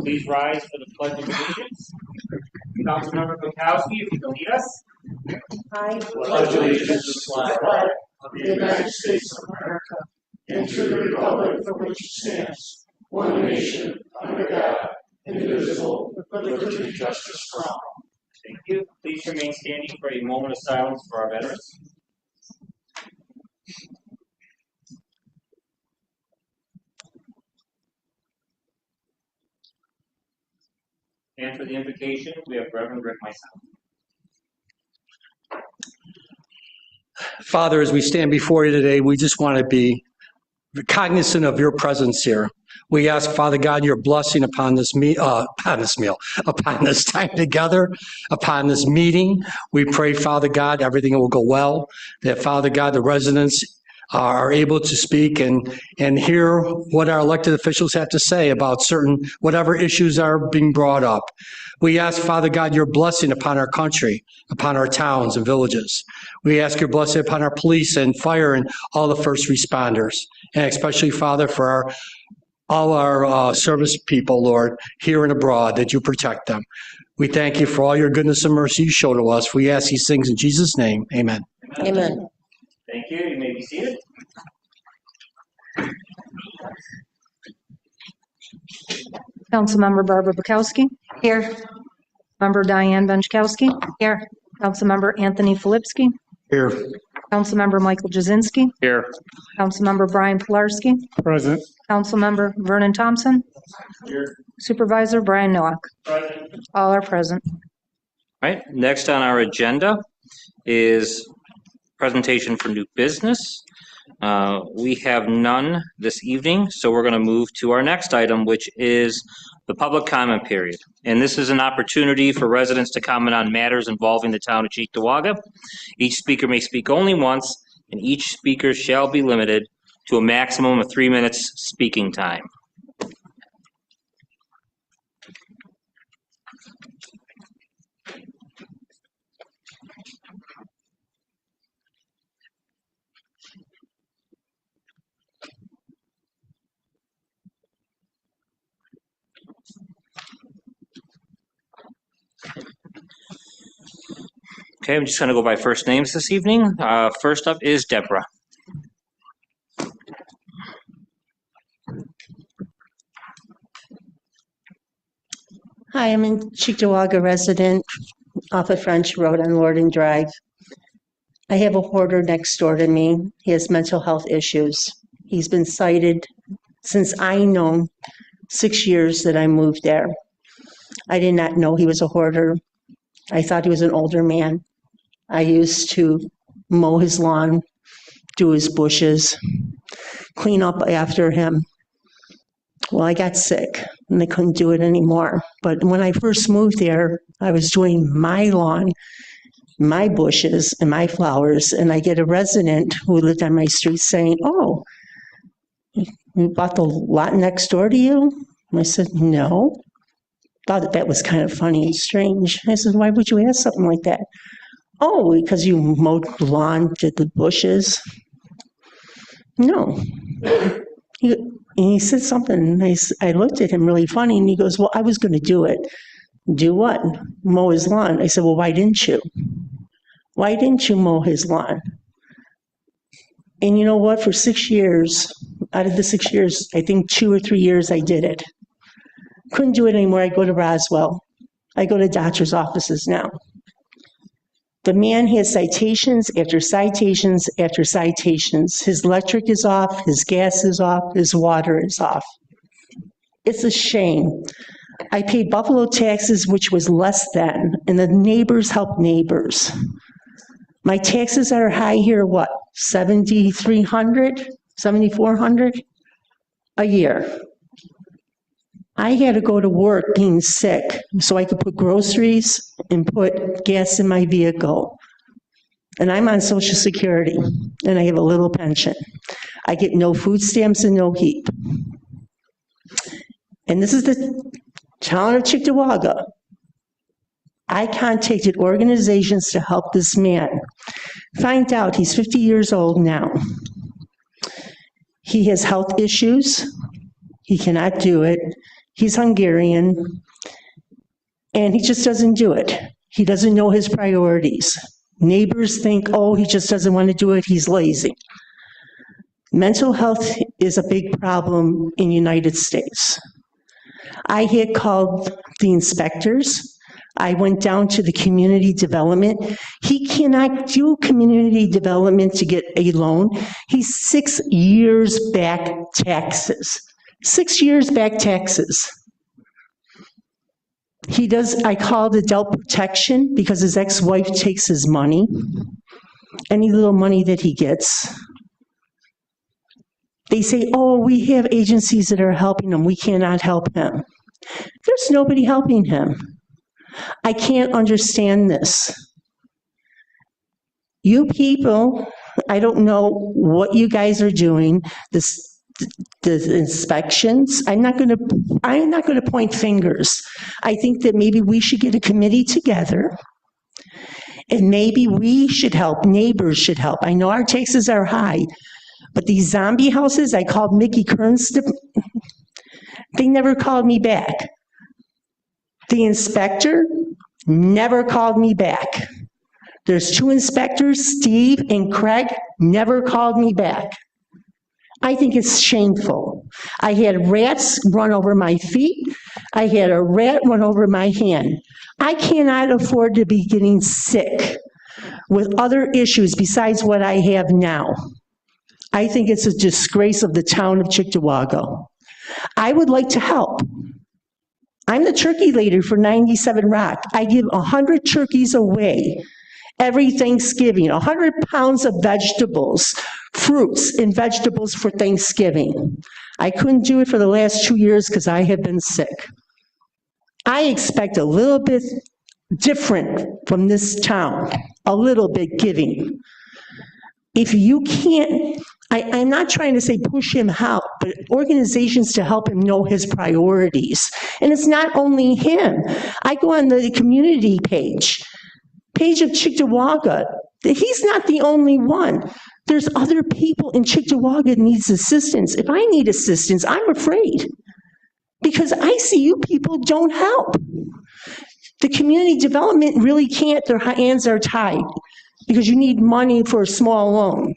Please rise for the Pledge of Allegiance. Councilmember Bukowski, if you can lead us. I pledge allegiance to the flag of the United States of America and to the republic for which it stands, one nation, under God, indivisible, with liberty and justice for all. Thank you. Please remain standing for a moment of silence for our veterans. And for the invocation, we have Reverend Rick myself. Father, as we stand before you today, we just want to be cognizant of your presence here. We ask, Father God, your blessing upon this upon this time together, upon this meeting. We pray, Father God, everything will go well, that, Father God, the residents are able to speak and hear what our elected officials have to say about certain, whatever issues are being brought up. We ask, Father God, your blessing upon our country, upon our towns and villages. We ask your blessing upon our police and fire and all the first responders, and especially, Father, for all our service people, Lord, here and abroad, that you protect them. We thank you for all your goodness and mercy you show to us. We ask these things in Jesus' name. Amen. Amen. Thank you. You may be seated. Councilmember Barbara Bukowski. Here. Member Diane Benchkowski. Here. Councilmember Anthony Filipski. Here. Councilmember Michael Jazinski. Here. Councilmember Brian Pilarski. Present. Councilmember Vernon Thompson. Here. Supervisor Brian Nowak. Present. All are present. All right. Next on our agenda is presentation for new business. We have none this evening, so we're going to move to our next item, which is the public comment period. And this is an opportunity for residents to comment on matters involving the town of Cheektowaga. Each speaker may speak only once, and each speaker shall be limited to a maximum of 3 minutes speaking time. Okay, I'm just going to go by first names this evening. First up is Deborah. Hi, I'm a Cheektowaga resident off of French Road on Lorden Drive. I have a hoarder next door to me. He has mental health issues. He's been cited since I know 6 years that I moved there. I did not know he was a hoarder. I thought he was an older man. I used to mow his lawn, do his bushes, clean up after him. Well, I got sick and I couldn't do it anymore. But when I first moved there, I was doing my lawn, my bushes, and my flowers. And I get a resident who lived on my street saying, "Oh, you bought the lot next door to you?" And I said, "No." Thought that was kind of funny and strange. I said, "Why would you ask something like that?" "Oh, because you mowed the lawn, did the bushes." No. He said something, and I looked at him really funny, and he goes, "Well, I was going to do it." "Do what?" "Mow his lawn." I said, "Well, why didn't you? Why didn't you mow his lawn?" And you know what? For 6 years, out of the 6 years, I think 2 or 3 years I did it. Couldn't do it anymore. I go to Roswell. I go to doctor's offices now. The man has citations after citations after citations. His electric is off, his gas is off, his water is off. It's a shame. I paid Buffalo taxes, which was less than, and the neighbors help neighbors. My taxes are high here, what, $7,300, $7,400 a year. I had to go to work being sick so I could put groceries and put gas in my vehicle. And I'm on Social Security, and I have a little pension. I get no food stamps and no HEAP. And this is the town of Cheektowaga. I contacted organizations to help this man. Find out he's 50 years old now. He has health issues. He cannot do it. He's Hungarian, and he just doesn't do it. He doesn't know his priorities. Neighbors think, oh, he just doesn't want to do it, he's lazy. Mental health is a big problem in the United States. I had called the inspectors. I went down to the community development. He cannot do community development to get a loan. He's 6 years back taxes. 6 years back taxes. I called adult protection because his ex-wife takes his money, any little money that he gets. They say, oh, we have agencies that are helping him. We cannot help him. There's nobody helping him. I can't understand this. You people, I don't know what you guys are doing. The inspections, I'm not going to point fingers. I think that maybe we should get a committee together, and maybe we should help, neighbors should help. I know our taxes are high, but these zombie houses, I called Mickey Kearns, they never called me back. The inspector never called me back. There's 2 inspectors, Steve and Craig, never called me back. I think it's shameful. I had rats run over my feet. I had a rat run over my hand. I cannot afford to be getting sick with other issues besides what I have now. I think it's a disgrace of the town of Cheektowaga. I would like to help. I'm the turkey lady for 97 Rock. I give 100 turkeys away every Thanksgiving, 100 pounds of vegetables, fruits and vegetables for Thanksgiving. I couldn't do it for the last 2 years because I have been sick. I expect a little bit different from this town, a little bit giving. If you can't, I'm not trying to say push him out, but organizations to help him know his priorities. And it's not only him. I go on the community page of Cheektowaga. He's not the only one. There's other people in Cheektowaga that needs assistance. If I need assistance, I'm afraid because I see you people don't help. The community development really can't, their hands are tied because you need money for a small loan.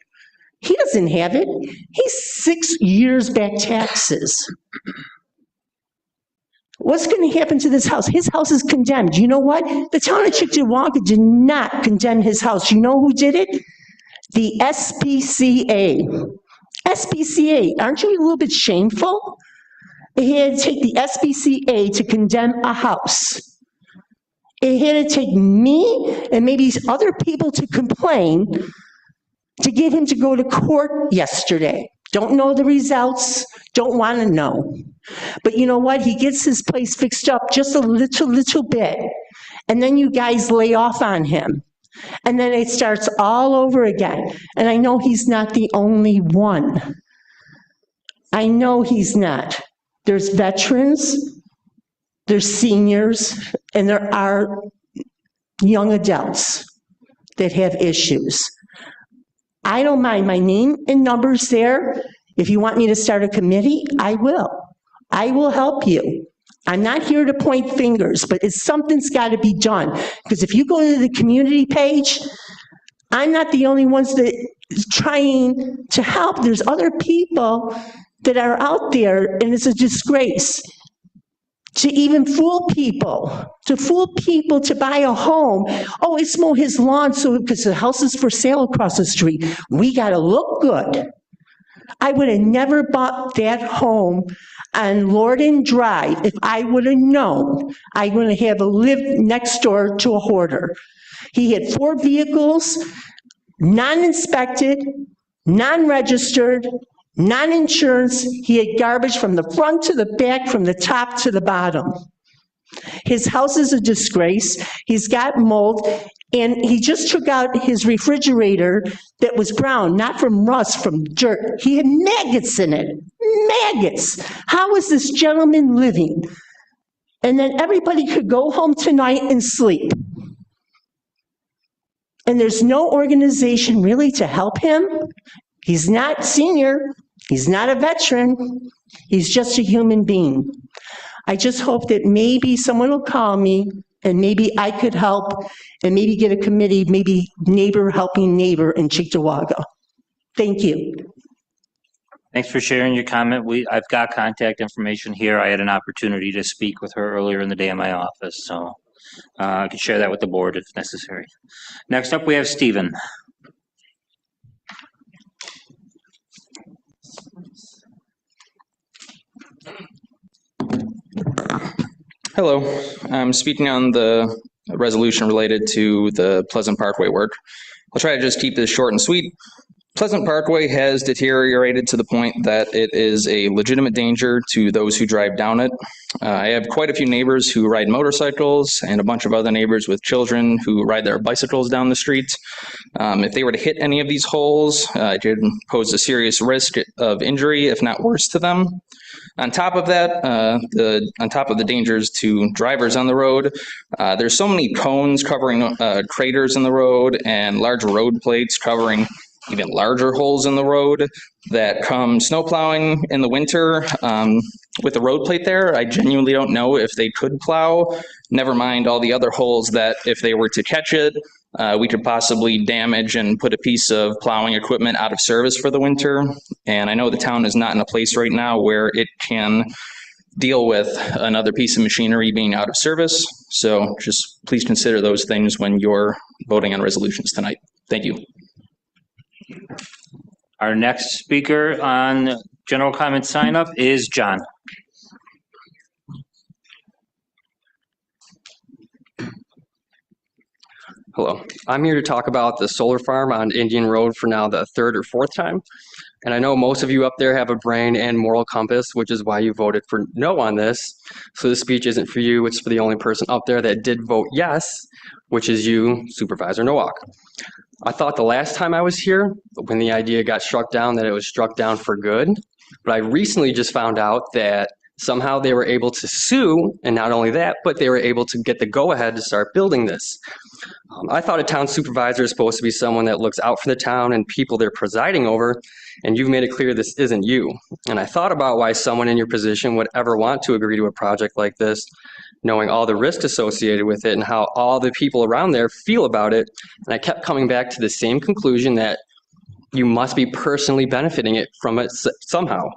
He doesn't have it. He's 6 years back taxes. What's going to happen to this house? His house is condemned. You know what? The town of Cheektowaga did not condemn his house. You know who did it? The SPCA. SPCA, aren't you a little bit shameful? It had to take the SPCA to condemn a house. It had to take me and maybe other people to complain to get him to go to court yesterday. Don't know the results, don't want to know. But you know what? He gets his place fixed up just a little bit. And then you guys lay off on him. And then it starts all over again. And I know he's not the only one. I know he's not. There's veterans, there's seniors, and there are young adults that have issues. I don't mind my name and numbers there. If you want me to start a committee, I will. I will help you. I'm not here to point fingers, but something's got to be done. Because if you go to the community page, I'm not the only ones that is trying to help. There's other people that are out there, and it's a disgrace to even fool people, to buy a home. Oh, it's mow his lawn so because the house is for sale across the street. We got to look good. I would have never bought that home on Lorden Drive if I would have known I would have lived next door to a hoarder. He had 4 vehicles, non-inspected, non-registered, non-insurance. He had garbage from the front to the back, from the top to the bottom. His house is a disgrace. He's got mold, and he just took out his refrigerator that was brown, not from rust, from dirt. He had maggots in it. Maggots. How is this gentleman living? And then everybody could go home tonight and sleep. And there's no organization really to help him. He's not senior. He's not a veteran. He's just a human being. I just hope that maybe someone will call me and maybe I could help and maybe get a committee, maybe neighbor helping neighbor in Cheektowaga. Thank you. Thanks for sharing your comment. I've got contact information here. I had an opportunity to speak with her earlier in the day in my office, so I can share that with the board if necessary. Next up, we have Stephen. Hello, I'm speaking on the resolution related to the Pleasant Parkway work. I'll try to just keep this short and sweet. Pleasant Parkway has deteriorated to the point that it is a legitimate danger to those who drive down it. I have quite a few neighbors who ride motorcycles and a bunch of other neighbors with children who ride their bicycles down the street. If they were to hit any of these holes, it could pose a serious risk of injury, if not worse, to them. On top of that, on top of the dangers to drivers on the road, there's so many cones covering craters in the road and large road plates covering even larger holes in the road that come snow plowing in the winter. With the road plate there, I genuinely don't know if they could plow, never mind all the other holes that if they were to catch it, we could possibly damage and put a piece of plowing equipment out of service for the winter. And I know the town is not in a place right now where it can deal with another piece of machinery being out of service. So just please consider those things when you're voting on resolutions tonight. Thank you. Our next speaker on general comment sign up is John. Hello, I'm here to talk about the solar farm on Indian Road for now the third or fourth time. And I know most of you up there have a brain and moral compass, which is why you voted for no on this. So this speech isn't for you, it's for the only person up there that did vote yes, which is you, Supervisor Nowak. I thought the last time I was here, when the idea got struck down, that it was struck down for good. But I recently just found out that somehow they were able to sue, and not only that, but they were able to get the go-ahead to start building this. I thought a town supervisor is supposed to be someone that looks out for the town and people they're presiding over, and you've made it clear this isn't you. And I thought about why someone in your position would ever want to agree to a project like this, knowing all the risks associated with it and how all the people around there feel about it. And I kept coming back to the same conclusion that you must be personally benefiting from it somehow.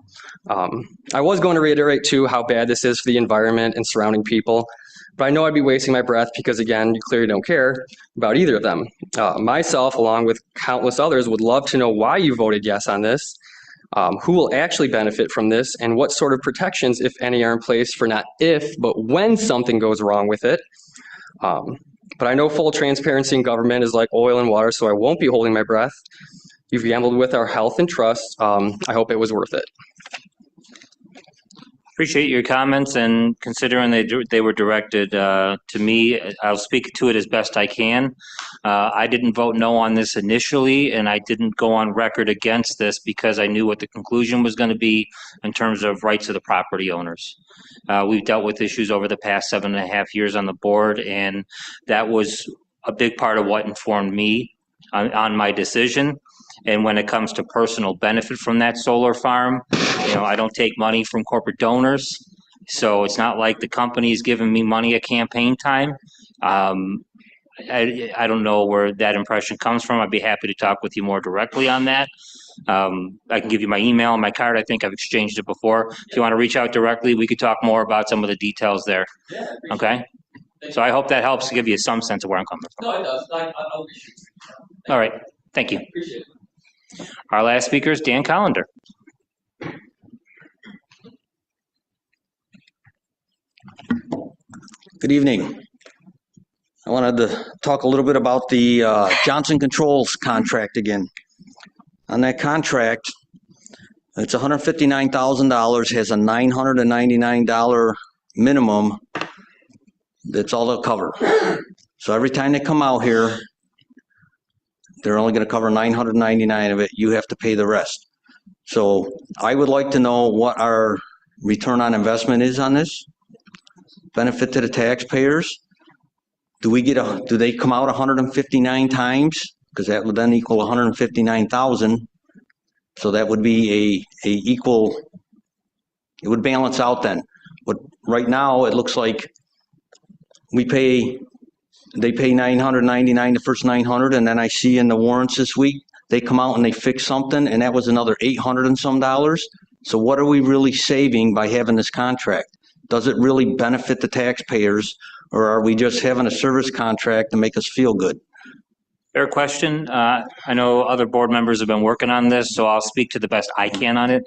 I was going to reiterate too how bad this is for the environment and surrounding people, but I know I'd be wasting my breath because again, you clearly don't care about either of them. Myself, along with countless others, would love to know why you voted yes on this, who will actually benefit from this, and what sort of protections, if any, are in place for not if, but when something goes wrong with it. But I know full transparency in government is like oil and water, so I won't be holding my breath. You've gambled with our health and trust. I hope it was worth it. Appreciate your comments, and considering they were directed to me, I'll speak to it as best I can. I didn't vote no on this initially, and I didn't go on record against this because I knew what the conclusion was going to be in terms of rights of the property owners. We've dealt with issues over the past 7.5 years on the board, and that was a big part of what informed me on my decision. And when it comes to personal benefit from that solar farm, I don't take money from corporate donors. So it's not like the company is giving me money at campaign time. I don't know where that impression comes from. I'd be happy to talk with you more directly on that. I can give you my email and my card. I think I've exchanged it before. If you want to reach out directly, we could talk more about some of the details there. Okay? So I hope that helps to give you some sense of where I'm coming from. No, it does. I'll All right. Thank you. appreciate it. Our last speaker is Dan Collender. Good evening. I wanted to talk a little bit about the Johnson Controls contract again. On that contract, it's $159,000, has a $999 minimum. That's all they'll cover. So every time they come out here, they're only going to cover $999 of it. You have to pay the rest. So I would like to know what our return on investment is on this. Benefit to the taxpayers. Do they come out 159 times? Because that would then equal 159,000. So that would be a equal It would balance out then. But right now, it looks like they pay $999 the first 900, and then I see in the warrants this week, they come out and they fix something, and that was another 800 and some dollars. So what are we really saving by having this contract? Does it really benefit the taxpayers, or are we just having a service contract to make us feel good? Fair question. I know other board members have been working on this, so I'll speak to the best I can on it.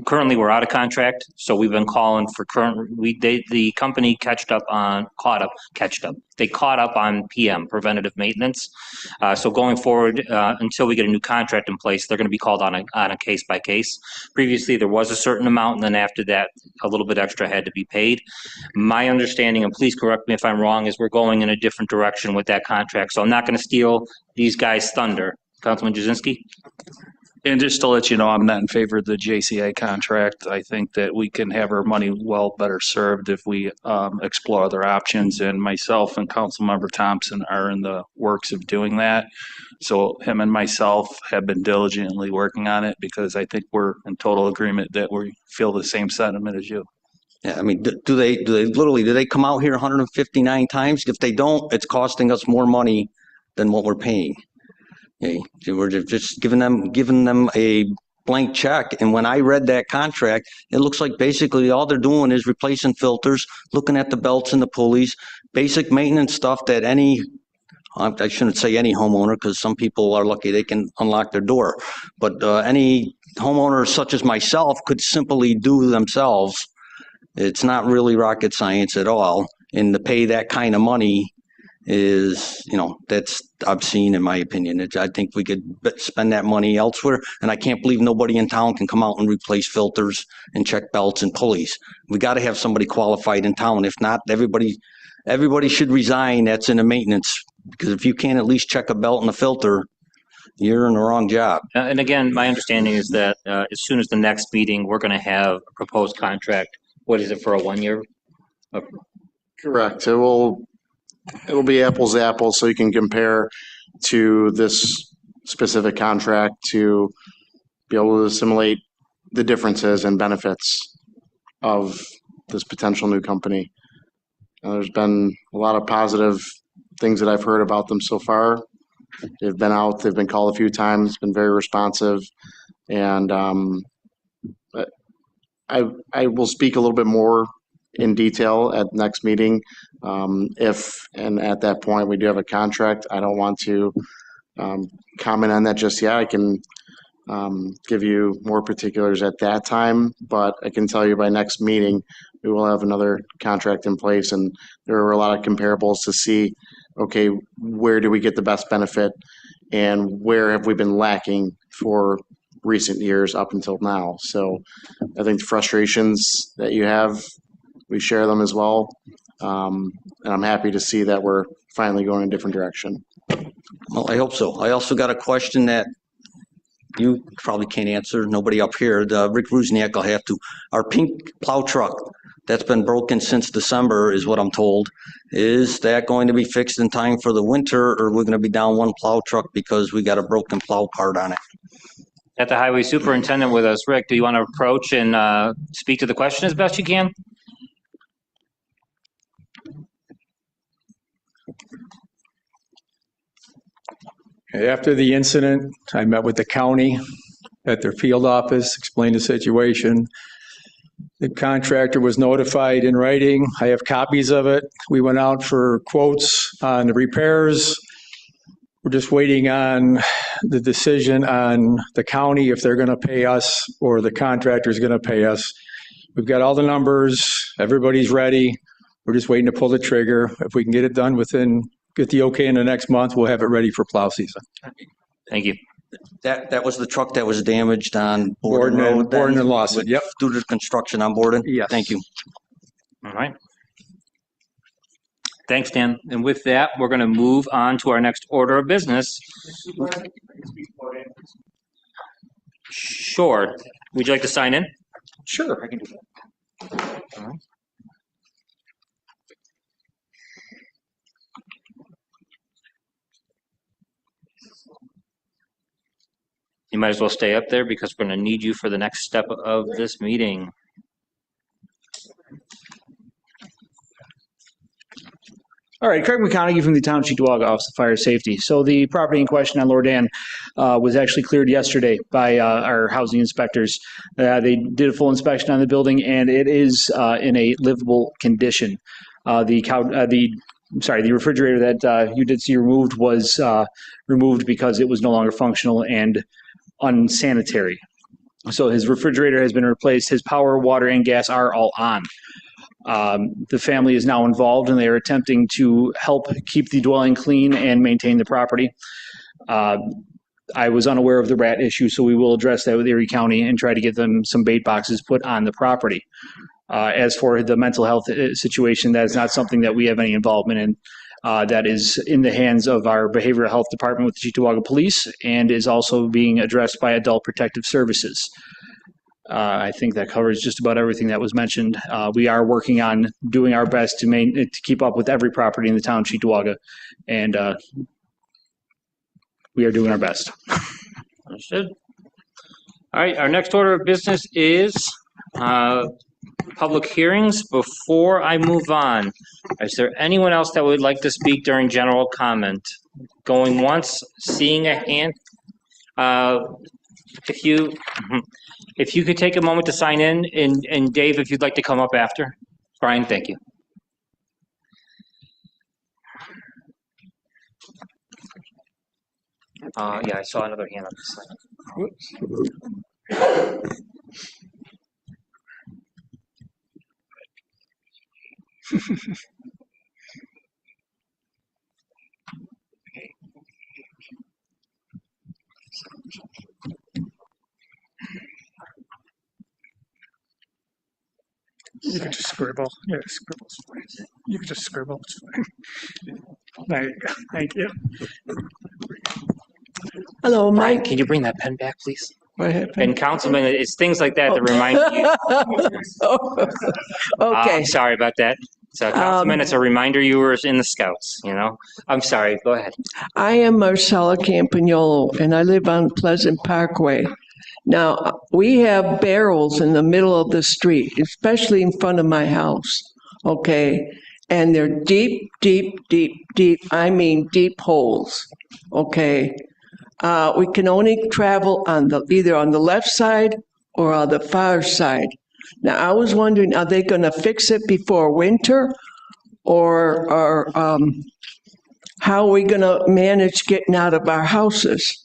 Currently, we're out of contract, so we've been calling for the company They caught up on PM, preventative maintenance. So going forward, until we get a new contract in place, they're going to be called on a case by case. Previously, there was a certain amount, and then after that, a little bit extra had to be paid. My understanding, and please correct me if I'm wrong, is we're going in a different direction with that contract. So I'm not going to steal these guys' thunder. Councilman Jazinski? And just to let you know, I'm not in favor of the JCI contract. I think that we can have our money well better served if we explore other options. And myself and Councilmember Thompson are in the works of doing that. So him and myself have been diligently working on it because I think we're in total agreement that we feel the same sentiment as you. Yeah, I mean, do they come out here 159 times? If they don't, it's costing us more money than what we're paying. Okay, we're just giving them a blank check. And when I read that contract, it looks like basically all they're doing is replacing filters, looking at the belts and the pulleys, basic maintenance stuff that I shouldn't say any homeowner, because some people are lucky they can unlock their door. But any homeowner such as myself could simply do themselves. It's not really rocket science at all. And to pay that kind of money is, that's obscene in my opinion. I think we could spend that money elsewhere, and I can't believe nobody in town can come out and replace filters and check belts and pulleys. We got to have somebody qualified in town. If not, everybody should resign that's in a maintenance, because if you can't at least check a belt and a filter, you're in the wrong job. And again, my understanding is that as soon as the next meeting, we're going to have a proposed contract. What is it, for a 1 year? Correct. It will be apples to apples, so you can compare to this specific contract to be able to assimilate the differences and benefits of this potential new company. There's been a lot of positive things that I've heard about them so far. They've been out, they've been called a few times, been very responsive, and I will speak a little bit more in detail at next meeting. And at that point we do have a contract. I don't want to comment on that just yet. I can give you more particulars at that time, but I can tell you by next meeting we will have another contract in place, and there are a lot of comparables to see, okay, where do we get the best benefit and where have we been lacking for recent years up until now. So I think the frustrations that you have, we share them as well. And I'm happy to see that we're finally going in a different direction. Well, I hope so. I also got a question that you probably can't answer, nobody up here. Rick Rusniak will have to. Our pink plow truck that's been broken since December is what I'm told. Is that going to be fixed in time for the winter, or we're going to be down one plow truck because we got a broken plow part on it? At the highway superintendent with us. Rick, do you want to approach and speak to the question as best you can? After the incident, I met with the county at their field office, explained the situation. The contractor was notified in writing. I have copies of it. We went out for quotes on the repairs. We're just waiting on the decision on the county, if they're going to pay us or the contractor's going to pay us. We've got all the numbers. Everybody's ready. We're just waiting to pull the trigger. If we can get it done get the okay in the next month, we'll have it ready for plow season. Thank you. That was the truck that was damaged on Borden Road? Borden and Lawson, yep. Due to construction on Borden? Yes. Thank you. All right. Thanks, Dan. And with that, we're going to move on to our next order of business. Sure. Would you like to sign in? Sure, I can do that. All right. You might as well stay up there because we're going to need you for the next step of this meeting. All right, Craig McConaughey from the Town of Cheektowaga Office of Fire Safety. So the property in question on Lordan was actually cleared yesterday by our housing inspectors. They did a full inspection on the building, and it is in a livable condition. The refrigerator that you did see removed was removed because it was no longer functional and unsanitary. So his refrigerator has been replaced. His power, water, and gas are all on. The family is now involved and they are attempting to help keep the dwelling clean and maintain the property. I was unaware of the rat issue, so we will address that with Erie County and try to get them some bait boxes put on the property. As for the mental health situation, that is not something that we have any involvement in. That is in the hands of our behavioral health department with the Cheektowaga Police and is also being addressed by Adult Protective Services. I think that covers just about everything that was mentioned. We are working on doing our best to keep up with every property in the town of Cheektowaga, and we are doing our best. Understood. All right, our next order of business is public hearings. Before I move on, is there anyone else that would like to speak during general comment? Going once, seeing a hand. If you could take a moment to sign in, and Dave, if you'd like to come up after. Brian, thank you. Yeah, I saw another hand on the side. You can just scribble. Yeah, scribble's fine. You can just scribble. It's fine. There you go. Thank you. Hello, Brian, Mike. can you bring that pen back, please? What happened? And Councilman, it's things like that that remind you. Okay. Sorry about that. So, Councilman, it's a reminder you were in the Scouts, you know? I'm sorry, go ahead. I am Marcella Campagnolo, and I live on Pleasant Parkway. Now, we have barrels in the middle of the street, especially in front of my house, okay? And they're deep, deep, deep, deep, I mean deep holes, okay? We can only travel on either on the left side or on the far side. Now, I was wondering, are they gonna fix it before winter? Or how are we gonna manage getting out of our houses?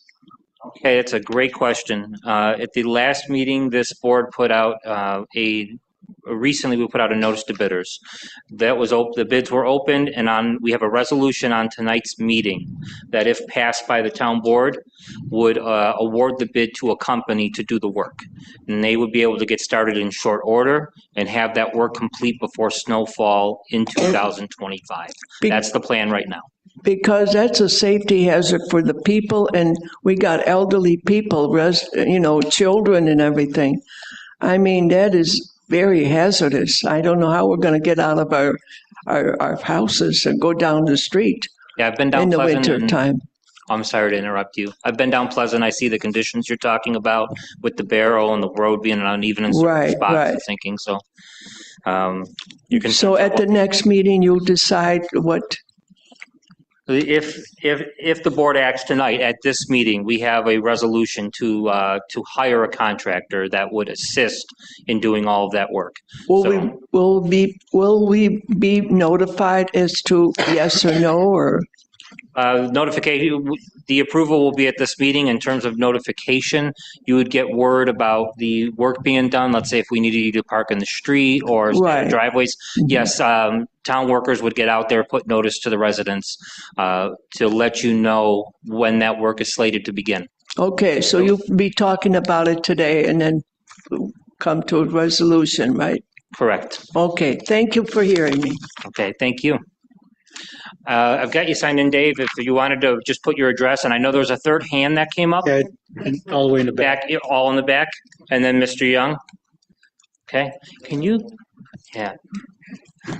Okay, it's a great question. At the last meeting, this board put out recently we put out a notice to bidders. That was the bids were opened, and we have a resolution on tonight's meeting that, if passed by the town board, would award the bid to a company to do the work. And they would be able to get started in short order and have that work complete before snowfall in 2025. That's the plan right now. Because that's a safety hazard for the people, and we got elderly people, children and everything. I mean, that is very hazardous. I don't know how we're going to get out of our houses and go down the street. Yeah, I've been down in the Pleasant winter time. I'm sorry to interrupt you. I've been down Pleasant. I see the conditions you're talking about with the barrel and the road being uneven in certain spots. Right. I'm thinking so. You can. So at the next meeting, you'll decide what. If the board acts tonight at this meeting, we have a resolution to hire a contractor that would assist in doing all of that work. Will we be notified as to yes or no, or? Notification, the approval will be at this meeting. In terms of notification, you would get word about the work being done. Let's say if we needed you to park in the street or driveways. Mm-hmm. Yes, town workers would get out there, put notice to the residents to let you know when that work is slated to begin. Okay, so you'll be talking about it today and then come to a resolution, right? Correct. Okay, thank you for hearing me. Okay, thank you. I've got you signed in, Dave. If you wanted to just put your address, and I know there was a third hand that came up. Yeah, all the way in the back. All in the back, and then Mr. Young. Okay, can you? Yeah. Yeah,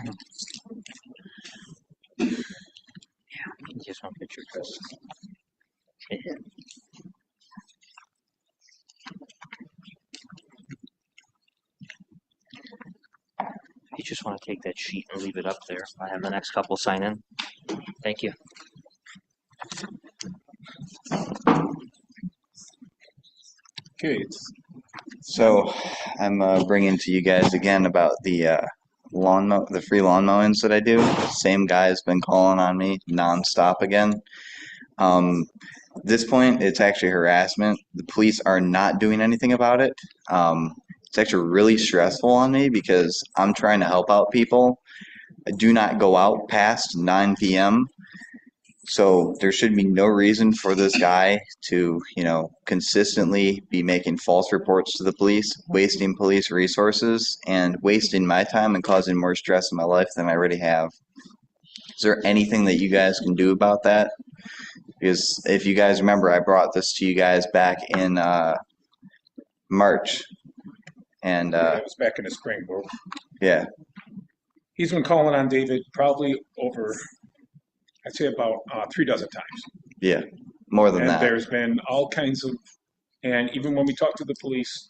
just want to put your address. you just want to take that sheet and leave it up there. I have the next couple sign in. Thank you. Okay, so I'm bringing to you guys again about the the free lawn mowings that I do. Same guy's been calling on me nonstop again. At this point, it's actually harassment. The police are not doing anything about it. It's actually really stressful on me because I'm trying to help out people. I do not go out past 9 p.m. So there should be no reason for this guy to, consistently be making false reports to the police, wasting police resources, and wasting my time and causing more stress in my life than I already have. Is there anything that you guys can do about that? Because if you guys remember, I brought this to you guys back in March. And That was back in the spring, bro. yeah, He's been calling on David probably over, I'd say about 3 dozen times. yeah, more than And that. there's been all kinds of, and even when we talk to the police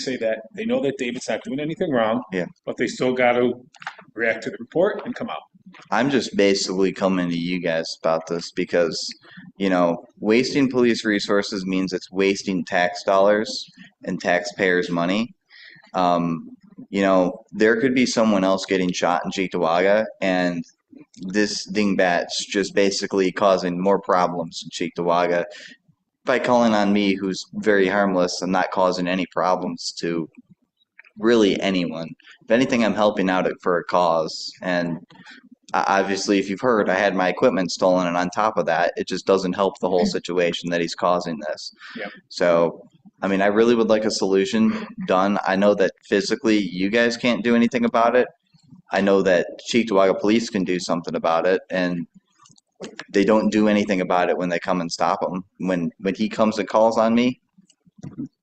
say that they know that David's not doing anything wrong. Yeah. But they still got to react to the report and come out. I'm just basically coming to you guys about this because, wasting police resources means it's wasting tax dollars and taxpayers' money. There could be someone else getting shot in Cheektowaga, and this dingbat's just basically causing more problems in Cheektowaga by calling on me, who's very harmless and not causing any problems to really anyone. If anything, I'm helping out for a cause. And obviously, if you've heard, I had my equipment stolen, and on top of that, it just doesn't help the whole situation that he's causing this. Yep. So, I mean, I really would like a solution done. I know that physically you guys can't do anything about it. I know that Cheektowaga police can do something about it, and they don't do anything about it when they come and stop him. When he comes and calls on me,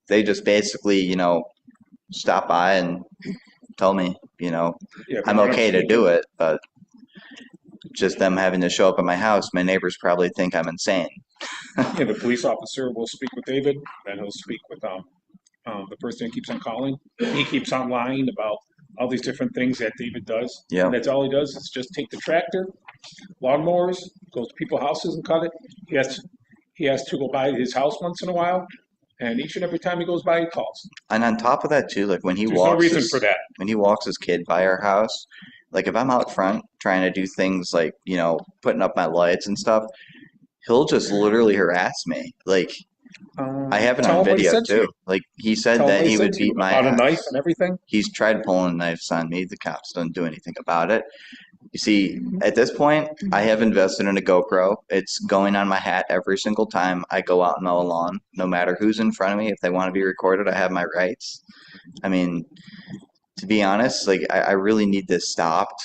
they just basically, stop by and tell me, I'm okay to do it, but just them having to show up at my house, my neighbors probably think I'm insane. Yeah, the police officer will speak with David, then he'll speak with the person who keeps on calling. He keeps on lying about all these different things that David does. Yeah. And that's all he does is just take the tractor, lawnmowers, goes to people's houses and cut it. He has to go by his house once in a while, and each and every time he goes by, he calls. And on top of that too, like when he There's walks no reason for that. when he walks his kid by our house, like if I'm out front trying to do things like, putting up my lights and stuff, he'll just literally harass me. Like I have it Tell on him what he video said to too. you. Like he said Tell him that what he said would to you beat my about a ass. knife and everything. He's tried pulling knives on me. The cops don't do anything about it. You see, at this point, I have invested in a GoPro. It's going on my hat every single time I go out and mow a lawn, no matter who's in front of me. If they want to be recorded, I have my rights. I mean, to be honest, like I really need this stopped.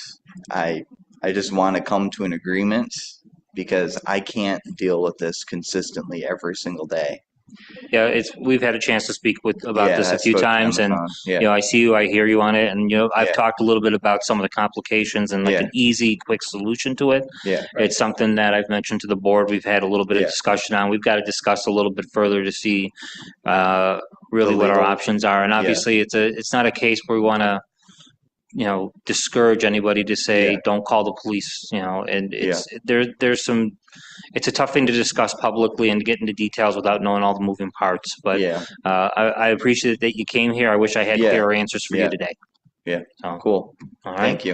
I just want to come to an agreement because I can't deal with this consistently every single day. Yeah, we've had a chance to speak about this I a few spoke to him on times, the and phone. Yeah. I see you, I hear you on it, and I've Yeah. talked a little bit about some of the complications and like Yeah. an easy, quick solution to it. Yeah. It's something that I've mentioned to the board. We've had a little bit of Yeah. discussion on. We've got to discuss a little bit further to see really what our legal- options are. And obviously, it's not a case where we want to discourage anybody to say Yeah. don't call the police. And there's some. It's a tough thing to discuss publicly and get into details without knowing all the moving parts. But Yeah. I appreciate that you came here. I wish I had Yeah. clearer answers for Yeah. you today. Yeah. So, Cool. all right. Thank you.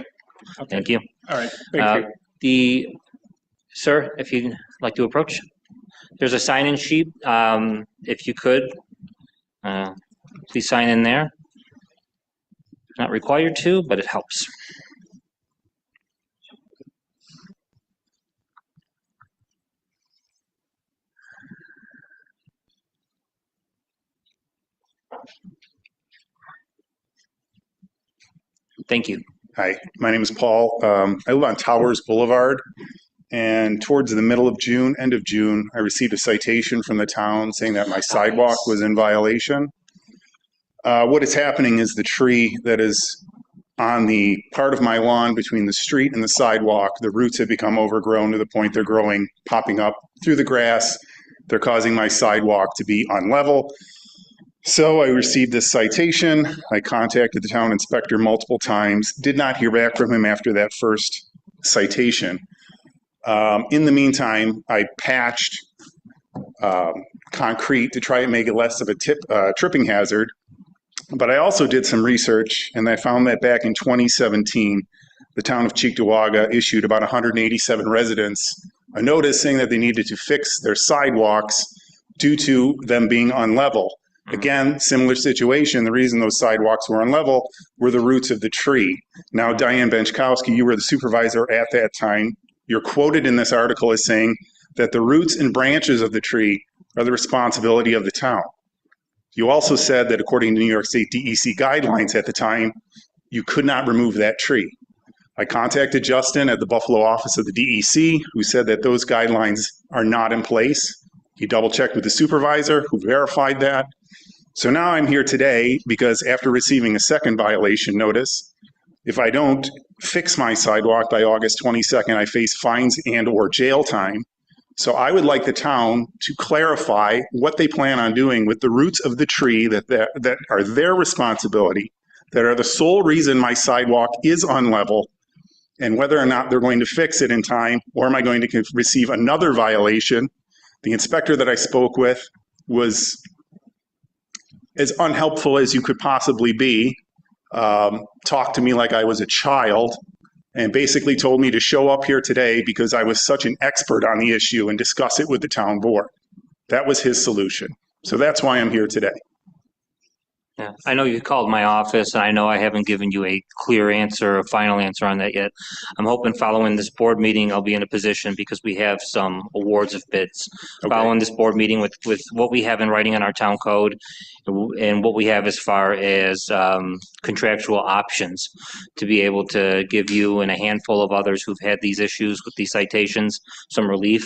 Okay. Thank you. All right. Thank you. Sir, if you'd like to approach, there's a sign-in sheet. If you could, please sign in there. Not required to, but it helps. Thank you. Hi, my name is Paul. I live on Towers Boulevard, and towards the middle of June, end of June, I received a citation from the town saying that my sidewalk was in violation. What is happening is the tree that is on the part of my lawn between the street and the sidewalk, the roots have become overgrown to the point they're popping up through the grass. They're causing my sidewalk to be unlevel. So I received this citation. I contacted the town inspector multiple times, did not hear back from him after that first citation. In the meantime, I patched concrete to try and make it less of a tripping hazard. But I also did some research, and I found that back in 2017, the town of Cheektowaga issued about 187 residents a notice saying that they needed to fix their sidewalks due to them being unlevel. Again, similar situation. The reason those sidewalks were unlevel were the roots of the tree. Now, Diane Benchkowski, you were the supervisor at that time. You're quoted in this article as saying that the roots and branches of the tree are the responsibility of the town. You also said that according to New York State DEC guidelines at the time, you could not remove that tree. I contacted Justin at the Buffalo office of the DEC, who said that those guidelines are not in place. He double-checked with the supervisor, who verified that. So now I'm here today because after receiving a second violation notice, if I don't fix my sidewalk by August 22nd, I face fines and/or jail time. So I would like the town to clarify what they plan on doing with the roots of the tree that are their responsibility, that are the sole reason my sidewalk is unlevel, and whether or not they're going to fix it in time, or am I going to receive another violation? The inspector that I spoke with was as unhelpful as you could possibly be, talked to me like I was a child, and basically told me to show up here today because I was such an expert on the issue and discuss it with the town board. That was his solution. So that's why I'm here today. Yeah, I know you called my office, and I know I haven't given you a clear answer, a final answer on that yet. I'm hoping following this board meeting, I'll be in a position, because we have some awards of bids. Okay. Following this board meeting with what we have in writing in our town code and what we have as far as contractual options, to be able to give you and a handful of others who've had these issues with these citations some relief.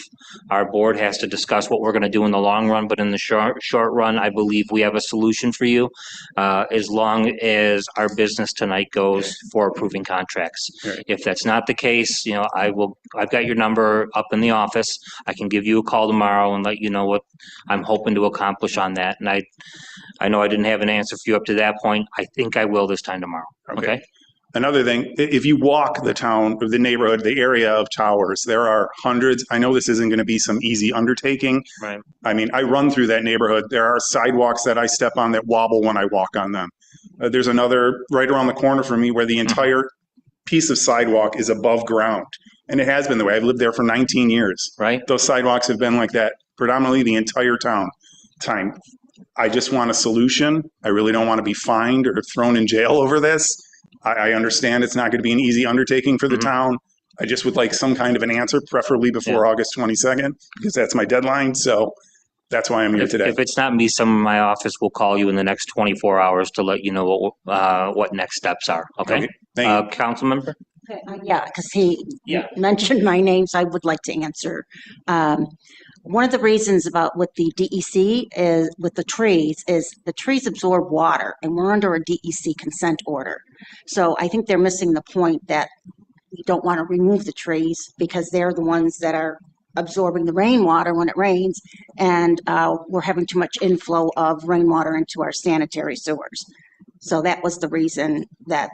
Our board has to discuss what we're going to do in the long run, but in the short run, I believe we have a solution for you. As long as our business tonight goes for approving contracts. Right. If that's not the case, I've got your number up in the office. I can give you a call tomorrow and let you know what I'm hoping to accomplish on that. And I know I didn't have an answer for you up to that point. I think I will this time tomorrow. Okay? Another thing, if you walk the town, or the neighborhood, the area of towers, there are hundreds. I know this isn't going to be some easy undertaking. Right. I mean, I run through that neighborhood. There are sidewalks that I step on that wobble when I walk on them. There's another right around the corner from me where the entire piece of sidewalk is above ground. And it has been the way. I've lived there for 19 years. Right. Those sidewalks have been like that predominantly the entire time. I just want a solution. I really don't want to be fined or thrown in jail over this. I understand it's not going to be an easy undertaking for the town. I just would like some kind of an answer, preferably before August 22nd, because that's my deadline. So that's why I'm here today. If it's not me, someone in my office will call you in the next 24 hours to let you know what next steps are. Okay? Thank you. Council member? Yeah, because he mentioned my name, so I would like to answer. One of the reasons about with the DEC is with the trees absorb water, and we're under a DEC consent order. So I think they're missing the point that we don't want to remove the trees because they're the ones that are absorbing the rainwater when it rains, and we're having too much inflow of rainwater into our sanitary sewers. So that was the reason that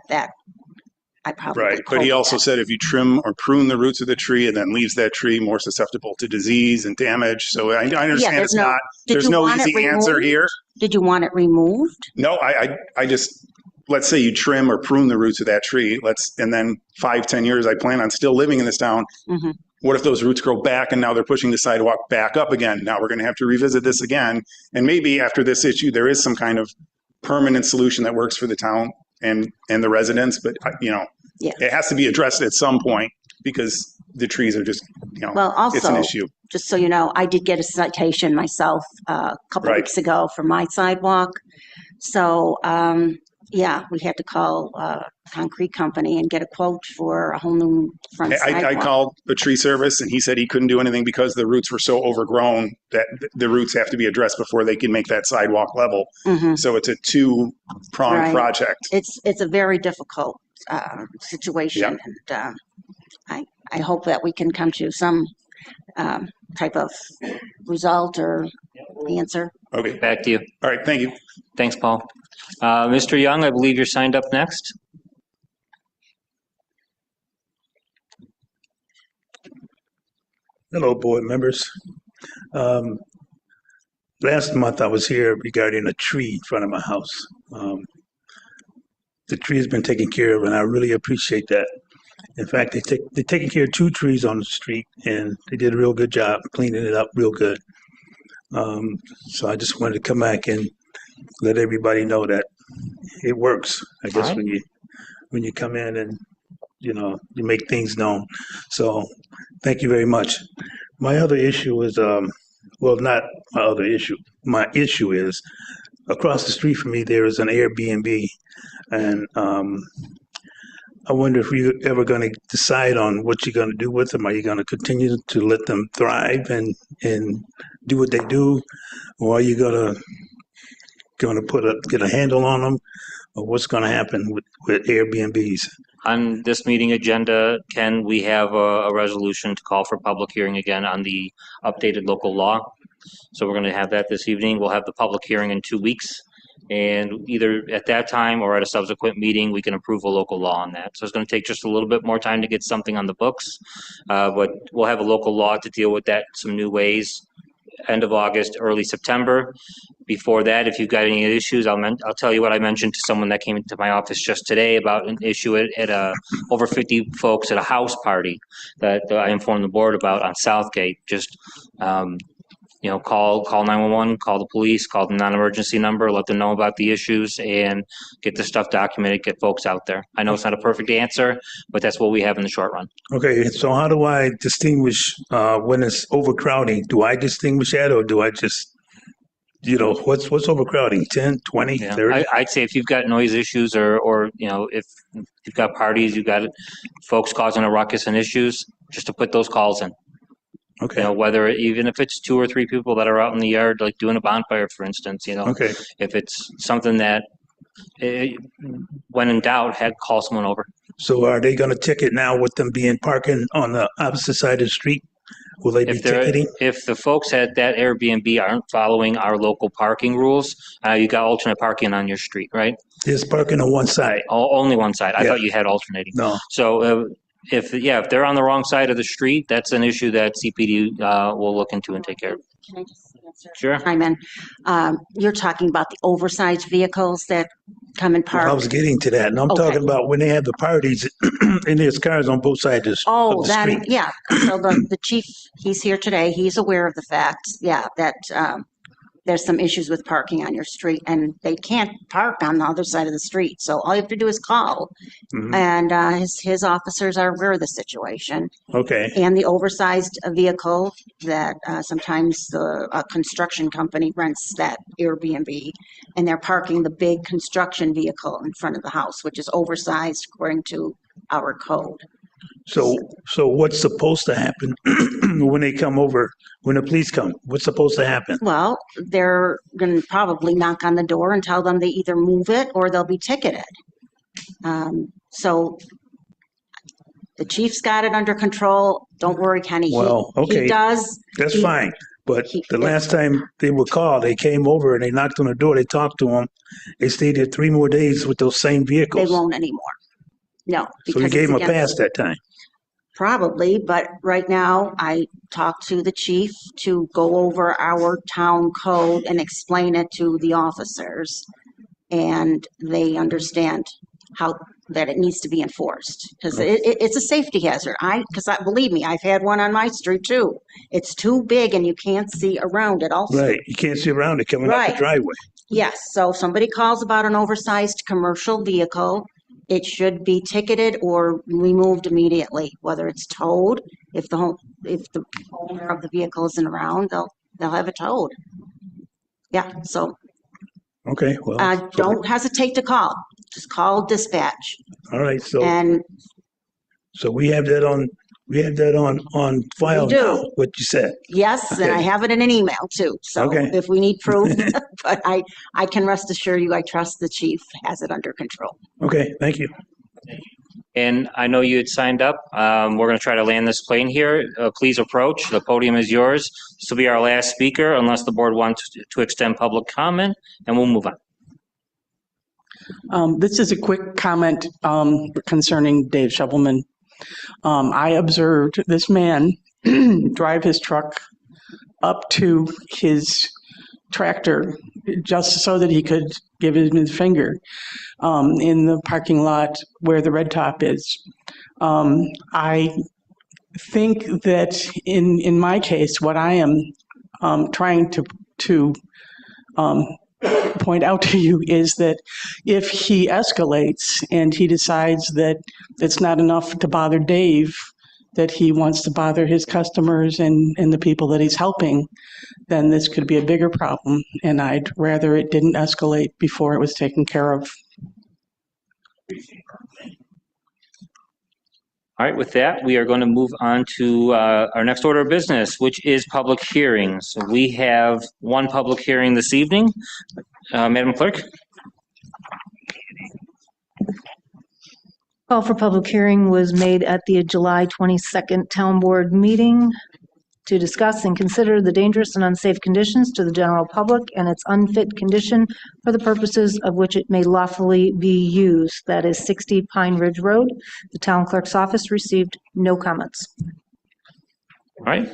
I probably Right, but he also said if you trim or prune the roots of the tree, and then leaves that tree more susceptible to disease and damage. So I understand there's no easy answer here. Did you want it removed? No, I just, let's say you trim or prune the roots of that tree, and then 5-10 years, I plan on still living in this town. Mm-hmm. What if those roots grow back and now they're pushing the sidewalk back up again? Now we're going to have to revisit this again. And maybe after this issue, there is some kind of permanent solution that works for the town and the residents, but it has to be addressed at some point because the trees are just, well, also, it's an issue. Just so you know, I did get a citation myself a couple of weeks ago for my sidewalk. So, we had to call a concrete company and get a quote for a whole new front sidewalk. I called the tree service and he said he couldn't do anything because the roots were so overgrown that the roots have to be addressed before they can make that sidewalk level. Mm-hmm. So it's a two-pronged project. It's a very difficult situation. Yep. And I hope that we can come to some type of result or answer. Okay. Back to you. All right, thank you. Thanks, Paul. Mr. Young, I believe you're signed up next. Hello, board members. Last month I was here regarding a tree in front of my house. The tree has been taken care of, and I really appreciate that. In fact, they're taking care of 2 trees on the street, and they did a real good job cleaning it up real good. So I just wanted to come back and let everybody know that it works. I guess All right. when you come in and you make things known. So thank you very much. My other issue is well, not my other issue. My issue is across the street from me there is an Airbnb, and I wonder if you're ever going to decide on what you're going to do with them. Are you going to continue to let them thrive and do what they do, or are you going to get a handle on them, or what's going to happen with Airbnbs? On this meeting agenda, Ken, we have a resolution to call for public hearing again on the updated local law. So we're going to have that this evening. We'll have the public hearing in 2 weeks. And either at that time or at a subsequent meeting, we can approve a local law on that. So it's going to take just a little bit more time to get something on the books. But we'll have a local law to deal with that some new ways, end of August, early September. Before that, if you've got any issues, I'll tell you what I mentioned to someone that came into my office just today about an issue at over 50 folks at a house party that I informed the board about on Southgate. Just call 911, call the police, call the non-emergency number, let them know about the issues, and get the stuff documented, get folks out there. I know it's not a perfect answer, but that's what we have in the short run. Okay, so how do I distinguish when it's overcrowding? Do I distinguish that, or do I just, what's overcrowding? 10, 20, 30? I'd say if you've got noise issues or if you've got parties, you've got folks causing a ruckus and issues, just to put those calls in. Okay. Whether even if it's 2 or 3 people that are out in the yard, like doing a bonfire, for instance, Okay. if it's something that, when in doubt, call someone over. So are they going to ticket now with them being parking on the opposite side of the street? Will they be ticketing? If the folks at that Airbnb aren't following our local parking rules, you got alternate parking on your street, right? There's parking on one side. Only one side. I Yeah. thought you had alternating. No. So if they're on the wrong side of the street, that's an issue that CPD will look into and take care of. Can I just answer? Sure. Hi, man. You're talking about the oversized vehicles that come and park. Well, I was getting to that, and I'm Okay. talking about when they have the parties and there's cars on both sides of Oh, the then, street. yeah. So the chief, he's here today. He's aware of the fact, that there's some issues with parking on your street, and they can't park on the other side of the street. So all you have to do is call, Mhm. and his officers are aware of the situation. Okay. And the oversized vehicle that sometimes a construction company rents that Airbnb, and they're parking the big construction vehicle in front of the house, which is oversized according to our code. So what's supposed to happen when they come over, when the police come? What's supposed to happen? Well, they're going to probably knock on the door and tell them they either move it or they'll be ticketed. So the chief's got it under control. Don't worry, Kenny. Well, okay. He does. That's fine. But the last time they were called, they came over and they knocked on the door. They talked to them. They stayed there 3 more days with those same They vehicles. won't anymore. No. So you because gave it's them a pass against- that time. Probably, but right now I talked to the chief to go over our town code and explain it to the officers. And they understand that it needs to be enforced because it's a safety hazard. Believe me, I've had one on my street too. It's too big and you can't see around it also. Right. You can't see around it coming up Right. the driveway. Yes, so if somebody calls about an oversized commercial vehicle, it should be ticketed or removed immediately, whether it's towed. If the owner of the vehicle isn't around, they'll have it towed. Yeah, so Okay. Well, don't hesitate to call. Just call dispatch. all right. So And so we have that on file We do. now, what you said. yes, and I Okay. have it in an email too. So Okay. if we need proof, but I can rest assure you, I trust the chief has it under control. Okay. Thank you. And I know you had signed up. We're going to try to land this plane here. Please approach. The podium is yours. This will be our last speaker unless the board wants to extend public comment, and we'll move on. This is a quick comment concerning Dave Shovelman. I observed this man drive his truck up to his tractor just so that he could give him his finger in the parking lot where the red top is. I think that in my case, what I am trying to point out to you is that if he escalates and he decides that it's not enough to bother Dave, that he wants to bother his customers and the people that he's helping, then this could be a bigger problem. And I'd rather it didn't escalate before it was taken care of. All right, with that, we are going to move on to our next order of business, which is public hearings. So we have one public hearing this evening. Madam Clerk? Call for public hearing was made at the July 22nd Town Board meeting to discuss and consider the dangerous and unsafe conditions to the general public and its unfit condition for the purposes of which it may lawfully be used. That is 60 Pine Ridge Road. The town clerk's office received no comments. All right.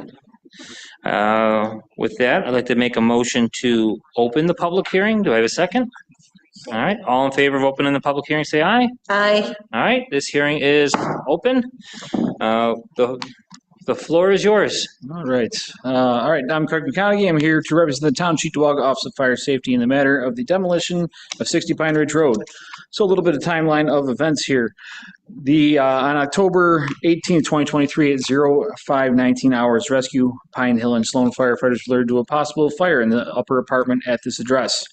With that, I'd like to make a motion to open the public hearing. Do I have a second? All right, all in favor of opening the public hearing, say aye. Aye. All right, this hearing is open. The floor is yours. All right. I'm Craig McConaughey. I'm here to represent the town Cheektowaga Office of Fire Safety in the matter of the demolition of 60 Pine Ridge Road. So a little bit of timeline of events here. On October 18, 2023 at 05:19 hours, Rescue Pine Hill and Sloan firefighters alerted to a possible fire in the upper apartment at this address.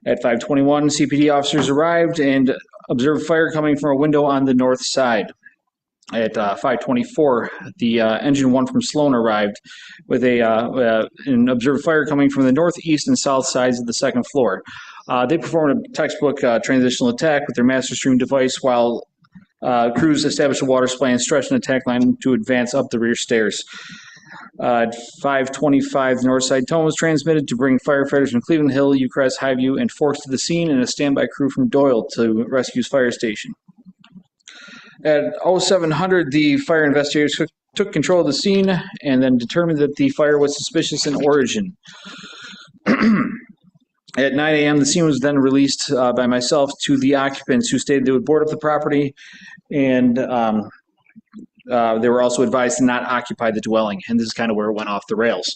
At 5:21, CPD officers arrived and observed fire coming from a window on the north side. At 5:24, the engine 1 from Sloan arrived with and observed fire coming from the northeast and south sides of the second floor. They performed a textbook transitional attack with their master stream device while crews established a water supply and stretched an attack line to advance up the rear stairs. At 5:25, the Northside Tone was transmitted to bring firefighters from Cleveland Hill, Ucrest, Highview, and Forks to the scene and a standby crew from Doyle to Rescue's fire station. At 0700, the fire investigators took control of the scene and then determined that the fire was suspicious in origin. At 9 a.m., the scene was then released by myself to the occupants who stated they would board up the property, and they were also advised to not occupy the dwelling, and this is kind of where it went off the rails.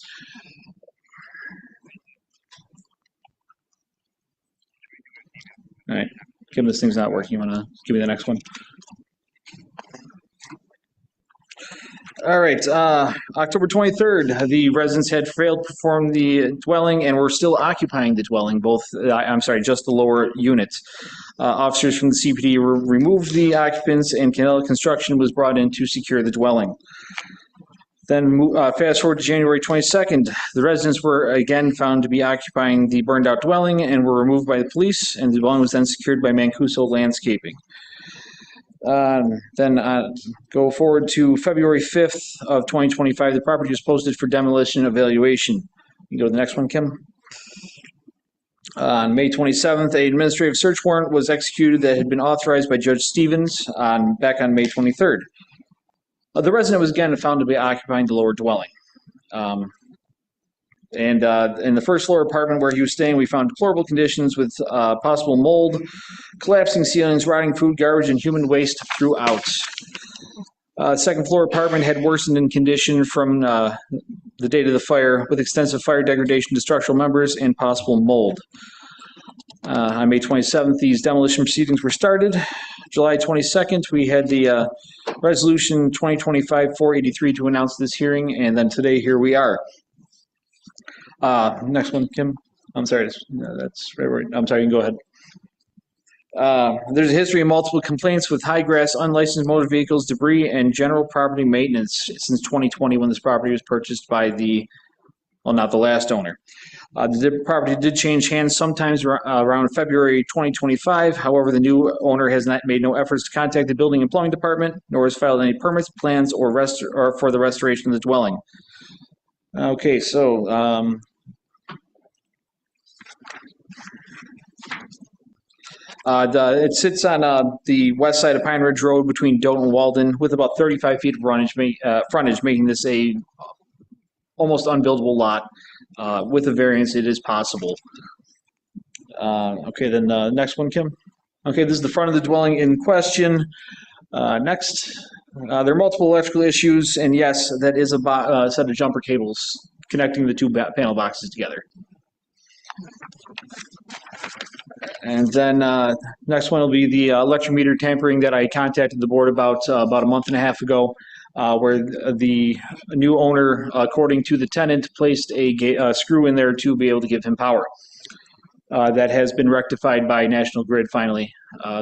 All right, Kim, this thing's not working. You want to give me the next one? All right, October 23rd, the residents had failed to perform the dwelling and were still occupying the dwelling, just the lower units. Officers from the CPD removed the occupants and Canella Construction was brought in to secure the dwelling. Then fast forward to January 22nd, the residents were again found to be occupying the burned out dwelling and were removed by the police, and the dwelling was then secured by Mancuso Landscaping. Then go forward to February 5th of 2025, the property was posted for demolition evaluation. You can go to the next one, Kim. On May 27th, an administrative search warrant was executed that had been authorized by Judge Stevens back on May 23rd. The resident was again found to be occupying the lower dwelling. And in the first floor apartment where he was staying, we found deplorable conditions with possible mold, collapsing ceilings, rotting food, garbage, and human waste throughout. Second floor apartment had worsened in condition from the date of the fire, with extensive fire degradation to structural members and possible mold. On May 27th, these demolition proceedings were started. July 22nd, we had the resolution 2025-483 to announce this hearing, and then today, here we are. Next one, Kim. I'm sorry, that's right. I'm sorry, you can go ahead. There's a history of multiple complaints with high grass, unlicensed motor vehicles, debris, and general property maintenance since 2020 when this property was purchased by not the last owner. The property did change hands sometimes around February 2025. However, the new owner has not made no efforts to contact the building and plumbing department, nor has filed any permits, plans, or for the restoration of the dwelling. Okay, so it sits on the west side of Pine Ridge Road between Doan and Walden, with about 35 feet of frontage, making this a almost unbuildable lot. With a variance, it is possible. Okay, then next one, Kim. Okay, this is the front of the dwelling in question. Next, there are multiple electrical issues, and yes, that is a set of jumper cables connecting the two panel boxes together. And then next one will be the electric meter tampering that I contacted the board about a month and a half ago, where the new owner, according to the tenant, placed a screw in there to be able to give him power. That has been rectified by National Grid finally.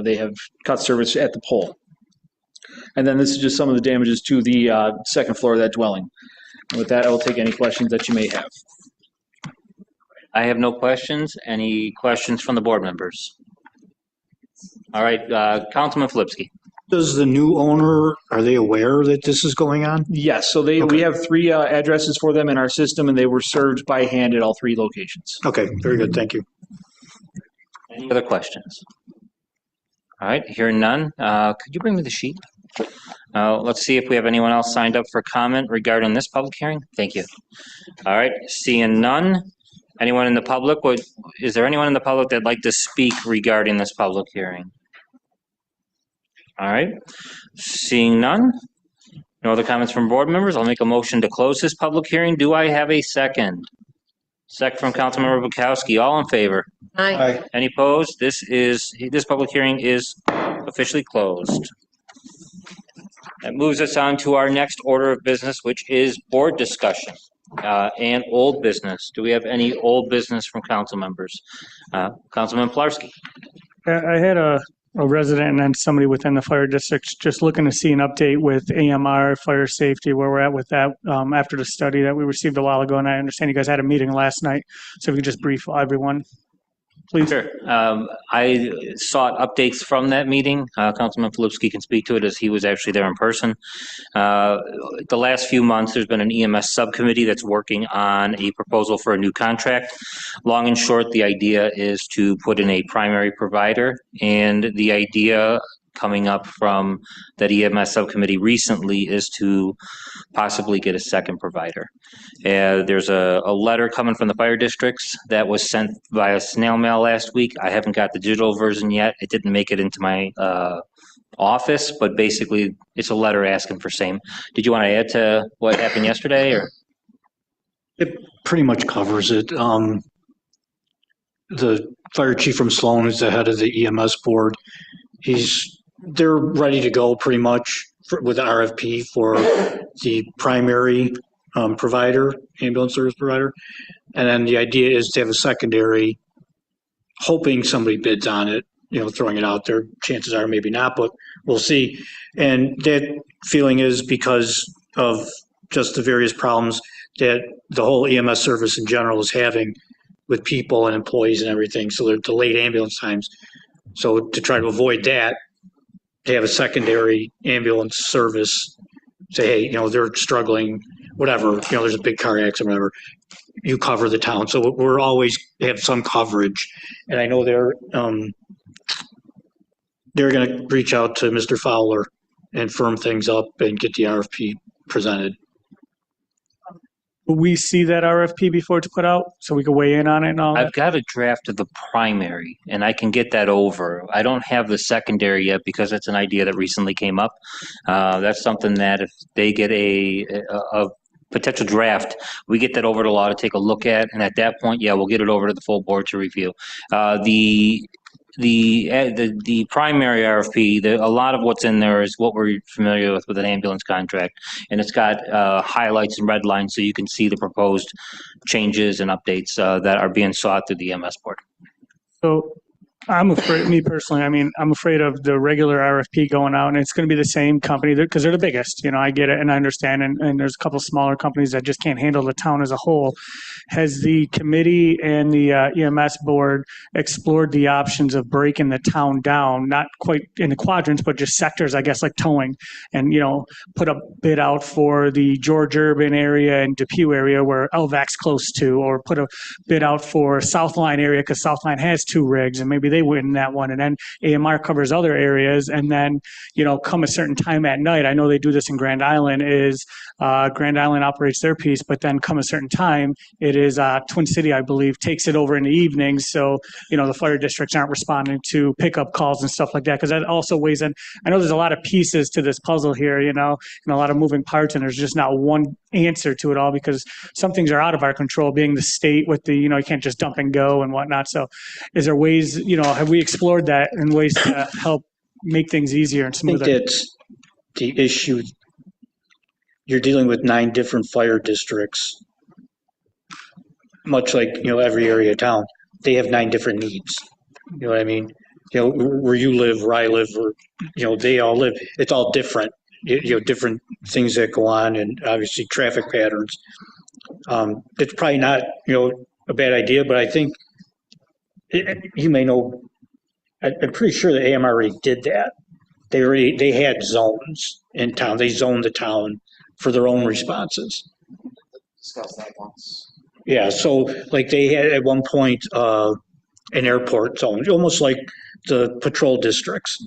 They have cut service at the pole. And then this is just some of the damages to the second floor of that dwelling. And with that, I will take any questions that you may have. I have no questions. Any questions from the board members? All right, Councilman Flipsky. Does the new owner, are they aware that this is going on? Yes, so we have 3 addresses for them in our system, and they were served by hand at all 3 locations. Okay, very good, thank you. Any other questions? All right, hearing none. Could you bring me the sheet? Let's see if we have anyone else signed up for comment regarding this public hearing. Thank you. All right, seeing none. Anyone in the public? Is there anyone in the public that'd like to speak regarding this public hearing? All right, seeing none. No other comments from board members. I'll make a motion to close this public hearing. Do I have a second? Second from Councilmember Bukowski. All in favor? Aye. Any opposed? This public hearing is officially closed. That moves us on to our next order of business, which is board discussion and old business. Do we have any old business from council members? Councilman Plarski. I had a resident and then somebody within the fire district just looking to see an update with AMR, fire safety, where we're at with that after the study that we received a while ago. And I understand you guys had a meeting last night. So if you could just brief everyone, please. Sure. I sought updates from that meeting. Councilman Filipski can speak to it as he was actually there in person. The last few months, there's been an EMS subcommittee that's working on a proposal for a new contract. Long and short, the idea is to put in a primary provider, and the idea coming up from that EMS subcommittee recently is to possibly get a second provider. There's a letter coming from the fire districts that was sent via snail mail last week. I haven't got the digital version yet. It didn't make it into my office, but basically it's a letter asking for same. Did you want to add to what happened yesterday, or? It pretty much covers it. The fire chief from Sloan is the head of the EMS board. They're ready to go pretty much with the RFP for the primary provider, ambulance service provider. And then the idea is to have a secondary, hoping somebody bids on it, throwing it out there. Chances are maybe not, but we'll see. And that feeling is because of just the various problems that the whole EMS service in general is having with people and employees and everything. So they're delayed ambulance times. So to try to avoid that, they have a secondary ambulance service, say, hey, they're struggling, whatever, there's a big car accident, whatever, you cover the town. So we're always have some coverage. And I know they're going to reach out to Mr. Fowler and firm things up and get the RFP presented. Will we see that RFP before it's put out so we can weigh in on it and all that? I've got a draft of the primary, and I can get that over. I don't have the secondary yet because it's an idea that recently came up. That's something that if they get a potential draft, we get that over to law to take a look at, and at that point, yeah, we'll get it over to the full board to review. The primary RFP, a lot of what's in there is what we're familiar with an ambulance contract, and it's got highlights and red lines so you can see the proposed changes and updates that are being sought through the EMS board. So I'm afraid, me personally, I mean, I'm afraid of the regular RFP going out and it's going to be the same company because they're the biggest. You know, I get it and I understand. And there's a couple smaller companies that just can't handle the town as a whole. Has the committee and the EMS board explored the options of breaking the town down, not quite in the quadrants, but just sectors, I guess, like towing, and, you know, put a bid out for the George Urban area and Depew area where LVAC's close to, or put a bid out for Southline area because Southline has 2 rigs and maybe they win that one, and then AMR covers other areas, and then, you know, come a certain time at night, I know they do this in Grand Island, is Grand Island operates their piece, but then come a certain time, it is Twin City, I believe, takes it over in the evenings, so, you know, the fire districts aren't responding to pickup calls and stuff like that, because that also weighs in. I know there's a lot of pieces to this puzzle here, you know, and a lot of moving parts, and there's just not one answer to it all, because some things are out of our control, being the state with the, you know, you can't just dump and go and whatnot. So is there ways, you know, have we explored that in ways to help make things easier and I think smoother? that's the issue. You're dealing with 9 different fire districts, much like, you know, every area of town. They have 9 different needs. You know what I mean? You know, where you live, where I live, where, you know, they all live, it's all different. You know, different things that go on, and obviously traffic patterns. It's probably not, you know, a bad idea, but I think you may know, I'm pretty sure the AMR already did that. They had zones in town. They zoned the town for their own responses. Discuss that once. Yeah, so like they had at one point an airport zone, almost like the patrol districts.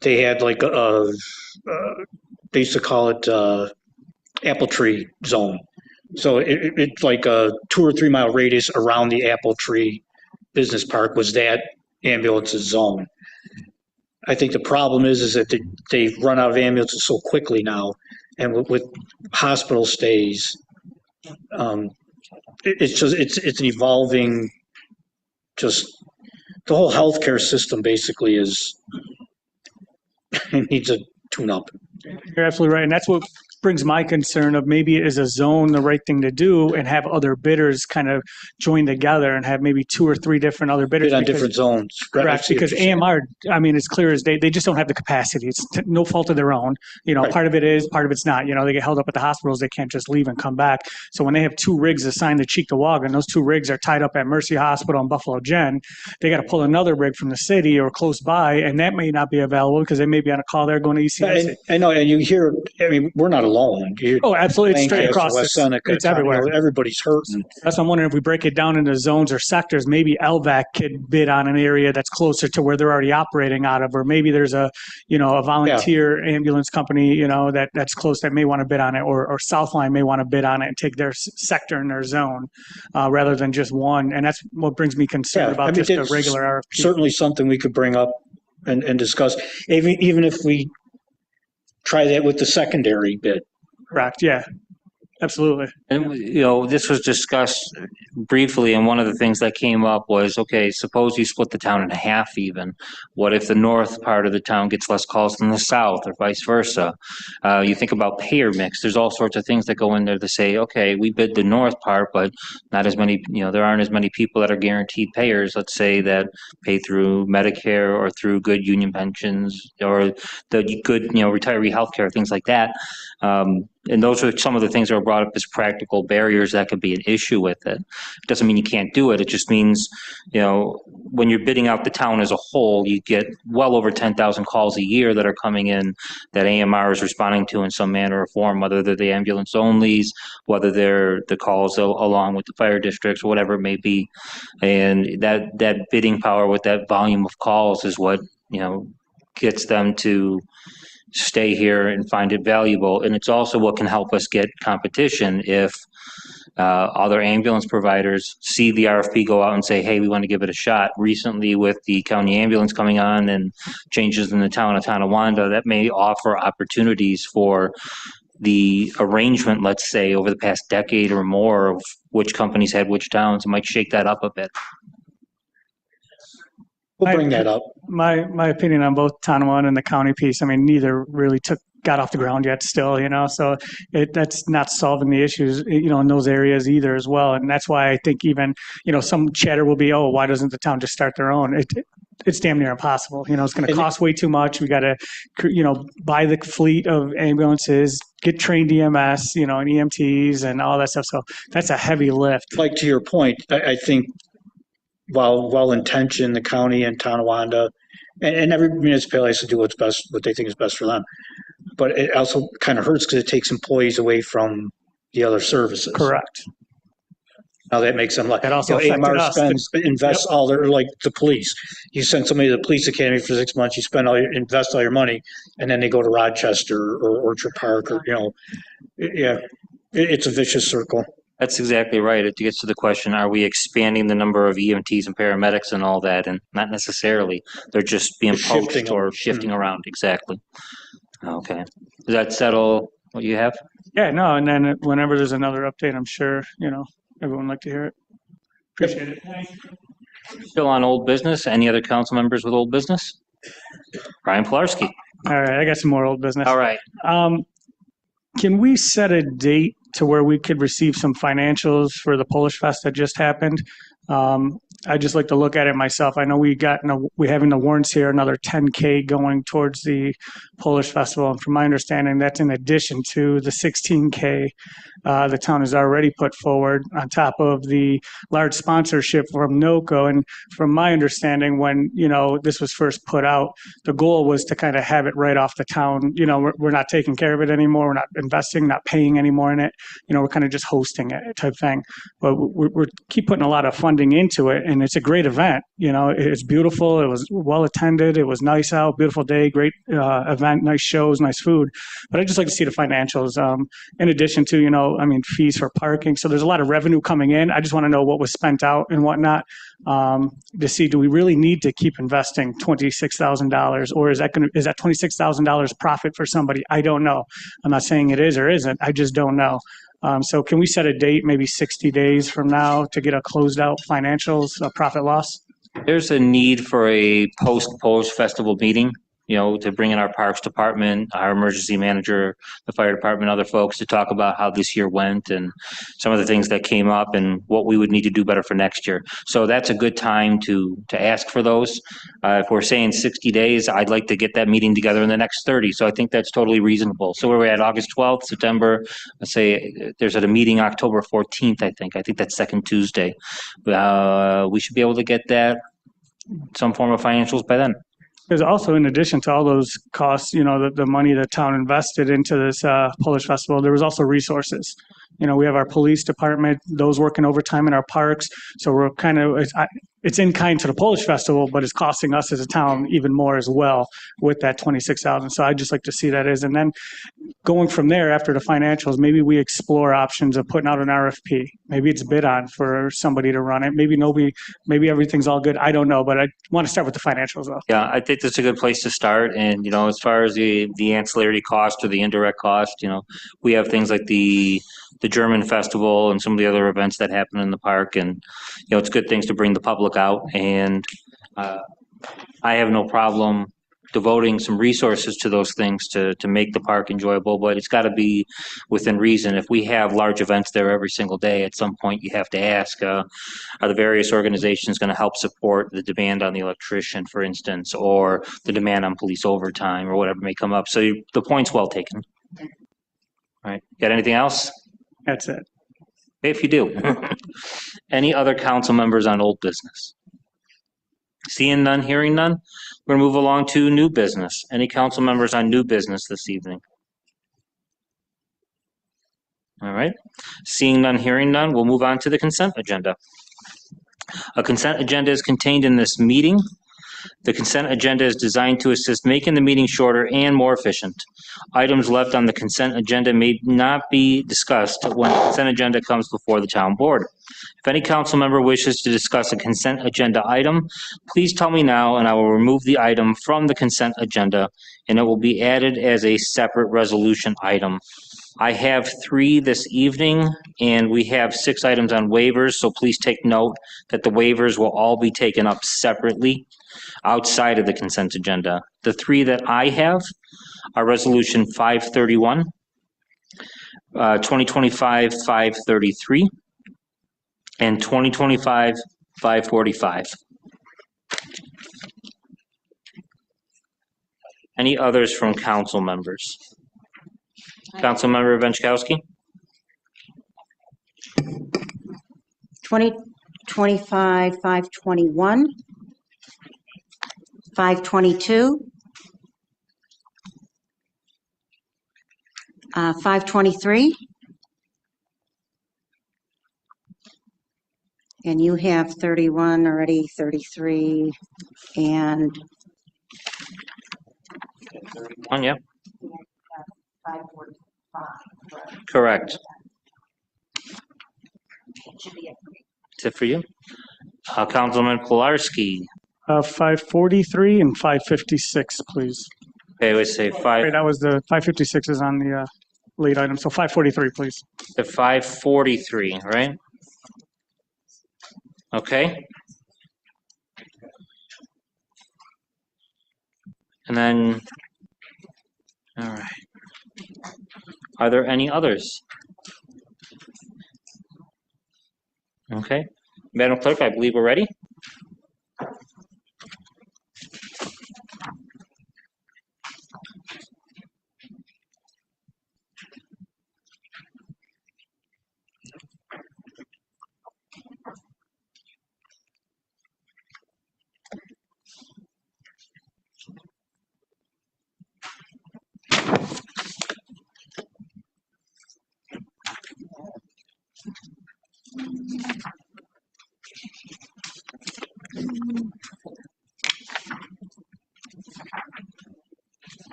They had like they used to call it apple tree zone. So it's like a 2 or 3 mile radius around the apple tree business park was that ambulance's zone. I think the problem is that they've run out of ambulances so quickly now, and with hospital stays, it's an evolving, just the whole healthcare system basically needs a tune-up. You're absolutely right. And that's what brings my concern of maybe is a zone the right thing to do, and have other bidders kind of join together and have maybe 2 or 3 different other bidders. Bid on different zones. Correct, because AMR, I mean, it's clear as they just don't have the capacity. It's no fault of their own. You know, Right. Part of it is, part of it's not. You know, they get held up at the hospitals. They can't just leave and come back. So when they have 2 rigs assigned to Cheektowaga, and those 2 rigs are tied up at Mercy Hospital and Buffalo Gen, they got to pull another rig from the city or close by, and that may not be available because they may be on a call there going to ECIC. I know, and you hear, I mean, we're not alone. Oh, absolutely. It's straight Lancaster, across. West Seneca, It's everywhere. you know, everybody's hurting. That's why I'm wondering if we break it down into zones or sectors, maybe LVAC could bid on an area that's closer to where they're already operating out of, or maybe there's a, you know, a volunteer ambulance company, you know, that's close that may want to bid on it, or Southline may want to bid on it and take their sector and their zone rather than just one. And that's what brings me concerned about just a regular RFP. Certainly something we could bring up and discuss, even if we try that with the secondary bid. Correct, yeah. Absolutely. And, you know, this was discussed briefly, and one of the things that came up was, okay, suppose you split the town in half even. What if the north part of the town gets less calls than the south, or vice versa? You think about payer mix. There's all sorts of things that go in there to say, okay, we bid the north part, but not as many, you know, there aren't as many people that are guaranteed payers, let's say, that pay through Medicare or through good union pensions or the good, you know, retiree healthcare, things like that. And those are some of the things that are brought up as practical barriers that could be an issue with it. It doesn't mean you can't do it. It just means, you know, when you're bidding out the town as a whole, you get well over 10,000 calls a year that are coming in that AMR is responding to in some manner or form, whether they're the ambulance onlys, whether they're the calls along with the fire districts, or whatever it may be. And that bidding power with that volume of calls is what, you know, gets them to stay here and find it valuable. And it's also what can help us get competition if other ambulance providers see the RFP go out and say, hey, we want to give it a shot. Recently, with the county ambulance coming on and changes in the town of Tonawanda, that may offer opportunities for the arrangement, let's say, over the past decade or more of which companies had which towns. It might shake that up a bit. We'll bring that up. My opinion on both Tonawanda and the county piece, I mean, neither really took got off the ground yet still, so that's not solving the issues, in those areas either as well. And that's why I think even, some chatter will be, oh, why doesn't the town just start their own? It's damn near impossible. It's going to cost way too much. We got to, buy the fleet of ambulances, get trained EMS, and EMTs and all that stuff. So that's a heavy lift. Like to your point, I think while well-intentioned, the county and Tonawanda, and every municipality has to do what's best, what they think is best for them. But it also kind of hurts because it takes employees away from the other services. Correct. Now that makes them like, that also AMR invests all their, like the police. You send somebody to the police academy for 6 months, you invest all your money, and then they go to Rochester or Orchard Park or, it's a vicious circle. That's exactly right. It gets to the question, are we expanding the number of EMTs and paramedics and all that? And not necessarily. They're just being poached or shifting around. Exactly. Okay. Does that settle what you have? Yeah, no. And then whenever there's another update, I'm sure, everyone would like to hear it. Appreciate it. Still on old business. Any other council members with old business? Brian Pilarski. All right. I got some more old business. All right. Can we set a date to where we could receive some financials for the Polish Fest that just happened? I just like to look at it myself. I know we have in the warrants here another 10K going towards the Polish Festival. And from my understanding, that's in addition to the 16K the town has already put forward on top of the large sponsorship from NOCO. And from my understanding, when, this was first put out, the goal was to kind of have it right off the town. We're not taking care of it anymore. We're not investing, not paying anymore in it. We're kind of just hosting it type thing. But we're keep putting a lot of funding into it. And it's a great event. It's beautiful. It was well attended. It was nice out, beautiful day, great event, nice shows, nice food. But I'd just like to see the financials. In addition to, fees for parking. So there's a lot of revenue coming in. I just want to know what was spent out and whatnot to see, do we really need to keep investing $26,000 or is that $26,000 profit for somebody? I don't know. I'm not saying it is or isn't. I just don't know. So can we set a date, maybe 60 days from now, to get a closed out financials, profit loss? There's a need for a post-Polish festival meeting, to bring in our parks department, our emergency manager, the fire department, other folks to talk about how this year went and some of the things that came up and what we would need to do better for next year. So that's a good time to ask for those. If we're saying 60 days, I'd like to get that meeting together in the next 30. So I think that's totally reasonable. So where we're at August 12th, September, let's say there's a meeting October 14th, I think that's second Tuesday. We should be able to get that, some form of financials by then. There's also, in addition to all those costs, the money the town invested into this Polish festival, there was also resources. We have our police department, those working overtime in our parks. So we're kind of, it's in kind to the Polish festival, but it's costing us as a town even more as well with that 26,000. So I'd just like to see that and then going from there after the financials, maybe we explore options of putting out an RFP. Maybe it's bid on for somebody to run it. Maybe everything's all good. I don't know, but I want to start with the financials though. Yeah, I think that's a good place to start. And, as far as the ancillary cost or the indirect cost, we have things like the German festival and some of the other events that happen in the park. And, it's good things to bring the public out. And I have no problem devoting some resources to those things to make the park enjoyable, but it's got to be within reason. If we have large events there every single day, at some point you have to ask, are the various organizations going to help support the demand on the electrician, for instance, or the demand on police overtime or whatever may come up? So the point's well taken. All right. Got anything else? That's it. If you do. Any other council members on old business? Seeing none, hearing none, we're going to move along to new business. Any council members on new business this evening? All right. Seeing none, hearing none, we'll move on to the consent agenda. A consent agenda is contained in this meeting. The consent agenda is designed to assist making the meeting shorter and more efficient. Items left on the consent agenda may not be discussed when the consent agenda comes before the town board. If any council member wishes to discuss a consent agenda item, please tell me now and I will remove the item from the consent agenda and it will be added as a separate resolution item. I have 3 this evening and we have 6 items on waivers, so please take note that the waivers will all be taken up separately. outside of the consent agenda. The three that I have are Resolution 531, 2025-533, and 2025-545. Any others from council members? Councilmember Benchkowski? 2025-521, 522, 523, and you have 31 already, 33, and 1, yep. Correct. Is it for you? Councilman Pilarski. 543 and 556, please. Okay, let's say five. Wait, that was the 556 is on the lead item, so 543, please. The 543, right? Okay. And then, all right. Are there any others? Okay. Madam Clerk, I believe we're ready.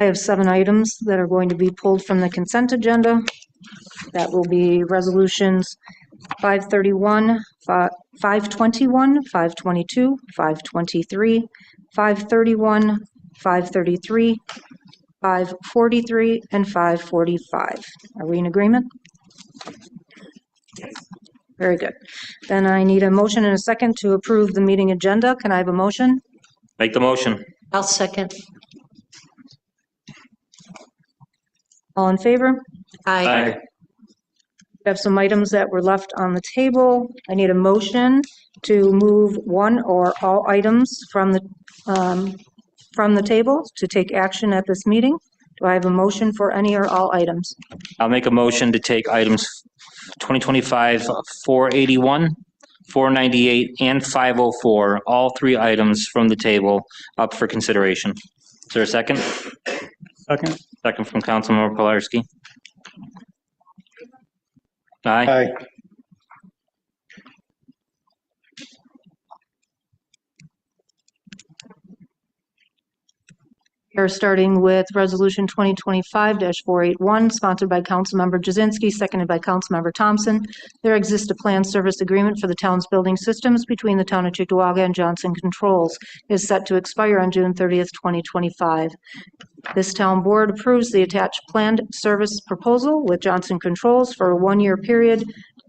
I have 7 items that are going to be pulled from the consent agenda. That will be resolutions 531, 521, 522, 523, 531, 533, 543, and 545. Are we in agreement? Very good. Then I need a motion and a second to approve the meeting agenda. Can I have a motion? Make the motion. I'll second. All in favor? Aye. We have some items that were left on the table. I need a motion to move one or all items from the table to take action at this meeting. Do I have a motion for any or all items? I'll make a motion to take items 2025 481, 498, and 504, all 3 items from the table up for consideration. Is there a second? Second. Second from Councilmember Pilarski. Aye. Aye. We're starting with Resolution 2025-481, sponsored by Councilmember Jazinski, seconded by Councilmember Thompson. There exists a planned service agreement for the town's building systems between the town of Cheektowaga and Johnson Controls. It is set to expire on June 30th, 2025. This town board approves the attached planned service proposal with Johnson Controls for a 1-year period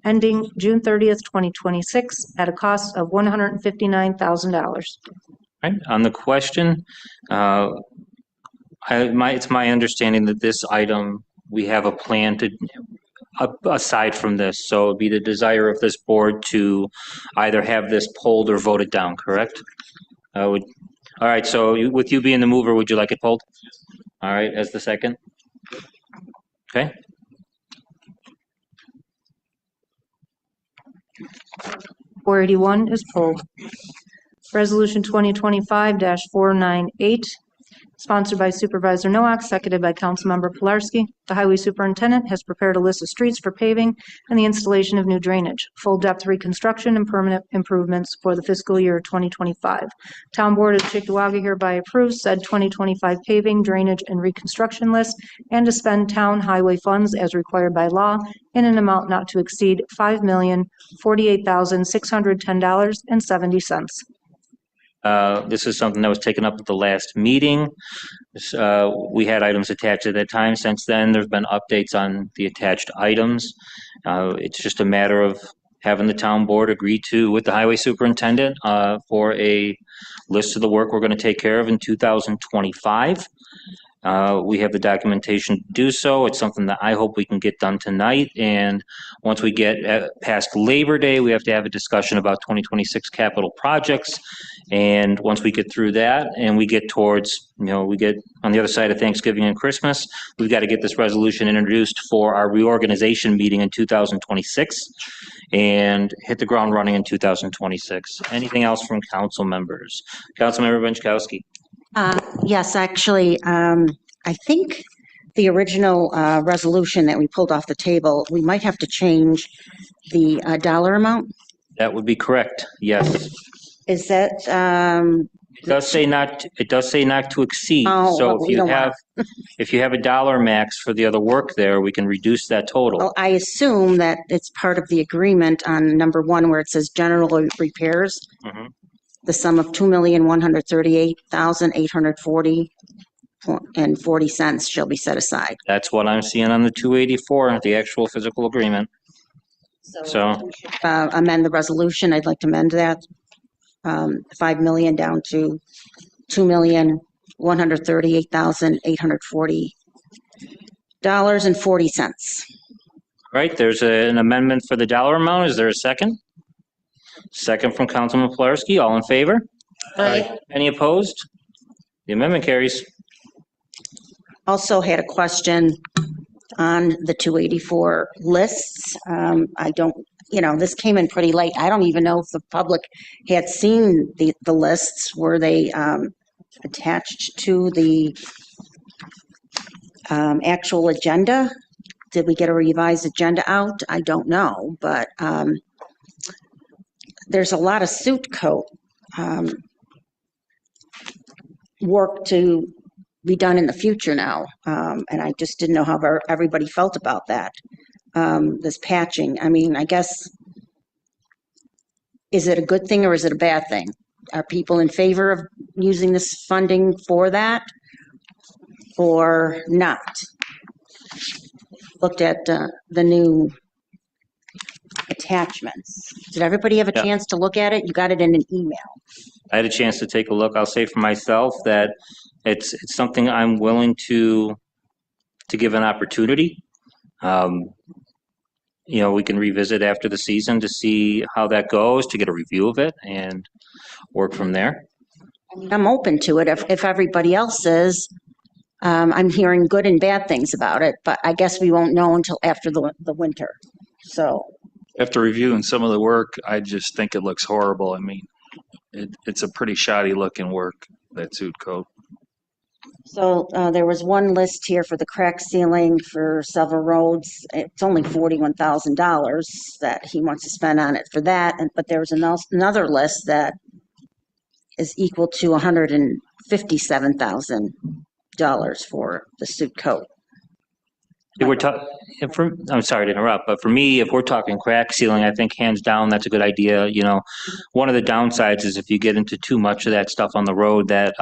ending June 30th, 2026 at a cost of $159,000. Right. On the question, it's my understanding that this item, we have a plan to, aside from this, so it'd be the desire of this board to either have this pulled or voted down, correct? All right, so with you being the mover, would you like it pulled? All right, as the second? Okay. .481 is pulled. Resolution 2025-498, sponsored by Supervisor Nowak, seconded by Councilmember Pilarski. The Highway Superintendent has prepared a list of streets for paving and the installation of new drainage, full-depth reconstruction and permanent improvements for the fiscal year 2025. Town Board of Cheektowaga hereby approves said 2025 paving, drainage, and reconstruction list and to spend town highway funds as required by law in an amount not to exceed $5,048,610.70. This is something that was taken up at the last meeting. We had items attached at that time. Since then, there's been updates on the attached items. It's just a matter of having the town board agree to, with the highway superintendent, for a list of the work we're going to take care of in 2025. We have the documentation to do so. It's something that I hope we can get done tonight. And once we get past Labor Day, we have to have a discussion about 2026 capital projects. And once we get through that and we get towards, we get on the other side of Thanksgiving and Christmas, we've got to get this resolution introduced for our reorganization meeting in 2026 and hit the ground running in 2026. Anything else from council members? Councilmember Benchkowski. Yes, actually, I think the original resolution that we pulled off the table, we might have to change the dollar amount. That would be correct, yes. Is that? It does say not to exceed. Oh, So well, we don't want if you have a dollar max for the other work there, we can reduce that total. Well, I assume that it's part of the agreement on number 1 where it says general repairs. Mhm. The sum of $2,138,840.40 shall be set aside. That's what I'm seeing on the 284, the actual physical agreement. So Amend the resolution. I'd like to amend that. 5 million down to $2,138,840.40. right, there's an amendment for the dollar amount. Is there a second? Second from Councilman Polarsky. All in favor? Aye. Any opposed? The amendment carries. Also had a question on the 284 lists. I don't, this came in pretty late. I don't even know if the public had seen the lists. Were they attached to the actual agenda? Did we get a revised agenda out? I don't know, but there's a lot of suit coat work to be done in the future now. And I just didn't know how everybody felt about that. This patching, I mean, I guess, is it a good thing or is it a bad thing? Are people in favor of using this funding for that or not? Looked at the new attachments. Did everybody have a chance to look at it? You got it in an email. I had a chance to take a look. I'll say for myself that it's something I'm willing to give an opportunity. We can revisit after the season to see how that goes, to get a review of it and work from there. I'm open to it if everybody else is. I'm hearing good and bad things about it, but I guess we won't know until after the winter. So After reviewing some of the work, I just think it looks horrible. I mean, it's a pretty shoddy looking work, that suit coat. So there was one list here for the crack sealing for several roads. It's only $41,000 that he wants to spend on it for that. But there was another list that is equal to $157,000 for the suit coat. I'm sorry to interrupt, but for me, if we're talking crack sealing, I think hands down, that's a good idea. One of the downsides is if you get into too much of that stuff on the road, that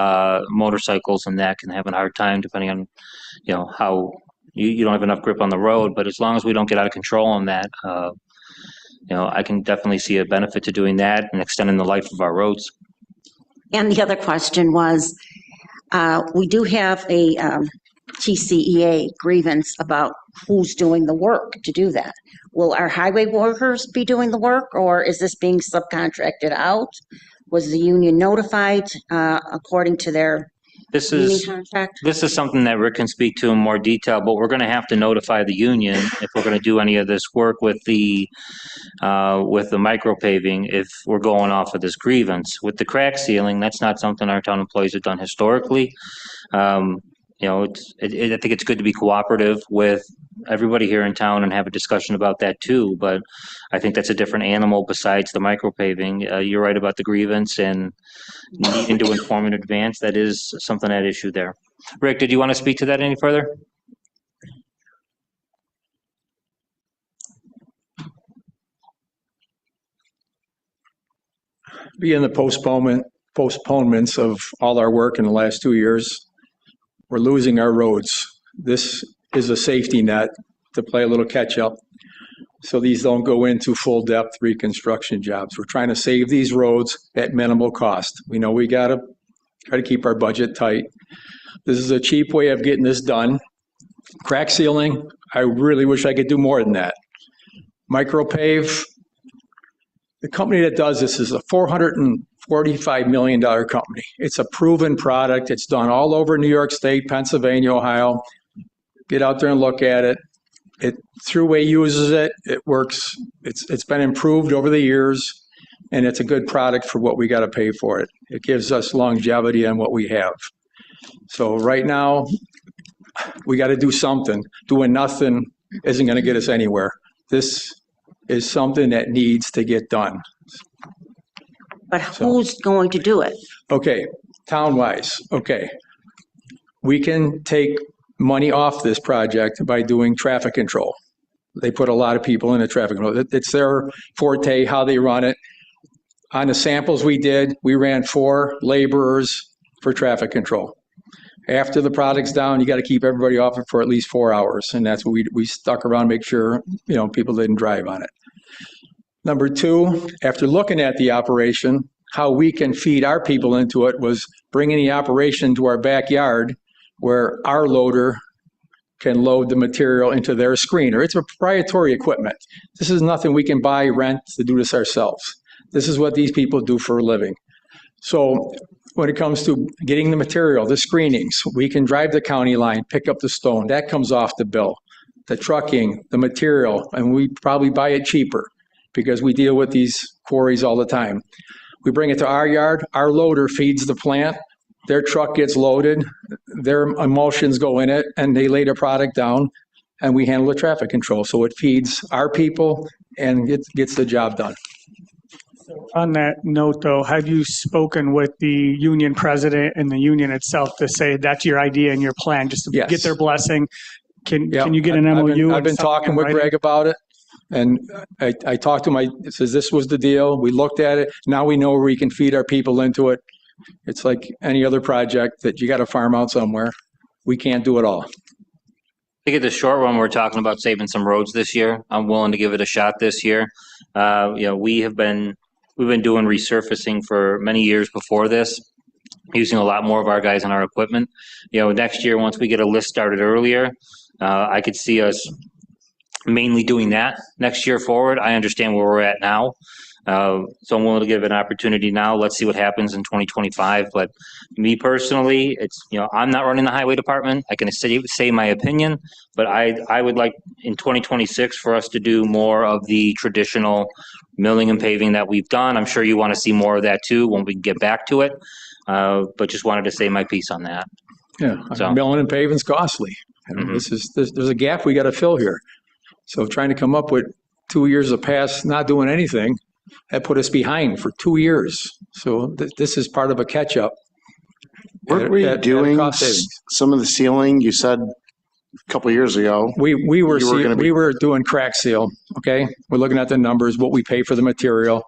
motorcycles and that can have a hard time depending on, how you don't have enough grip on the road. But as long as we don't get out of control on that, I can definitely see a benefit to doing that and extending the life of our roads. And the other question was, we do have a TCEA grievance about who's doing the work to do that. Will our highway workers be doing the work, or is this being subcontracted out? Was the union notified according to their union contract? This is something that Rick can speak to in more detail, but we're going to have to notify the union if we're going to do any of this work with the micro paving, if we're going off of this grievance. With the crack sealing, that's not something our town employees have done historically. I think it's good to be cooperative with everybody here in town and have a discussion about that too. But I think that's a different animal besides the micro paving. You're right about the grievance and needing to inform in advance. That is something at issue there. Rick, did you want to speak to that any further? Being the postponement, postponements of all our work in the last 2 years, we're losing our roads. This is a safety net to play a little catch up, so these don't go into full depth reconstruction jobs. We're trying to save these roads at minimal cost. We know we got to try to keep our budget tight. This is a cheap way of getting this done. Crack sealing, I really wish I could do more than that. Micropave, the company that does this is a $445 million company. It's a proven product. It's done all over New York State, Pennsylvania, Ohio. Get out there and look at it. Thruway uses it. It works. It's been improved over the years, and it's a good product for what we got to pay for it. It gives us longevity on what we have. So right now, we got to do something. Doing nothing isn't going to get us anywhere. This is something that needs to get done. But who's going to do it? Okay, town-wise, okay. We can take money off this project by doing traffic control. They put a lot of people in the traffic control. It's their forte, how they run it. On the samples we did, we ran 4 laborers for traffic control. After the product's down, you got to keep everybody off it for at least 4 hours, and that's what we stuck around to make sure, people didn't drive on it. Number 2, after looking at the operation, how we can feed our people into it was bringing the operation to our backyard where our loader can load the material into their screener. It's a proprietary equipment. This is nothing we can buy, rent to do this ourselves. This is what these people do for a living. So when it comes to getting the material, the screenings, we can drive the county line, pick up the stone. That comes off the bill. The trucking, the material, and we probably buy it cheaper because we deal with these quarries all the time. We bring it to our yard. Our loader feeds the plant. Their truck gets loaded. Their emulsions go in it, and they lay the product down, and we handle the traffic control. So it feeds our people and it gets the job done. On that note, though, have you spoken with the union president and the union itself to say that's your idea and your plan, just to get their blessing? Can you get an MOU? I've been talking with Greg about it, and I talked to him. I says this was the deal. We looked at it. Now we know where we can feed our people into it. It's like any other project that you got to farm out somewhere. We can't do it all. To get the short run, we're talking about saving some roads this year. I'm willing to give it a shot this year. We've been doing resurfacing for many years before this, using a lot more of our guys and our equipment. Next year, once we get a list started earlier, I could see us mainly doing that next year forward. I understand where we're at now. So I'm willing to give it an opportunity now. Let's see what happens in 2025. But me personally, I'm not running the highway department. I can say my opinion, but I would like in 2026 for us to do more of the traditional milling and paving that we've done. I'm sure you want to see more of that too when we get back to it. But just wanted to say my piece on that. Yeah, milling and paving is costly. There's a gap we got to fill here. So trying to come up with 2 years of past not doing anything, that put us behind for 2 years. So this is part of a catch-up. Weren't we doing some of the sealing? You said a couple of years ago. We were doing crack seal. Okay, we're looking at the numbers, what we pay for the material.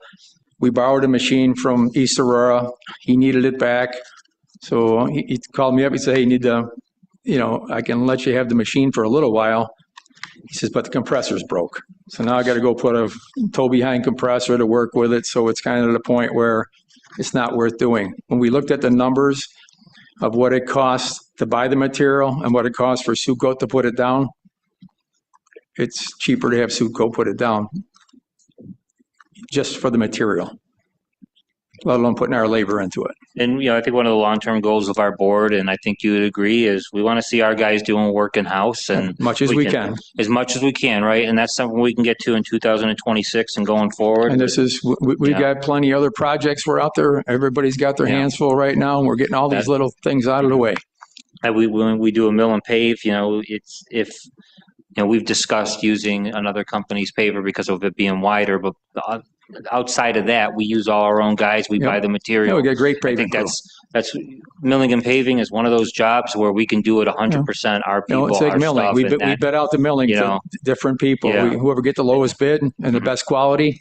We borrowed a machine from East Aurora. He needed it back, so he called me up. He said, "Hey, you need to, I can let you have the machine for a little while." He says, "But the compressor's broke. So now I got to go put a tow behind compressor to work with it." So it's kind of the point where it's not worth doing. When we looked at the numbers of what it costs to buy the material and what it costs for Suco to put it down, it's cheaper to have Suco put it down just for the material, let alone putting our labor into it. And, I think one of the long-term goals of our board, and I think you would agree, is we want to see our guys doing work in-house. And as much as we can. As much as we can, right? And that's something we can get to in 2026 and going forward. And we've got plenty of other projects. We're out there. Everybody's got their hands full right now, and we're getting all these little things out of the way. When we do a mill and pave, we've discussed using another company's paver because of it being wider, but outside of that, we use all our own guys. We buy the material. Yeah, we get great paving. I think that's milling and paving is one of those jobs where we can do it 100%. Our people, it's like our milling. stuff. We bid out the milling to different people. Whoever get the lowest bid and the best quality,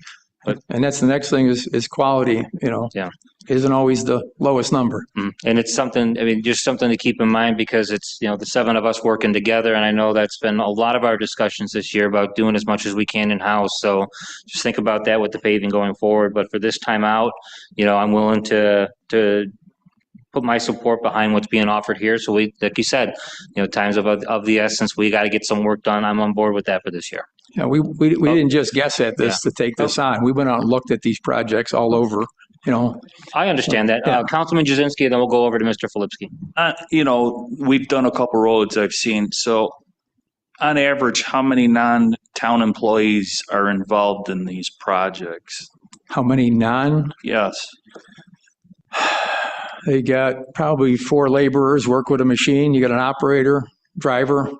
And that's the next thing is quality, Yeah. isn't always the lowest number. And it's something, I mean, just something to keep in mind because it's, the 7 of us working together. And I know that's been a lot of our discussions this year about doing as much as we can in-house. So just think about that with the paving going forward. But for this time out, I'm willing to put my support behind what's being offered here. So we, like you said, times of the essence, we got to get some work done. I'm on board with that for this year. Yeah, we didn't just guess at this to take this on. We went out and looked at these projects all over, I understand that. Yeah. Councilman Jazinski, then we'll go over to Mr. Filipski. We've done a couple roads I've seen. So on average, how many non-town employees are involved in these projects? How many Yes. They got probably 4 laborers work with a machine. You got an operator, driver,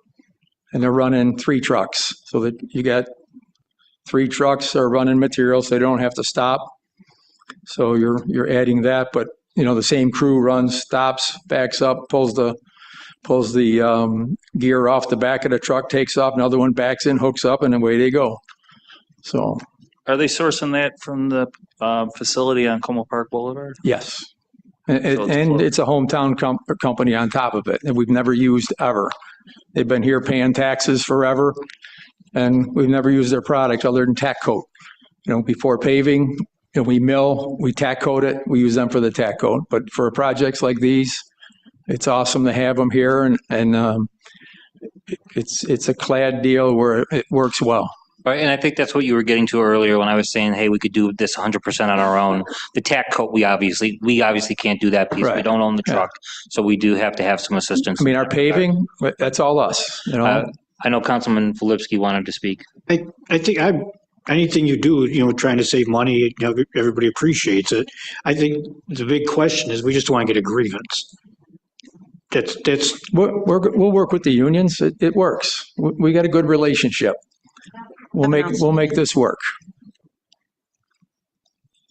and they're running 3 trucks. So that you got 3 trucks are running materials. They don't have to stop. So you're adding that, but the same crew runs, stops, backs up, pulls the gear off the back of the truck, takes off. Another one backs in, hooks up, and away they go. So. Are they sourcing that from the facility on Como Park Boulevard? Yes. And it's a hometown company on top of it that we've never used ever. They've been here paying taxes forever, and we've never used their product other than tack coat. Before paving, we mill, we tack coat it, we use them for the tack coat. But for projects like these, it's awesome to have them here, and it's a clad deal where it works well. Right, and I think that's what you were getting to earlier when I was saying, hey, we could do this 100% on our own. The tack coat, we obviously can't do that piece. Right. We don't own the truck, so we do have to have some assistance. I mean, our paving, that's all us. I know Councilman Filipski wanted to speak. I think anything you do, trying to save money, everybody appreciates it. I think the big question is we just want to get a grievance. We'll work with the unions. It works. We got a good relationship. We'll make this work.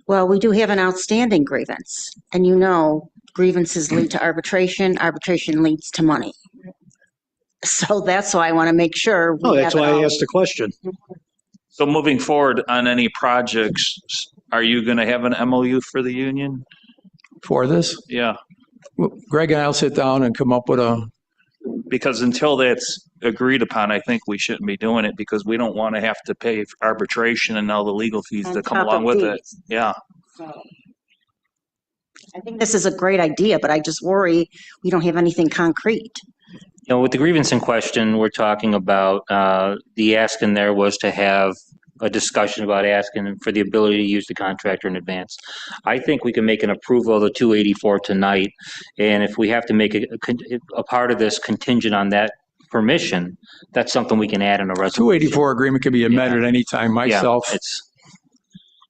Well, we do have an outstanding grievance, and grievances lead to arbitration. Arbitration leads to money. So that's why I want to make sure. That's why I asked the question. So moving forward on any projects, are you going to have an MOU for the union? For this? Yeah. Greg and I'll sit down and come up with because until that's agreed upon, I think we shouldn't be doing it because we don't want to have to pay for arbitration and all the legal fees that come along with it. Yeah. So, I think this is a great idea, but I just worry we don't have anything concrete. With the grievance in question, we're talking about the ask in there was to have a discussion about asking for the ability to use the contractor in advance. I think we can make an approval of the 284 tonight, and if we have to make a part of this contingent on that permission, that's something we can add in a resolution. 284 agreement can be amended anytime myself.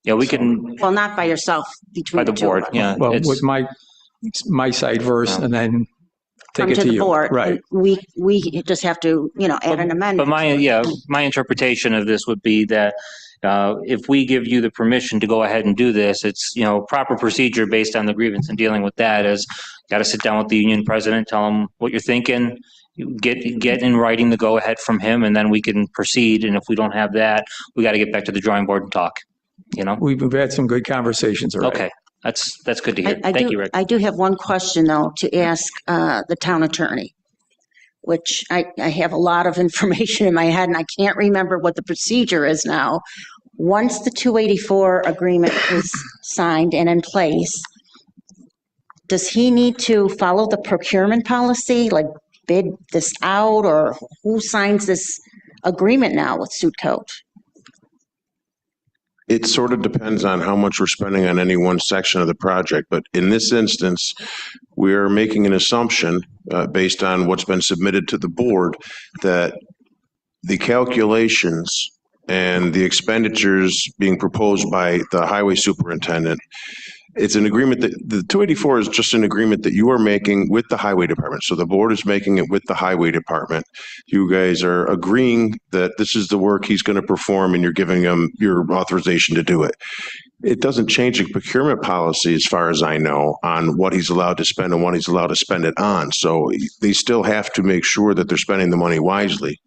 We can. Well, not by yourself, between by the board. Yeah. Well, with my side verse, and then take it to the you. board. Right. We just have to, add an amendment. But my interpretation of this would be that if we give you the permission to go ahead and do this, it's, proper procedure based on the grievance and dealing with that is got to sit down with the union president, tell him what you're thinking, get in writing the go ahead from him, and then we can proceed. And if we don't have that, we got to get back to the drawing board and talk, We've had some good conversations already. Okay. That's good to hear. Thank you, Rick. I do have one question, though, to ask the town attorney, which I have a lot of information in my head, and I can't remember what the procedure is now. Once the 284 agreement is signed and in place, does he need to follow the procurement policy, like bid this out, or who signs this agreement now with Suit Coat? It sort of depends on how much we're spending on any one section of the project, but in this instance, we're making an assumption based on what's been submitted to the board that the calculations and the expenditures being proposed by the highway superintendent, it's an agreement that the 284 is just an agreement that you are making with the highway department. So the board is making it with the highway department. You guys are agreeing that this is the work he's going to perform and you're giving him your authorization to do it. It doesn't change the procurement policy, as far as I know, on what he's allowed to spend and what he's allowed to spend it on. So they still have to make sure that they're spending the money wisely.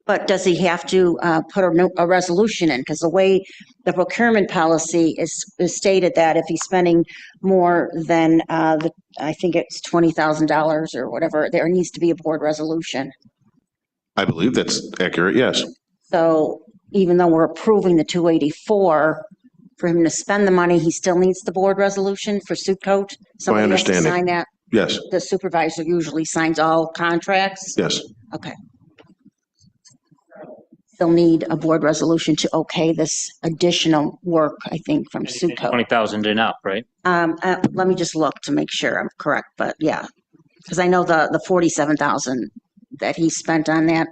But does he have to put a resolution in? Because the way the procurement policy is stated that if he's spending more than, I think it's $20,000 or whatever, there needs to be a board resolution. I believe that's accurate, yes. So even though we're approving the 284, for him to spend the money, he still needs the board resolution for suit coat? Somebody has to understanding. sign that? Yes, The supervisor usually signs all contracts? yes. Okay. They'll need a board resolution to okay this additional work, I think, from suit coat. 20,000 and up, right? Let me just look to make sure I'm correct, but yeah. Because I know the 47,000 that he spent on that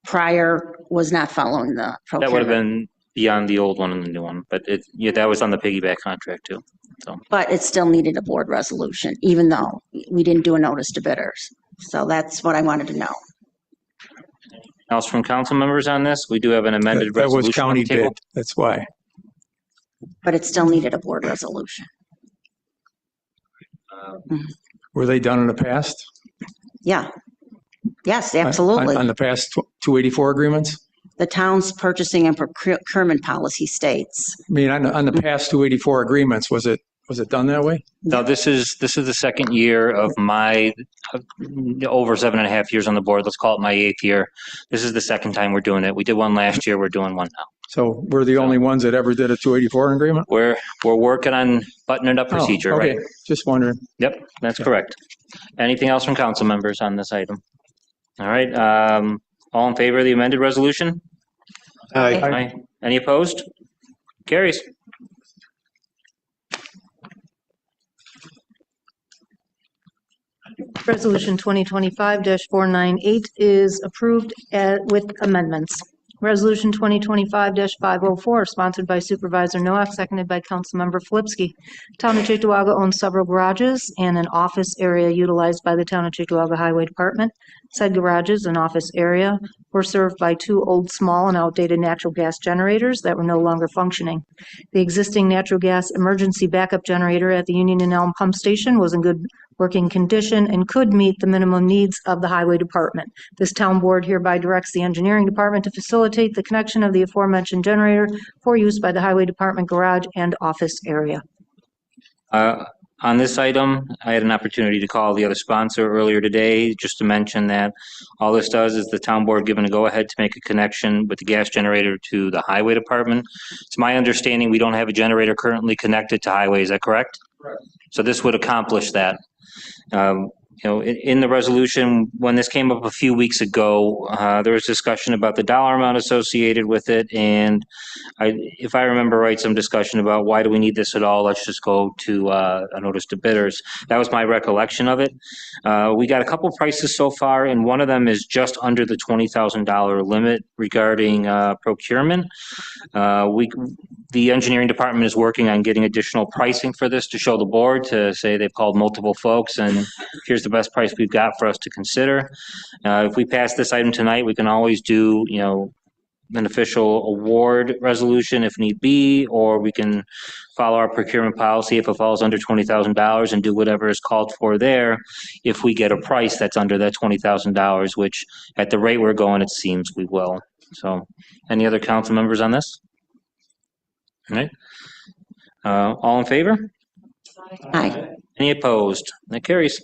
prior was not following the That would have procurement. been beyond the old one and the new one, but that was on the piggyback contract too. So But it still needed a board resolution, even though we didn't do a notice to bidders. So that's what I wanted to know. else from council members on this? We do have an amended That was resolution on county the table. bid, that's why. But it still needed a board resolution. Were they done in the past? Yeah. Yes, absolutely. On the past 284 agreements? The town's purchasing and procurement policy states. I mean, on the past 284 agreements, was it done that way? No, this is the second year of my over 7.5 years on the board. Let's call it my 8th year. This is the second time we're doing it. We did one last year. We're doing one now. So we're the only ones that ever did a 284 agreement? We're working on buttoning up procedure, okay. right? Just wondering. Yep, that's correct. Anything else from council members on this item? All right, all in favor of the amended resolution? Aye. Any opposed? Carries. Resolution 2025-498 is approved with amendments. Resolution 2025-504, sponsored by Supervisor Noack, seconded by Councilmember Flipsky. Town of Cheektowaga owns several garages and an office area utilized by the Town of Cheektowaga Highway Department. Said garages and office area were served by 2 old, small, and outdated natural gas generators that were no longer functioning. The existing natural gas emergency backup generator at the Union and Elm Pump Station was in good working condition and could meet the minimum needs of the Highway Department. This town board hereby directs the engineering department to facilitate the connection of the aforementioned generator for use by the Highway Department garage and office area. On this item, I had an opportunity to call the other sponsor earlier today, just to mention that all this does is the town board given a go-ahead to make a connection with the gas generator to the highway department. It's my understanding we don't have a generator currently connected to highway, is that correct? Correct. So this would accomplish that. In the resolution, when this came up a few weeks ago, there was discussion about the dollar amount associated with it. And if I remember right, some discussion about why do we need this at all? Let's just go to a notice to bidders. That was my recollection of it. We got a couple prices so far, and one of them is just under the $20,000 limit regarding procurement. The engineering department is working on getting additional pricing for this to show the board, to say they've called multiple folks and here's the best price we've got for us to consider. If we pass this item tonight, we can always do, an official award resolution if need be, or we can follow our procurement policy if it falls under $20,000 and do whatever is called for there if we get a price that's under that $20,000, which at the rate we're going, it seems we will. So any other council members on this? All right. All in favor? Aye. Any opposed? That carries.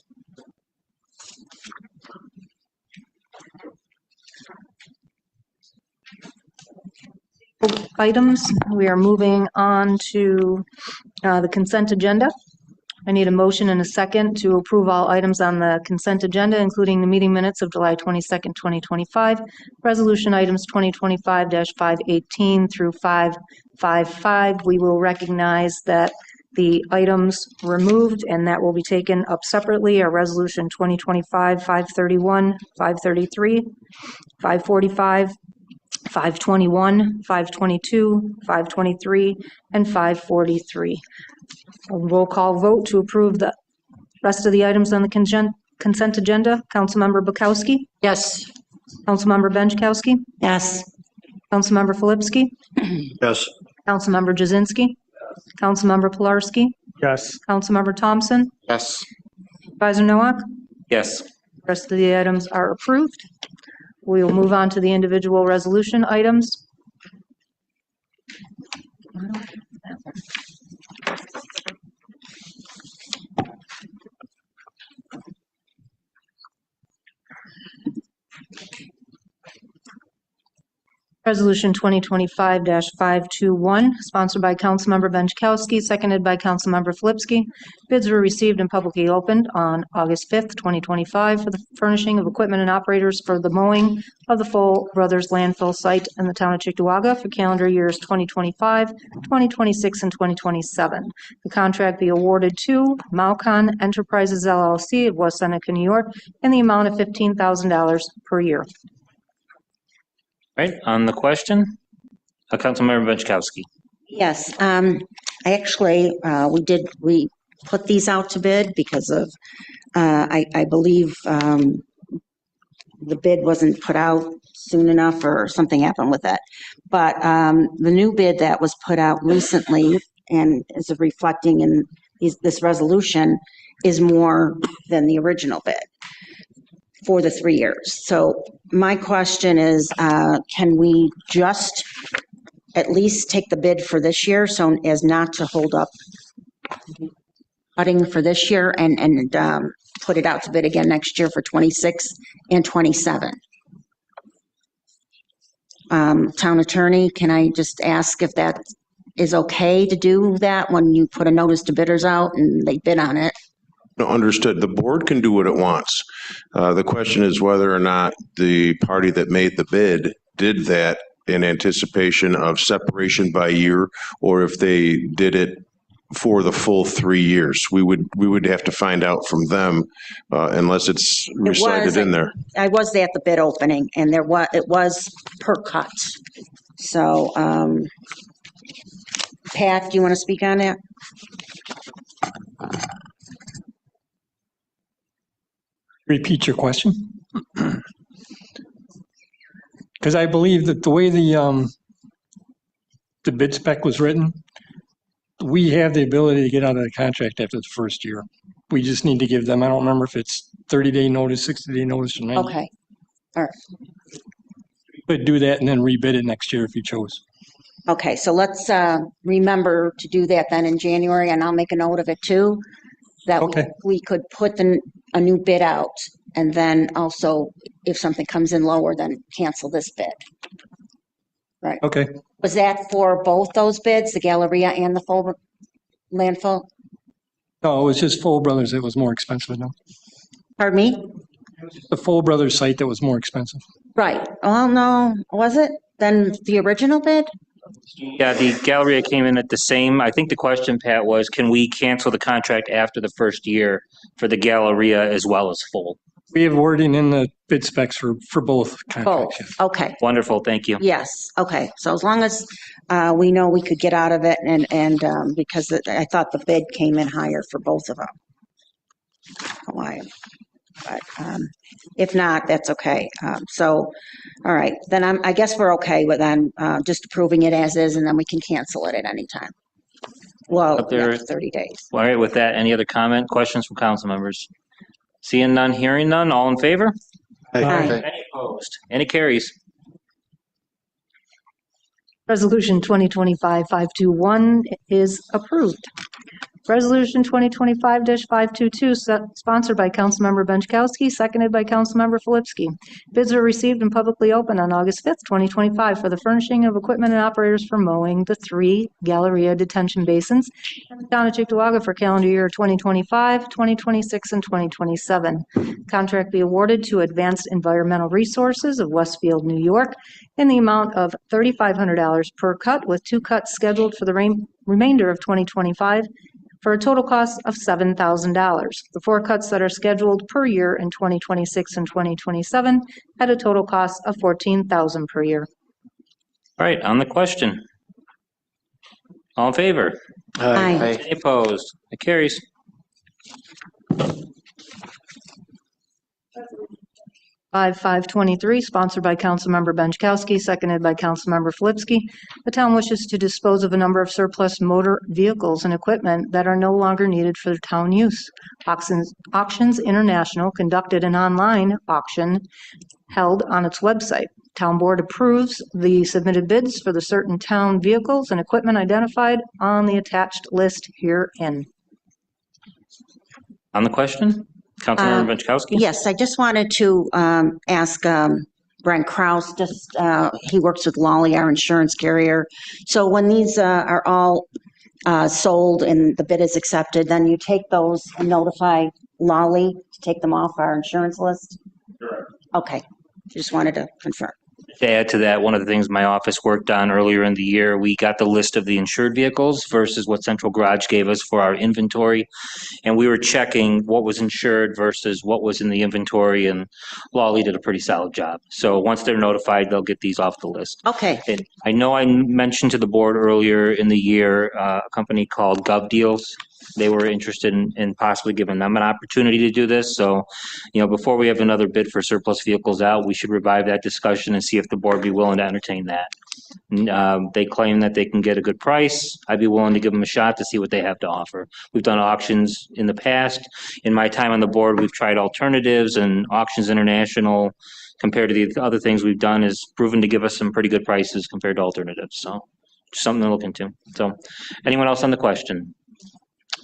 Items, we are moving on to the consent agenda. I need a motion and a second to approve all items on the consent agenda, including the meeting minutes of July 22nd, 2025, resolution items 2025-518 through 555. We will recognize that the items removed and that will be taken up separately are resolution 2025-531, 533, 545, 521, 522, 523, and 543. A roll call vote to approve the rest of the items on the consent agenda. Councilmember Bukowski? Yes. Councilmember Benchkowski? Yes. Councilmember Filipski? Yes. Councilmember Jazinski? Councilmember Pilarski? Yes. Councilmember Thompson? Yes. Supervisor Noack? Yes. Rest of the items are approved. We will move on to the individual resolution items. Resolution 2025-521, sponsored by Councilmember Benchkowski, seconded by Councilmember Flipsky. Bids were received and publicly opened on August 5th, 2025 for the furnishing of equipment and operators for the mowing of the Full Brothers landfill site in the town of Cheektowaga for calendar years 2025, 2026, and 2027. The contract be awarded to Malcon Enterprises LLC of West Seneca, New York, in the amount of $15,000 per year. Right, on the question, Councilmember Benchkowski. Yes, we put these out to bid because of, I believe, the bid wasn't put out soon enough or something happened with that. But the new bid that was put out recently and is reflecting in this resolution is more than the original bid for the 3 years. So my question is, can we just at least take the bid for this year so as not to hold up cutting for this year and put it out to bid again next year for 26 and 27? Town attorney, can I just ask if that is okay to do that when you put a notice to bidders out and they bid on it? No, understood. The board can do what it wants. The question is whether or not the party that made the bid did that in anticipation of separation by year, or if they did it for the full 3 years. We would have to find out from them unless it's recited in there. I was at the bid opening and it was per cut. So, Pat, do you want to speak on that? Repeat your question? Because I believe that the way the bid spec was written, we have the ability to get out of the contract after the first year. We just need to give them, I don't remember if it's 30-day notice, 60-day notice, or 90. Okay, all right. We could do that and then rebid it next year if you chose. Okay, so let's remember to do that then in January, and I'll make a note of it too, that we could put a new bid out, and then also, if something comes in lower, then cancel this bid. Right. Okay. Was that for both those bids, the Galleria and the Full landfill? No, it was just Full Brothers that was more expensive. No. Pardon me? It was just the Full Brothers site that was more expensive. Right. Well, no, was it? Then the original bid? Yeah, the Galleria came in at the same. I think the question, Pat, was can we cancel the contract after the first year for the Galleria as well as Full? We have wording in the bid specs for both contracts. Both. Okay. Wonderful, thank you. Yes, okay. So as long as we know we could get out of it and because I thought the bid came in higher for both of them. Why? But if not, that's okay. So, all right, then I guess we're okay with then just approving it as is, and then we can cancel it at any time. Well, after 30 days. All right, with that, any other questions from council members? Seeing none, hearing none, all in favor? Aye. Any opposed? Any carries? Resolution 2025-521 is approved. Resolution 2025-522, sponsored by Councilmember Benchkowski, seconded by Councilmember Flipsky. Bids are received and publicly opened on August 5th, 2025 for the furnishing of equipment and operators for mowing the 3 Galleria detention basins in the town of Cheektowaga for calendar year 2025, 2026, and 2027. Contract be awarded to Advanced Environmental Resources of Westfield, New York in the amount of $3,500 per cut, with 2 cuts scheduled for the remainder of 2025 for a total cost of $7,000. The 4 cuts that are scheduled per year in 2026 and 2027 at a total cost of $14,000 per year. All right, on the question. All in favor? Aye. Any opposed? It carries. 523, sponsored by Councilmember Benchkowski, seconded by Councilmember Flipsky. The town wishes to dispose of a number of surplus motor vehicles and equipment that are no longer needed for town use. Auctions International conducted an online auction held on its website. Town Board approves the submitted bids for the certain town vehicles and equipment identified on the attached list herein. On the question, Councilmember Benchkowski? Yes, I just wanted to ask Brent Kraus, just he works with Lolly, our insurance carrier. So when these are all sold and the bid is accepted, then you take those and notify Lolly to take them off our insurance list? Correct. Okay, just wanted to confirm. To add to that, one of the things my office worked on earlier in the year, we got the list of the insured vehicles versus what Central Garage gave us for our inventory. And we were checking what was insured versus what was in the inventory, and Lawley did a pretty solid job. So once they're notified, they'll get these off the list. Okay. And I know I mentioned to the board earlier in the year, a company called Gov Deals. They were interested in possibly giving them an opportunity to do this. So, before we have another bid for surplus vehicles out, we should revive that discussion and see if the board would be willing to entertain that. They claim that they can get a good price. I'd be willing to give them a shot to see what they have to offer. We've done auctions in the past. In my time on the board, we've tried alternatives, and Auctions International, compared to the other things we've done, is proven to give us some pretty good prices compared to alternatives. So, something to look into. So, anyone else on the question?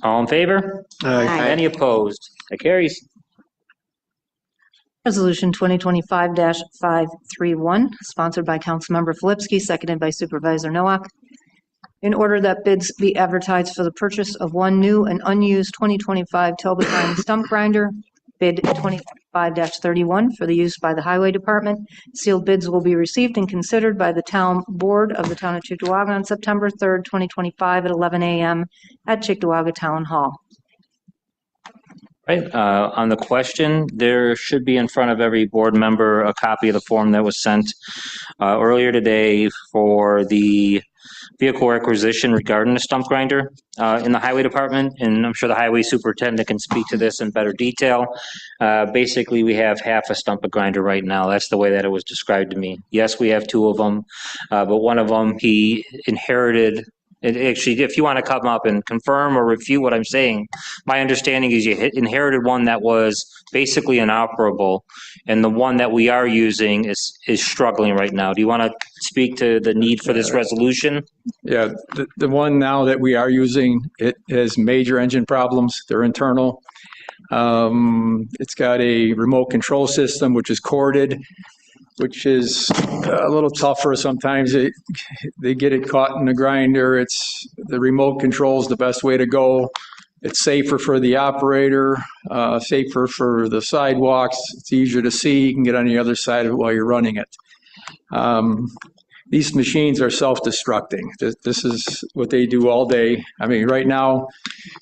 All in favor? Aye. Any opposed? That carries. Resolution 2025-531, sponsored by Councilmember Filipski, seconded by Supervisor Nowak. In order that bids be advertised for the purchase of one new and unused 2025 Toboggan stump grinder, bid 25-31 for the use by the Highway Department. Sealed bids will be received and considered by the Town Board of the Town of Cheektowaga on September 3rd, 2025 at 11 a.m. at Cheektowaga Town Hall. Right, on the question, there should be in front of every board member a copy of the form that was sent earlier today for the vehicle requisition regarding the stump grinder in the Highway Department, and I'm sure the Highway Superintendent can speak to this in better detail. Basically, we have half a stump grinder right now. That's the way that it was described to me. Yes, we have two of them, but one of them he inherited. Actually, if you want to come up and confirm or refute what I'm saying, my understanding is you inherited one that was basically inoperable, and the one that we are using is struggling right now. Do you want to speak to the need for this resolution? Yeah, the one now that we are using, it has major engine problems. They're internal. It's got a remote control system, which is corded, which is a little tougher sometimes. They get it caught in the grinder. The remote control is the best way to go. It's safer for the operator, safer for the sidewalks. It's easier to see. You can get on the other side of it while you're running it. These machines are self-destructing. This is what they do all day. I mean, right now,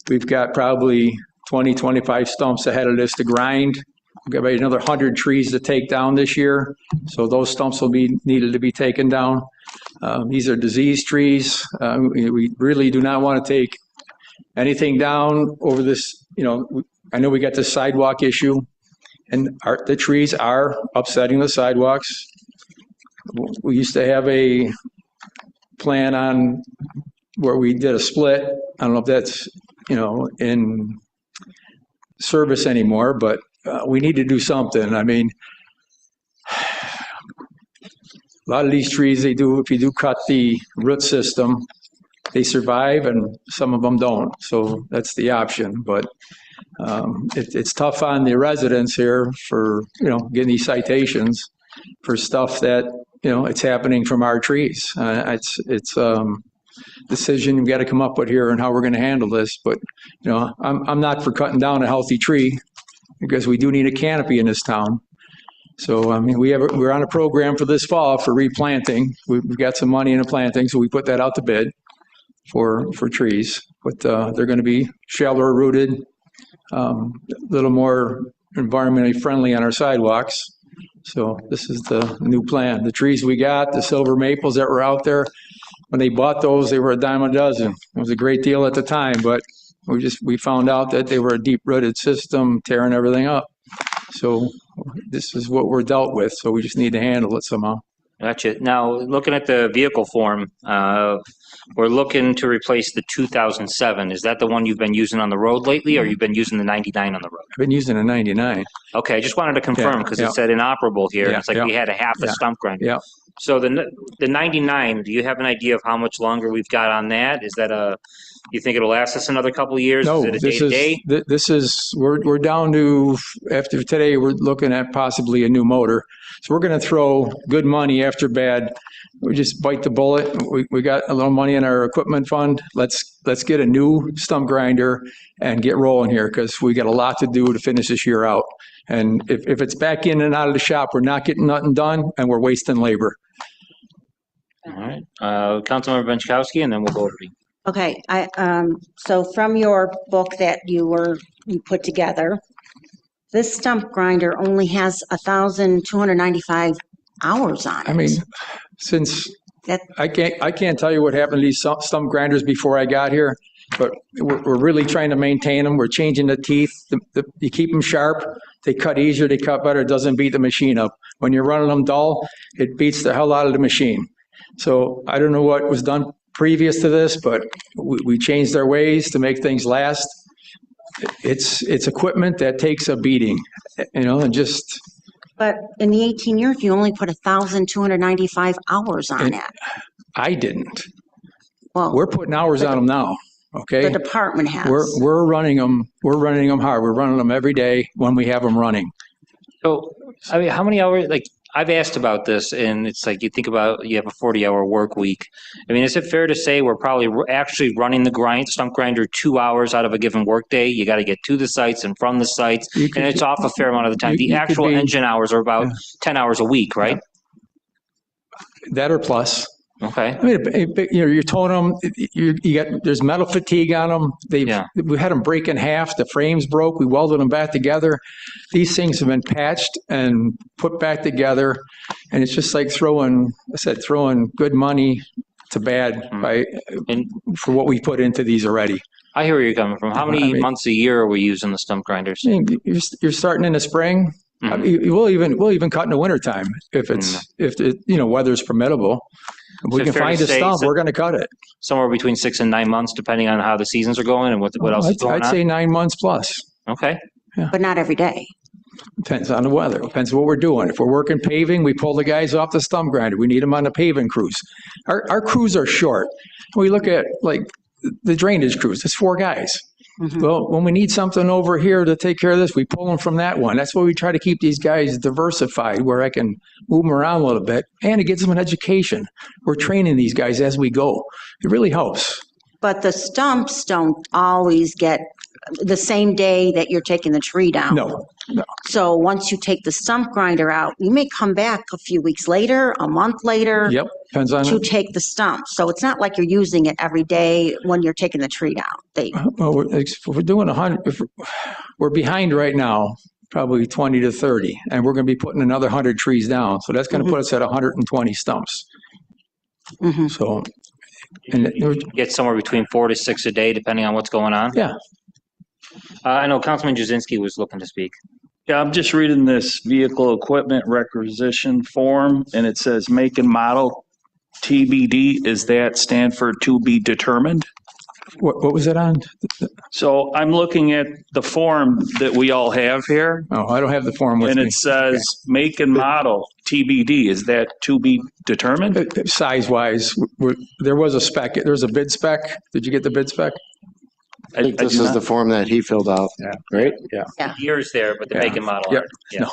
we've got probably 20, 25 stumps ahead of this to grind. We've got about another 100 trees to take down this year, so those stumps will be needed to be taken down. These are diseased trees. We really do not want to take anything down over this. I know we got the sidewalk issue, and the trees are upsetting the sidewalks. We used to have a plan on where we did a split. I don't know if that's in service anymore, but we need to do something. I mean, a lot of these trees, if you do cut the root system, they survive and some of them don't. So that's the option. But it's tough on the residents here for, getting these citations for stuff that, it's happening from our trees. It's decision we've got to come up with here and how we're going to handle this. But, I'm not for cutting down a healthy tree, because we do need a canopy in this town. So, I mean, we're on a program for this fall for replanting. We've got some money in the planting, so we put that out to bid for trees. But they're going to be shallower rooted, a little more environmentally friendly on our sidewalks. So this is the new plan. The trees we got, the silver maples that were out there, when they bought those, they were a dime a dozen. It was a great deal at the time, but we found out that they were a deep-rooted system, tearing everything up. So this is what we're dealt with, so we just need to handle it somehow. Gotcha. Now, looking at the vehicle form, we're looking to replace the 2007. Is that the one you've been using on the road lately, or you've been using the 99 on the road? I've been using a 99. Okay, I just wanted to confirm because it said inoperable here. and It's like we had a half a stump grinder. Yeah. So the 99, do you have an idea of how much longer we've got on that? Is that you think it'll last us another couple of years? No, is it a day-to-day? this is, we're down to, after today, we're looking at possibly a new motor. So we're going to throw good money after bad. We just bite the bullet. We got a little money in our equipment fund. Let's get a new stump grinder and get rolling here because we got a lot to do to finish this year out. And if it's back in and out of the shop, we're not getting nothing done and we're wasting labor. All right. Councilmember Benchkowski, and then we'll go over to you. Okay, so from your book that you put together, this stump grinder only has 1,295 hours on it. I mean, since I can't tell you what happened to these stump grinders before I got here, but we're really trying to maintain them. We're changing the teeth. You keep them sharp. They cut easier. They cut better. It doesn't beat the machine up. When you're running them dull, it beats the hell out of the machine. So I don't know what was done previous to this, but we changed our ways to make things last. It's equipment that takes a beating, and just. But in the 18 years, you only put 1,295 hours on it. I didn't. Well, we're putting hours on them now. Okay. The department has. We're running them. We're running them hard. We're running them every day when we have them running. So, I mean, how many hours? Like, I've asked about this, and it's like you think about you have a 40-hour work week. I mean, is it fair to say we're probably actually running the stump grinder 2 hours out of a given work day? You got to get to the sites and from the sites, and it's off a fair amount of the time. The actual engine hours are about 10 hours a week, right? That or plus. Okay. I mean, you're towing them. There's metal fatigue on them. We had them break in half. The frames broke. We welded them back together. These things have been patched and put back together, and it's just like throwing good money to bad for what we put into these already. I hear where you're coming from. How many months a year are we using the stump grinders? You're starting in the spring. I mean, we'll even cut in the wintertime if the weather's permittable. If we can find a stump, we're going to cut it. Somewhere between 6 and 9 months, depending on how the seasons are going and what else is going on? I'd say 9 months plus. Okay. Yeah. But not every day. Depends on the weather. Depends what we're doing. If we're working paving, we pull the guys off the stump grinder. We need them on the paving crews. Our crews are short. We look at like the drainage crews. It's 4 guys. Mm-hmm. Well, when we need something over here to take care of this, we pull them from that one. That's why we try to keep these guys diversified, where I can move them around a little bit, and it gets them an education. We're training these guys as we go. It really helps. But the stumps don't always get the same day that you're taking the tree down. No. So once you take the stump grinder out, you may come back a few weeks later, a month later. Yep, depends on to take the stump. So it's not like you're using it every day when you're taking the tree down. Well, we're doing 100. We're behind right now, probably 20 to 30, and we're going to be putting another 100 trees down. So that's going to put us at 120 stumps. Mm-hmm. So. And you get somewhere between 4 to 6 a day, depending on what's going on. Yeah. I know Councilman Jazinski was looking to speak. Yeah, I'm just reading this vehicle equipment requisition form, and it says make and model TBD. Is that stand for to be determined? What was it on? So I'm looking at the form that we all have here. Oh, I don't have the form with me. And it says make and model TBD. Is that to be determined? Size-wise, there was a spec. There's a bid spec. Did you get the bid spec? I think this is the form that he filled out. Yeah. Right? Yeah. Years there, but the make and model. Yep. Yeah.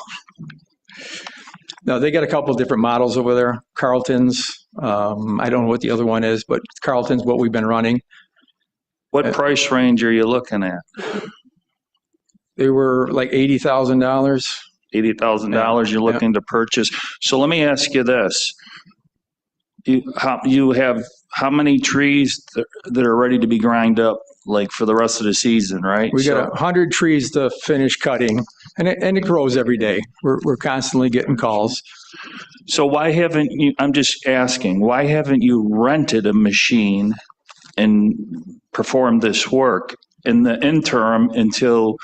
No, they got a couple of different models over there. Carlton's. I don't know what the other one is, but Carlton's what we've been running. What price range are you looking at? They were like $80,000. $80,000 you're looking to purchase. So let me ask you this. You have how many trees that are ready to be ground up, like for the rest of the season, right? We got 100 trees to finish cutting, and it grows every day. We're constantly getting calls. So why haven't you, I'm just asking, why haven't you rented a machine and performed this work in the interim until,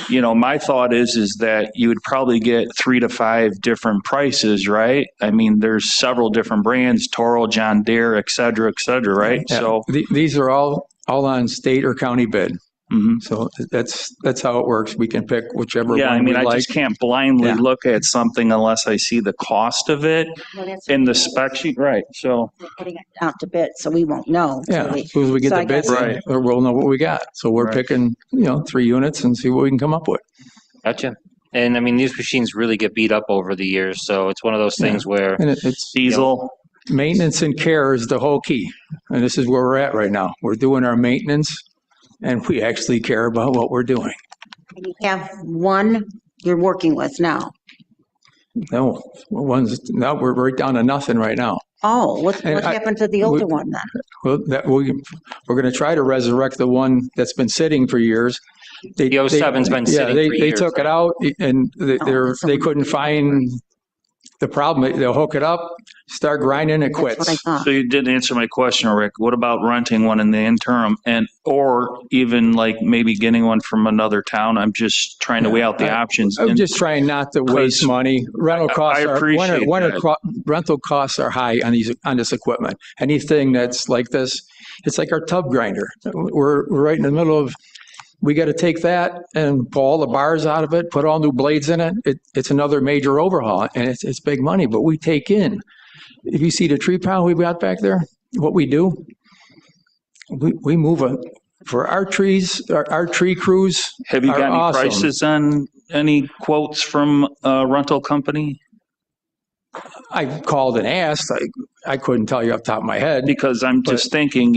my thought is that you would probably get 3 to 5 different prices, right? I mean, there's several different brands, Toro, John Deere, et cetera, right? Yeah. So These are all on state or county bid. So that's how it works. We can pick whichever yeah, I one we mean, I like. just can't blindly Yeah. look at something unless I see the cost of it in the spec sheet, right? So We're putting it out to bid, so we won't know. Yeah, as soon as we get so the I guess- bids, in, we'll know what we got. So we're Right. picking, 3 units and see what we can come up with. Gotcha. And I mean, these machines really get beat up over the years, so it's one of those things where And it's diesel. Maintenance and care is the whole key. And this is where we're at right now. We're doing our maintenance and we actually care about what we're doing. And you have one you're working with now. No, now we're right down to nothing right now. Oh, what And happened to the older one then? Well, we're going to try to resurrect the one that's been sitting for years. The 07's been sitting for they years. took it out and they couldn't find the problem. They'll hook it up, start grinding, it quits. So you didn't answer my question, Rick. What about renting one in the interim or even like maybe getting one from another town? I'm just trying to weigh out the options. I'm just trying not to waste money. Rental costs rental costs are high on this equipment. Anything that's like this, it's like our tub grinder. We're right in the middle of. We got to take that and pull all the bars out of it, put all new blades in it. It's another major overhaul, and it's big money. But we take in. If you see the tree pile we've got back there, what we do, we move it for our trees. Our tree crews. Have you got any awesome. prices on any quotes from a rental company? I called and asked. I couldn't tell you off the top of my head. Because I'm just thinking,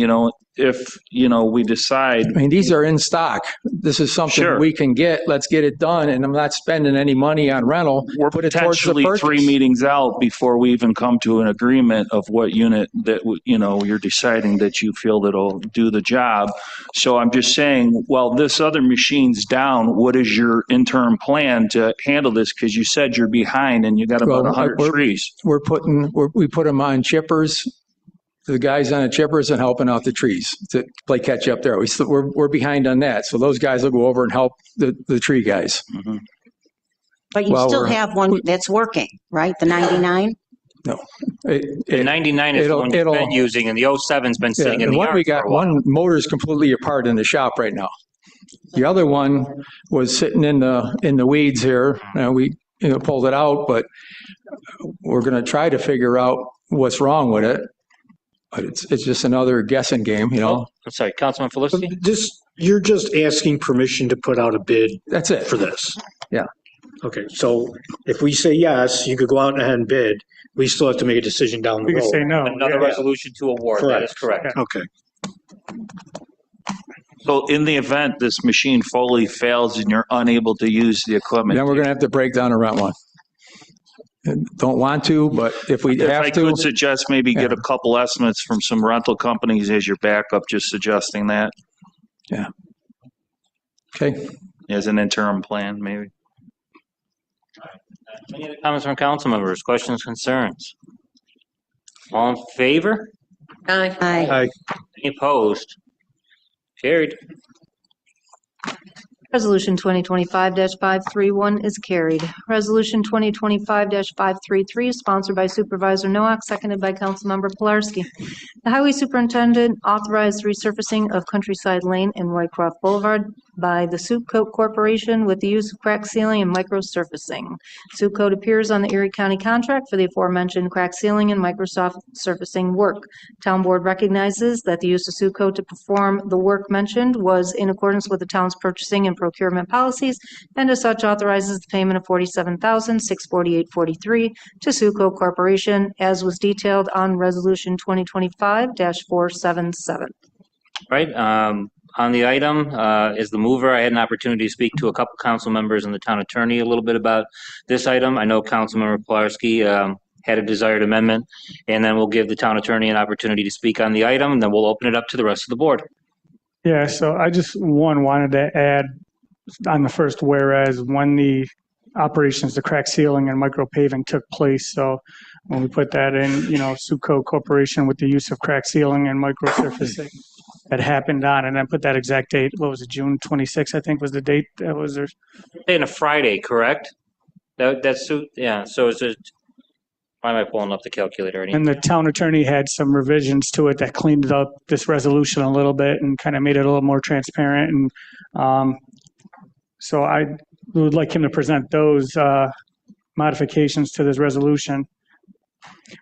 if, we decide. I mean, these are in stock. This is something we can get. Let's get it done. And I'm not spending any money on rental. We're Put it towards the potentially purchase. 3 meetings out before we even come to an agreement of what unit that, you're deciding that you feel that'll do the job. So I'm just saying, well, this other machine's down. What is your interim plan to handle this? Because you said you're behind and you got about 100 trees. We put them on chippers. The guys on the chippers and helping out the trees to play catch up there. We're behind on that. So those guys will go over and help the tree guys. Mm-hmm. But you still have one that's working, right? The 99? No. The 99 is the one you've been using, and the 07's been sitting in the yard we got for a while. one motor's completely apart in the shop right now. The other one was sitting in the weeds here. We pulled it out, but we're going to try to figure out what's wrong with it. But it's just another guessing game, I'm sorry, Councilman Felicity? You're just asking permission to put out a bid. That's it. For this. Yeah. Okay, so if we say yes, you could go out ahead and bid. We still have to make a decision down the road. We can say no. Another resolution to award, that is correct. Okay. So in the event this machine fully fails and you're unable to use the equipment. Then we're going to have to break down and rent one. Don't want to, but if we have I to. could suggest maybe get a couple estimates from some rental companies as your backup, just suggesting that. Yeah. Okay. As an interim plan, maybe. Any other comments from council members, questions, concerns? All in favor? Aye. Aye. Any opposed? Carried. Resolution 2025-531 is carried. Resolution 2025-533 is sponsored by Supervisor Noack, seconded by Councilmember Pilarski. The Highway Superintendent authorized resurfacing of Countryside Lane and Whitecroft Boulevard by the Soup Coat Corporation with the use of crack sealing and micro surfacing. Soup Coat appears on the Erie County contract for the aforementioned crack sealing and microsoft surfacing work. Town Board recognizes that the use of Soup Coat to perform the work mentioned was in accordance with the town's purchasing and procurement policies, and as such authorizes the payment of $47,648.43 to Soup Coat Corporation, as was detailed on Resolution 2025-477. Right, on the item, is the mover. I had an opportunity to speak to a couple council members and the town attorney a little bit about this item. I know Councilmember Pilarski had a desired amendment, and then we'll give the town attorney an opportunity to speak on the item, and then we'll open it up to the rest of the board. Yeah, so I just wanted to add on the first whereas when the operations, the crack sealing and micro paving took place. So when we put that in, Soup Coat Corporation with the use of crack sealing and micro surfacing that happened on, and then put that exact date. What was it, June 26th, I think was the date that was there. Saying a Friday, correct? That's, yeah, so it's a, why am I pulling up the calculator? And the town attorney had some revisions to it that cleaned up this resolution a little bit and kind of made it a little more transparent. And so I would like him to present those modifications to this resolution.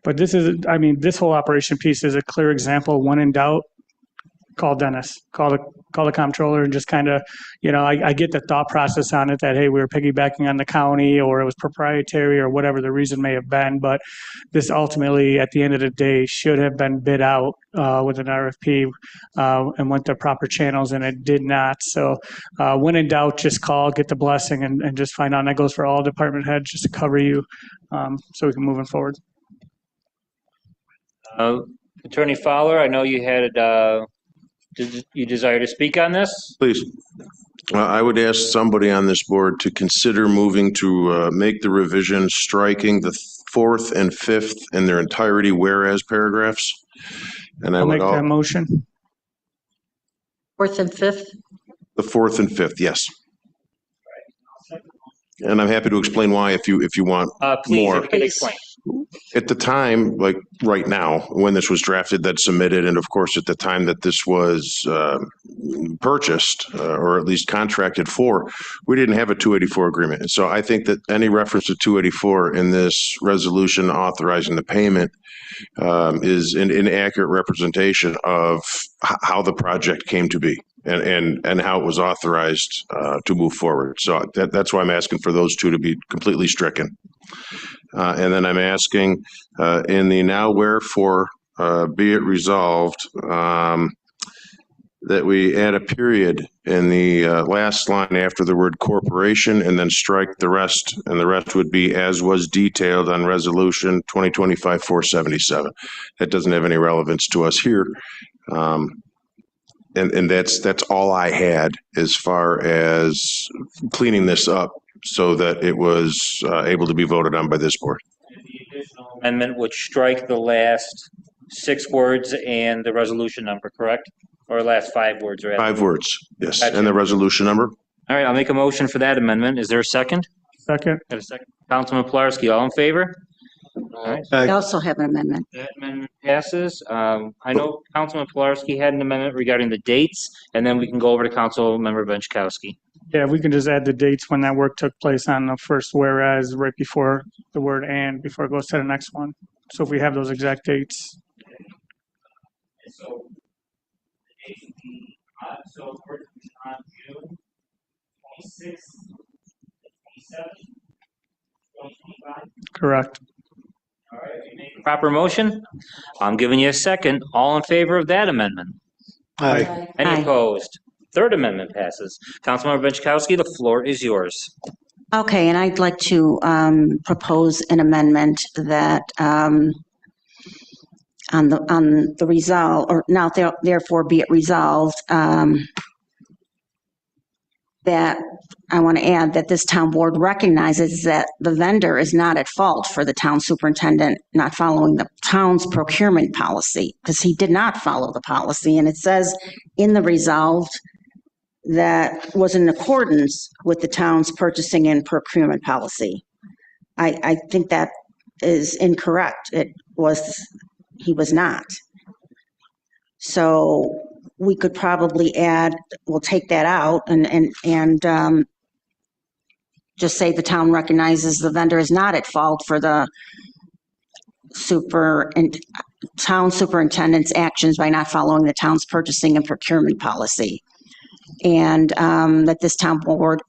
But this is, I mean, this whole operation piece is a clear example. When in doubt, call Dennis, call the comptroller, and just kind of, you know, I get the thought process on it that, hey, we were piggybacking on the county, or it was proprietary, or whatever the reason may have been. But this ultimately, at the end of the day, should have been bid out with an RFP and went the proper channels, and it did not. So when in doubt, just call, get the blessing, and just find out. And that goes for all department heads, just to cover you, so we can move forward. Attorney Fowler, I know you had, did you desire to speak on this? Please. I would ask somebody on this board to consider moving to make the revision, striking the 4th and 5th in their entirety whereas paragraphs. And I'll make that motion. 4th and 5th? The 4th and 5th, yes. And I'm happy to explain why if you want please, more. If you could explain. At the time, like right now, when this was drafted, that's submitted, and of course, at the time that this was purchased, or at least contracted for, we didn't have a 284 agreement. So I think that any reference to 284 in this resolution authorizing the payment is an inaccurate representation of how the project came to be and how it was authorized to move forward. So that's why I'm asking for those two to be completely stricken. And then I'm asking in the now wherefore be it resolved that we add a period in the last line after the word corporation and then strike the rest, and the rest would be as was detailed on resolution 2025-477. That doesn't have any relevance to us here. And that's all I had as far as cleaning this up so that it was able to be voted on by this board. The additional amendment would strike the last 6 words and the resolution number, correct? Or last 5 words, rather. 5 words, yes, Gotcha. and the resolution number. All right, I'll make a motion for that amendment. Is there a second? Second. Got a second. Councilman Pilarski, all in favor? All right. I also have an amendment. That amendment passes. I know Councilman Pilarski had an amendment regarding the dates, and then we can go over to Councilmember Benchkowski. Yeah, we can just add the dates when that work took place on the first whereas right before the word and, before it goes to the next one. So if we have those exact dates. So the dates would be, so we're on June 26th, 27th, 2025. Correct. All right, we make a proper motion. I'm giving you a second. All in favor of that amendment? Aye. Any opposed? Third amendment passes. Councilmember Benchkowski, the floor is yours. Okay, and I'd like to propose an amendment that on the resolve, or now therefore be it resolved, that I want to add that this town board recognizes that the vendor is not at fault for the town superintendent not following the town's procurement policy, because he did not follow the policy. And it says in the resolved that was in accordance with the town's purchasing and procurement policy. I think that is incorrect. He was not. So we could probably add, we'll take that out and just say the town recognizes the vendor is not at fault for the town superintendent's actions by not following the town's purchasing and procurement policy. And that this town board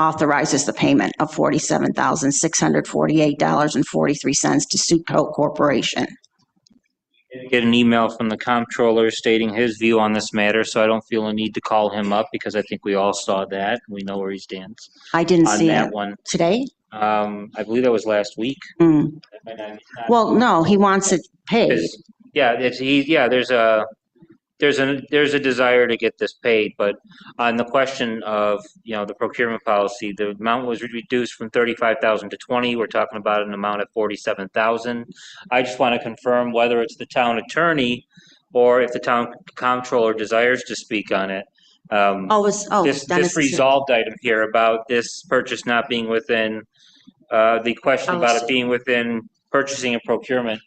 authorizes the payment of $47,648.43 to Suitco Corporation. Get an email from the comptroller stating his view on this matter, so I don't feel a need to call him up because I think we all saw that. We know where he stands. I didn't on see that it one. today. I believe that was last week. Well, no, he wants it paid. Yeah, there's a desire to get this paid, but on the question of, the procurement policy, the amount was reduced from 35,000 to 20. We're talking about an amount of 47,000. I just want to confirm whether it's the town attorney or if the town comptroller desires to speak on it. This Dennis is here. resolved item here about this purchase not being within, the question about it being within purchasing and procurement.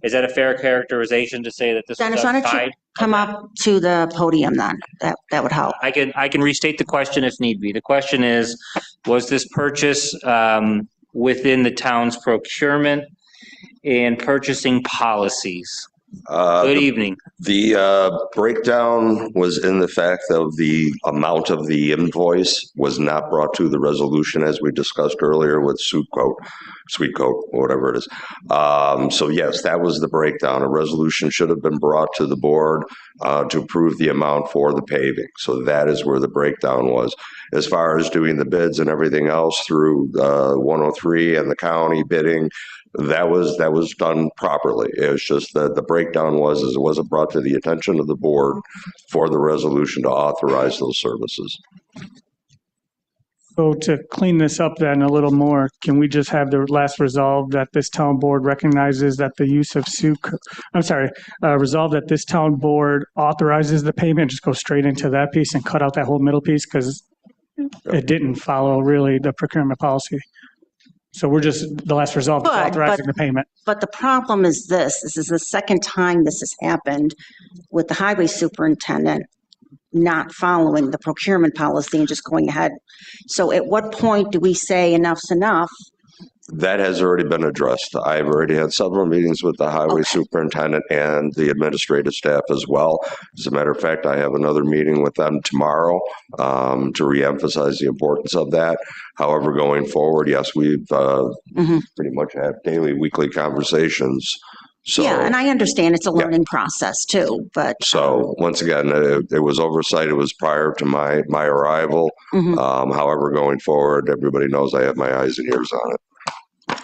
Is that a fair characterization to say that this was Dennis, why don't you outside? come up to the podium then? That would help. I can restate the question if need be. The question is, was this purchase within the town's procurement and purchasing policies? Good evening. The breakdown was in the fact of the amount of the invoice was not brought to the resolution as we discussed earlier with Sweet Coat, whatever it is. So yes, that was the breakdown. A resolution should have been brought to the board to approve the amount for the paving. So that is where the breakdown was. As far as doing the bids and everything else through 103 and the county bidding, that was done properly. It was just that the breakdown was it wasn't brought to the attention of the board for the resolution to authorize those services. So to clean this up then a little more, can we just have the last resolve that this town board recognizes that the use of resolve that this town board authorizes the payment, just go straight into that piece and cut out that whole middle piece because it didn't follow really the procurement policy. So we're just, the last resolve is authorizing the payment. But the problem is this is the second time this has happened with the highway superintendent not following the procurement policy and just going ahead. So at what point do we say enough's enough? That has already been addressed. I've already had several meetings with the highway superintendent and the administrative staff as well. As a matter of fact, I have another meeting with them tomorrow to reemphasize the importance of that. However, going forward, yes, we've pretty much had daily, weekly conversations. So, yeah, and I understand it's a learning process too, but. So once again, it was oversight. It was prior to my arrival. However, going forward, everybody knows I have my eyes and ears on it.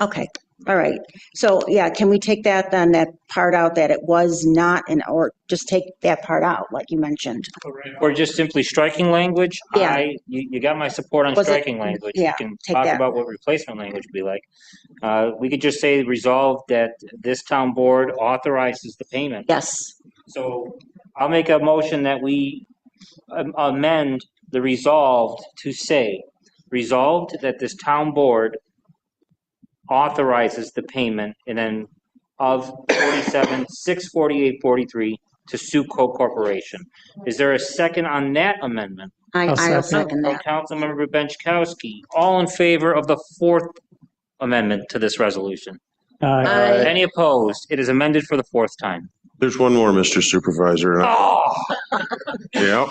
Okay, all right. So, yeah, can we take that then, that part out that it was not, or just take that part out, like you mentioned? Or just simply striking language? Yeah. You got my support on striking language. Yeah, You can take talk that. about what replacement language would be like. We could just say resolve that this town board authorizes the payment. Yes. So I'll make a motion that we amend the resolved to say, resolved that this town board authorizes the payment and then of 648.43 to Suco Corporation. Is there a second on that amendment? I'll second that. Councilmember Benchkowski. All in favor of the fourth amendment to this resolution? Aye. Any opposed? It is amended for the fourth time. There's one more, Mr. Supervisor. Yeah.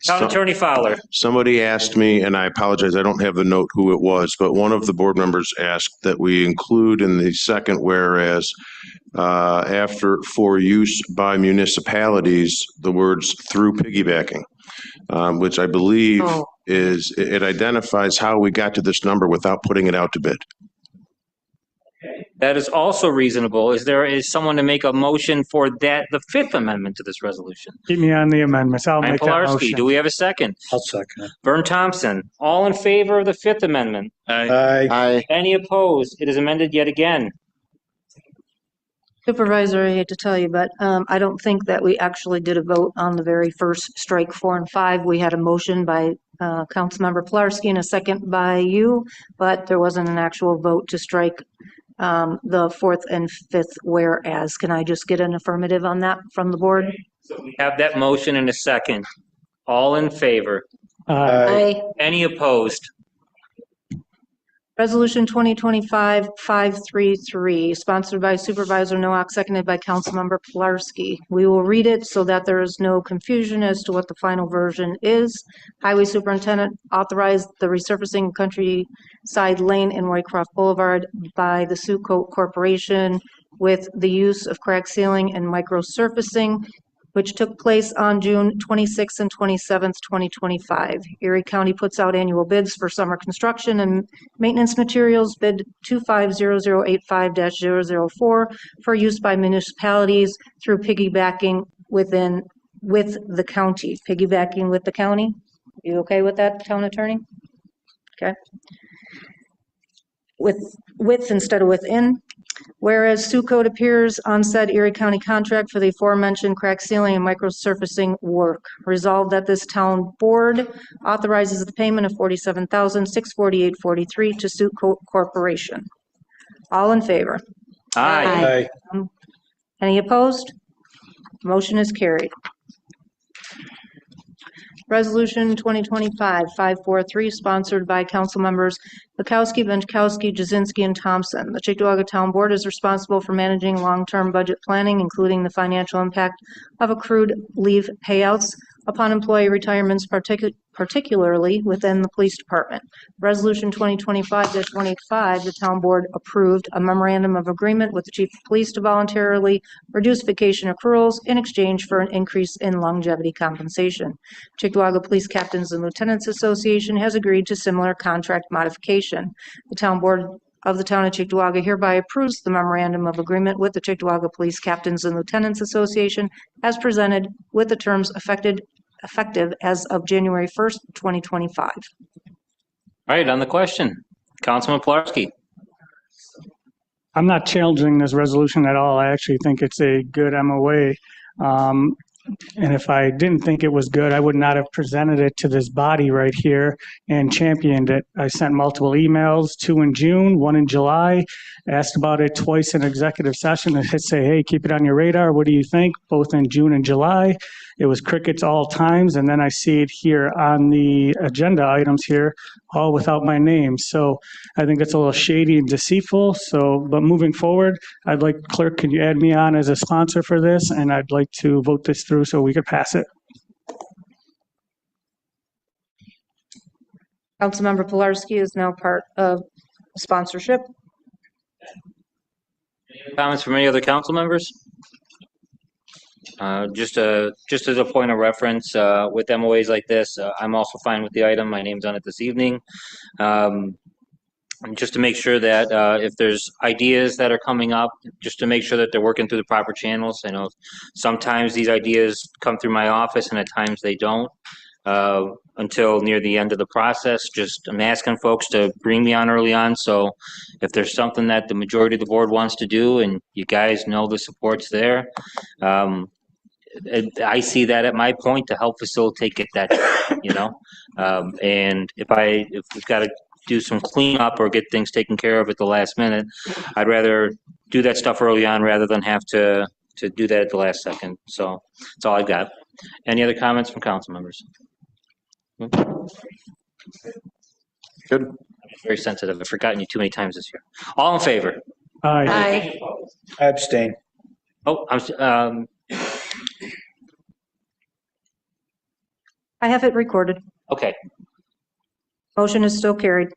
Town Attorney Fowler. Somebody asked me, and I apologize, I don't have the note who it was, but one of the board members asked that we include in the second whereas for use by municipalities, the words through piggybacking, which I believe it identifies how we got to this number without putting it out to bid. That is also reasonable. Is someone to make a motion for that, the fifth amendment to this resolution? Keep me on the amendments. I'll Ryan make that Pilarski, motion. do we have a second? I'll second it. Vern Thompson, all in favor of the fifth amendment? Aye. Any opposed? It is amended yet again. Supervisor, I hate to tell you, but I don't think that we actually did a vote on the very first strike 4 and 5. We had a motion by Councilmember Pilarski and a second by you, but there wasn't an actual vote to strike the fourth and fifth whereas. Can I just get an affirmative on that from the board? So we have that motion in a second. All in favor? Aye. Any opposed? Resolution 2025-533, sponsored by Supervisor Nowak, seconded by Councilmember Pilarski. We will read it so that there is no confusion as to what the final version is. Highway Superintendent authorized the resurfacing Countryside Lane and Roycroft Boulevard by the Suco Corporation with the use of crack sealing and micro surfacing, which took place on June 26th and 27th, 2025. Erie County puts out annual bids for summer construction and maintenance materials, bid 250085-004, for use by municipalities through piggybacking with the county. Piggybacking with the county? You okay with that, Town Attorney? Okay. With instead of within. Whereas Sioux Code appears on said Erie County contract for the aforementioned crack sealing and microsurfacing work. Resolved that this town board authorizes the payment of $47,648.43 to Sioux Code Corporation. All in favor? Aye. Any opposed? Motion is carried. Resolution 2025-543, sponsored by council members Bukowski, Benchkowski, Jazinski, and Thompson. The Cheektowaga Town Board is responsible for managing long-term budget planning, including the financial impact of accrued leave payouts upon employee retirements, particularly within the police department. Resolution 2025-25, the town board approved a memorandum of agreement with the chief of police to voluntarily reduce vacation accruals in exchange for an increase in longevity compensation. Cheektowaga Police Captains and Lieutenants Association has agreed to similar contract modification. The town board of the town of Cheektowaga hereby approves the memorandum of agreement with the Cheektowaga Police Captains and Lieutenants Association as presented, with the terms effective as of January 1st, 2025. All right, on the question, Councilman Pilarski. I'm not challenging this resolution at all. I actually think it's a good MOA. And if I didn't think it was good, I would not have presented it to this body right here and championed it. I sent multiple emails, 2 in June, 1 in July, asked about it twice in executive session and say, hey, keep it on your radar. What do you think? Both in June and July. It was crickets all times. And then I see it here on the agenda items here, all without my name. So I think it's a little shady and deceitful. So, but moving forward, I'd like, clerk, can you add me on as a sponsor for this? And I'd like to vote this through so we could pass it. Councilmember Pilarski is now part of sponsorship. Comments from any other council members? Just as a point of reference, with MOAs like this, I'm also fine with the item. My name's on it this evening. Just to make sure that if there's ideas that are coming up, just to make sure that they're working through the proper channels. I know sometimes these ideas come through my office and at times they don't until near the end of the process. Just I'm asking folks to bring me on early on. So if there's something that the majority of the board wants to do and you guys know the support's there, I see that at my point to help facilitate get that, you know, and if we've got to do some cleanup or get things taken care of at the last minute, I'd rather do that stuff early on rather than have to do that at the last second. So that's all I've got. Any other comments from council members? Good. I'm very sensitive. I've forgotten you too many times this year. All in favor? Aye. I abstain. Oh, I have it recorded. okay. Motion is still carried.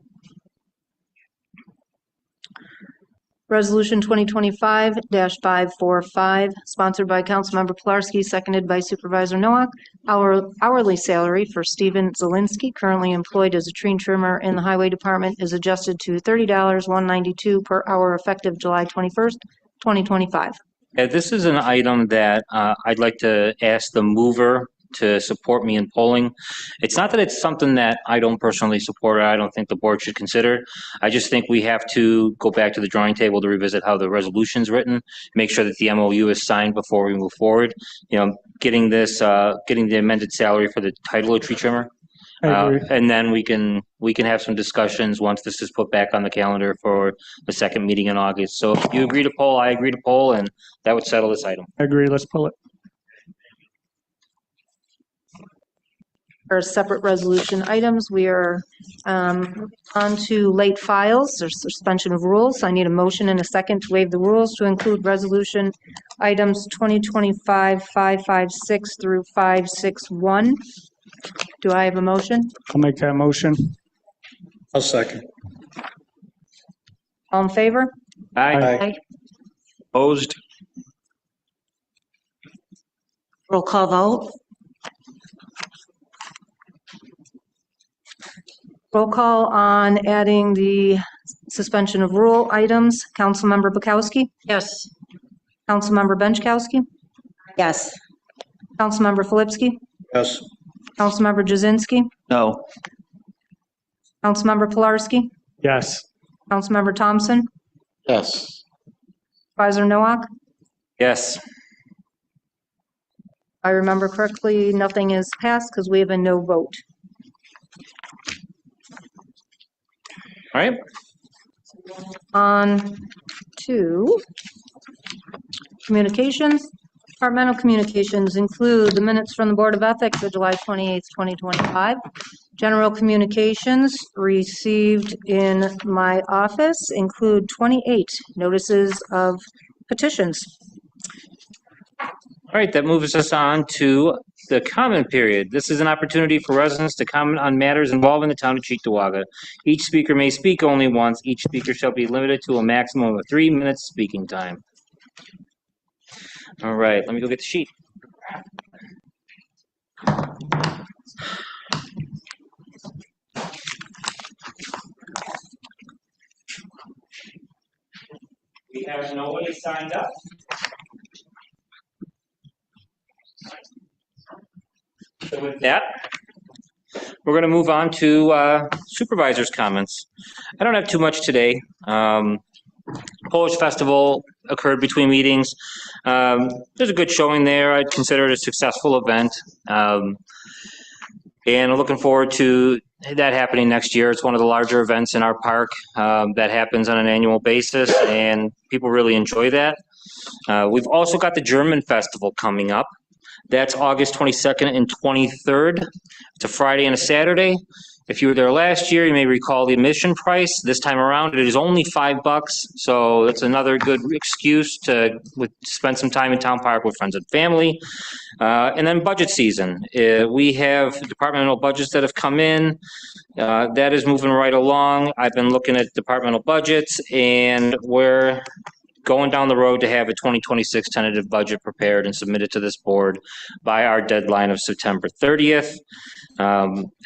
Resolution 2025-545, sponsored by Councilmember Pilarski, seconded by Supervisor Nowak. Hourly salary for Stephen Zielinski, currently employed as a tree trimmer in the Highway Department, is adjusted to $30.192 per hour effective July 21st, 2025. Yeah, this is an item that I'd like to ask the mover to support me in polling. It's not that it's something that I don't personally support or I don't think the board should consider. I just think we have to go back to the drawing table to revisit how the resolution's written, make sure that the MOU is signed before we move forward. You know, getting the amended salary for the title of tree trimmer. And then we can have some discussions once this is put back on the calendar for the second meeting in August. So if you agree to poll, I agree to poll, and that would settle this item. I agree. Let's pull it. For separate resolution items, we are on to late files or suspension of rules. I need a motion and a second to waive the rules to include resolution items 2025-556 through 561. Do I have a motion? I'll make that motion. I'll second. All in favor? Aye. Opposed? Roll call vote. Roll call on adding the suspension of rule items. Councilmember Bukowski? Yes. Councilmember Benchkowski? Yes. Councilmember Filipski? Yes. Councilmember Jazinski? No. Councilmember Pilarski? Yes. Councilmember Thompson? Yes. Supervisor Nowak? Yes. If I remember correctly, nothing is passed because we have a no vote. All right. On to communications. Departmental communications include the minutes from the Board of Ethics of July 28th, 2025. General communications received in my office include 28 notices of petitions. All right, that moves us on to the comment period. This is an opportunity for residents to comment on matters involving the town of Cheektowaga. Each speaker may speak only once. Each speaker shall be limited to a maximum of 3 minutes speaking time. All right, let me go get the sheet. We have nobody signed up. So with that, we're going to move on to supervisors' comments. I don't have too much today. Polish Festival occurred between meetings. There's a good showing there. I'd consider it a successful event. And I'm looking forward to that happening next year. It's one of the larger events in our park that happens on an annual basis, and people really enjoy that. We've also got the German Festival coming up. That's August 22nd and 23rd. It's a Friday and a Saturday. If you were there last year, you may recall the admission price. This time around, it is only $5, so that's another good excuse to spend some time in Town Park with friends and family. And then budget season. We have departmental budgets that have come in. That is moving right along. I've been looking at departmental budgets, and we're going down the road to have a 2026 tentative budget prepared and submitted to this board by our deadline of September 30th.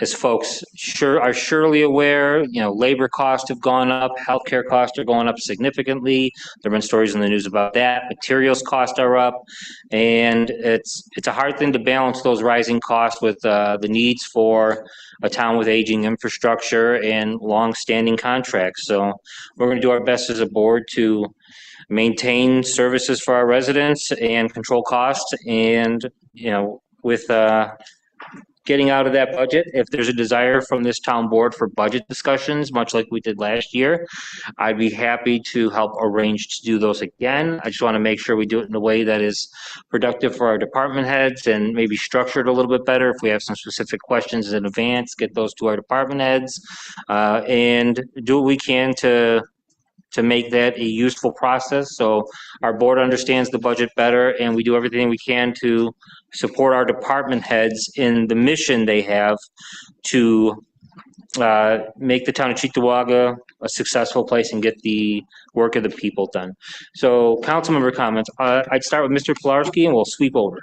As folks are surely aware, labor costs have gone up, healthcare costs are going up significantly. There have been stories in the news about that. Materials costs are up, and it's a hard thing to balance those rising costs with the needs for a town with aging infrastructure and long-standing contracts. So we're going to do our best as a board to maintain services for our residents and control costs. And, with getting out of that budget, if there's a desire from this town board for budget discussions, much like we did last year, I'd be happy to help arrange to do those again. I just want to make sure we do it in a way that is productive for our department heads and maybe structured a little bit better. If we have some specific questions in advance, get those to our department heads, and do what we can to make that a useful process so our board understands the budget better, and we do everything we can to support our department heads in the mission they have to make the town of Cheektowaga a successful place and get the work of the people done. So council member comments. I'd start with Mr. Pilarski and we'll sweep over.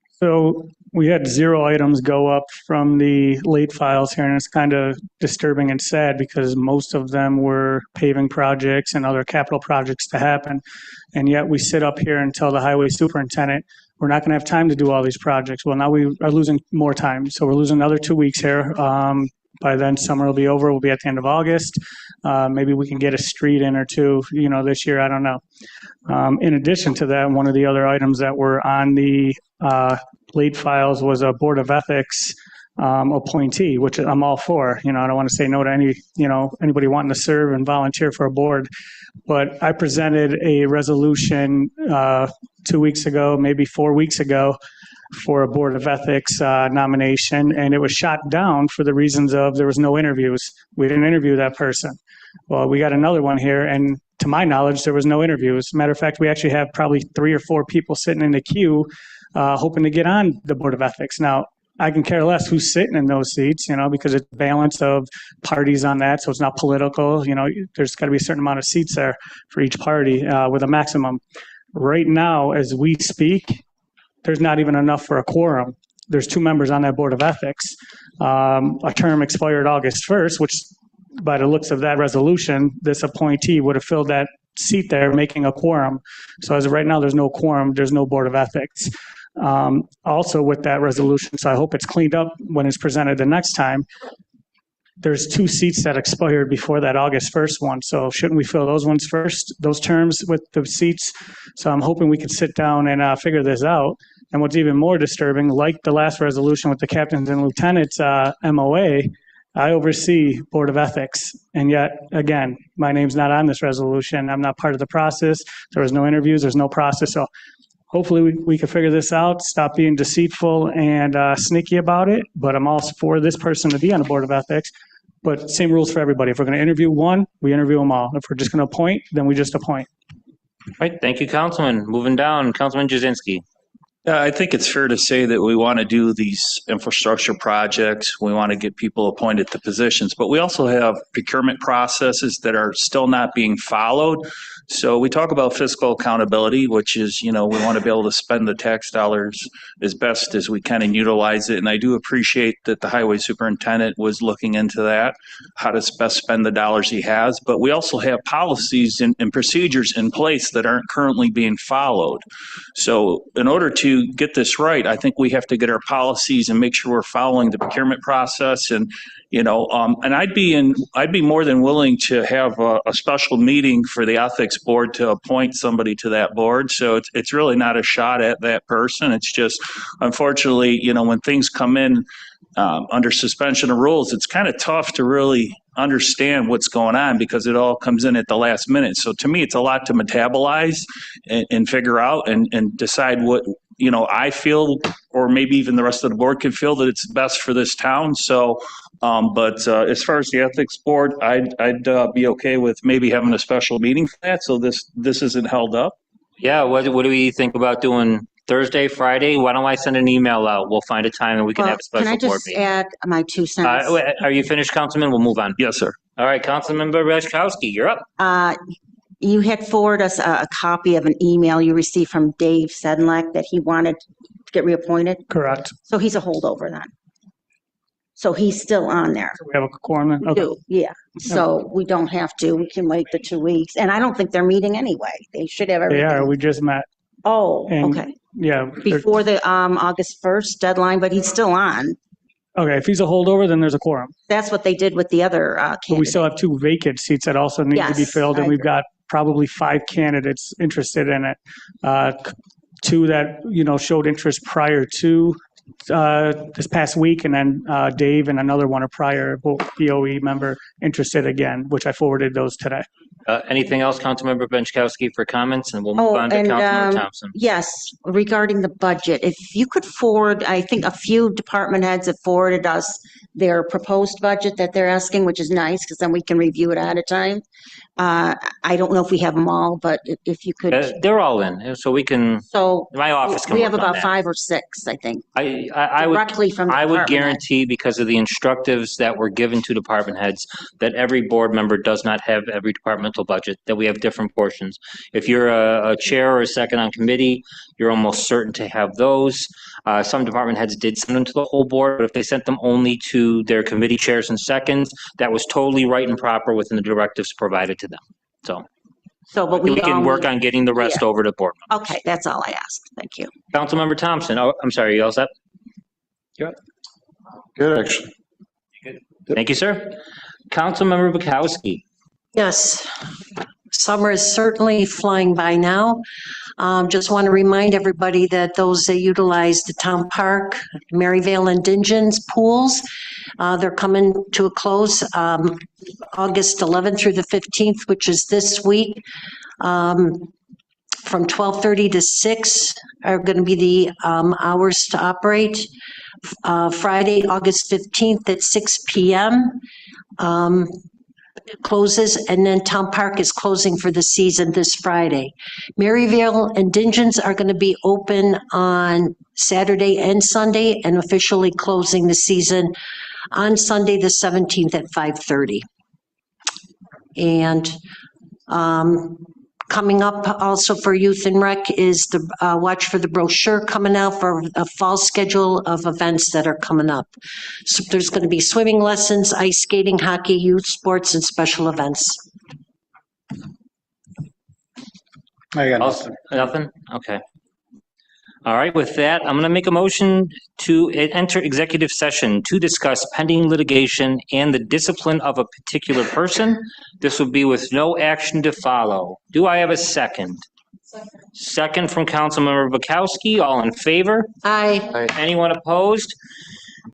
So we had 0 items go up from the late files here, and it's kind of disturbing and sad because most of them were paving projects and other capital projects to happen. And yet we sit up here and tell the highway superintendent, we're not going to have time to do all these projects. Well, now we are losing more time. So we're losing another 2 weeks here. By then, summer will be over. We'll be at the end of August. Maybe we can get a street in or two, this year. I don't know. In addition to that, one of the other items that were on the late files was a Board of Ethics appointee, which I'm all for. I don't want to say no to anybody wanting to serve and volunteer for a board. But I presented a resolution 2 weeks ago, maybe 4 weeks ago, for a Board of Ethics nomination, and it was shot down for the reasons of there was no interviews. We didn't interview that person. Well, we got another one here, and to my knowledge, there was no interviews. Matter of fact, we actually have probably 3 or 4 people sitting in the queue hoping to get on the Board of Ethics. Now, I can care less who's sitting in those seats, because it's a balance of parties on that, so it's not political. There's got to be a certain amount of seats there for each party with a maximum. Right now, as we speak, there's not even enough for a quorum. There's 2 members on that Board of Ethics. A term expired August 1st, which by the looks of that resolution, this appointee would have filled that seat there, making a quorum. So as of right now, there's no quorum, there's no Board of Ethics. Also with that resolution, so I hope it's cleaned up when it's presented the next time, there's 2 seats that expired before that August 1st one. So shouldn't we fill those ones first, those terms with the seats? So I'm hoping we can sit down and figure this out. And what's even more disturbing, like the last resolution with the captains and lieutenants MOA, I oversee Board of Ethics. And yet, again, my name's not on this resolution. I'm not part of the process. There was no interviews. There's no process. So hopefully we can figure this out, stop being deceitful and sneaky about it. But I'm also for this person to be on the Board of Ethics. But same rules for everybody. If we're going to interview one, we interview them all. If we're just going to appoint, then we just appoint. All right, thank you, Councilman. Moving down, Councilman Jazinski. I think it's fair to say that we want to do these infrastructure projects. We want to get people appointed to positions, but we also have procurement processes that are still not being followed. So we talk about fiscal accountability, which is, we want to be able to spend the tax dollars as best as we can and utilize it. And I do appreciate that the highway superintendent was looking into that, how to best spend the dollars he has. But we also have policies and procedures in place that aren't currently being followed. So in order to get this right, I think we have to get our policies and make sure we're following the procurement process. And and I'd be more than willing to have a special meeting for the ethics board to appoint somebody to that board. So it's really not a shot at that person. It's just, unfortunately, when things come in under suspension of rules, it's kind of tough to really understand what's going on because it all comes in at the last minute. So to me, it's a lot to metabolize and figure out and decide what, I feel, or maybe even the rest of the board can feel that it's best for this town. So, but as far as the ethics board, I'd be okay with maybe having a special meeting for that. So this isn't held up. Yeah. What do we think about doing Thursday, Friday? Why don't I send an email out? We'll find a time and we can have a special board meeting. Can I just add my 2 cents? Are you finished, Councilman? We'll move on. Yes, sir. All right, Councilmember Reshkowski, you're up. You had forwarded us a copy of an email you received from Dave Sedlak that he wanted to get reappointed. Correct. So he's a holdover then. So he's still on there. So we have a quorum then? Okay. Yeah. So we don't have to. We can wait the 2 weeks. And I don't think they're meeting anyway. They should have everything. They are. We just met. Oh, And, okay. Yeah. Before the August 1st deadline, but he's still on. Okay, if he's a holdover, then there's a quorum. That's what they did with the other But candidate. we still have 2 vacant seats that also need to be Yes, filled, and I we've agree. got probably 5 candidates interested in it. 2 that, showed interest prior to this past week, and then Dave and another one, a prior BOE member interested again, which I forwarded those today. Anything else, Councilmember Benchkowski, for comments, and we'll move on to Councilmember Thompson. Yes, regarding the budget, if you could forward, I think a few department heads have forwarded us their proposed budget that they're asking, which is nice, because then we can review it ahead of time. I don't know if we have them all, but if you could. They're all in, so we can. So my office can. We have work on about that. 5 or 6, I think. I would directly from the I would department head. guarantee, because of the instructives that were given to department heads, that every board member does not have every departmental budget, that we have different portions. If you're a chair or a second on committee, you're almost certain to have those. Some department heads did send them to the whole board, but if they sent them only to their committee chairs and seconds, that was totally right and proper within the directives provided to them. But we can work on getting the rest over to board members. Okay, that's all I asked. Thank you. Councilmember Thompson, I'm sorry, you all set? Good, actually. Thank you, sir. Councilmember Bukowski. Yes, summer is certainly flying by now. Just want to remind everybody that those that utilize the town park, Maryvale and Dingens pools, they're coming to a close August 11th through the 15th, which is this week. From 12:30 to 6 are going to be the hours to operate. Friday, August 15th at 6 p.m. Closes, and then Town Park is closing for the season this Friday. Maryvale and Dingens are going to be open on Saturday and Sunday, and officially closing the season on Sunday, the 17th at 5:30. And coming up also for Youth and Rec is the watch for the brochure coming out for a fall schedule of events that are coming up. So there's going to be swimming lessons, ice skating, hockey, youth sports, and special events. I got nothing. Nothing? Okay. All right, with that, I'm going to make a motion to enter executive session to discuss pending litigation and the discipline of a particular person. This will be with no action to follow. Do I have a second? Second from Councilmember Bukowski. All in favor? Aye. Anyone opposed?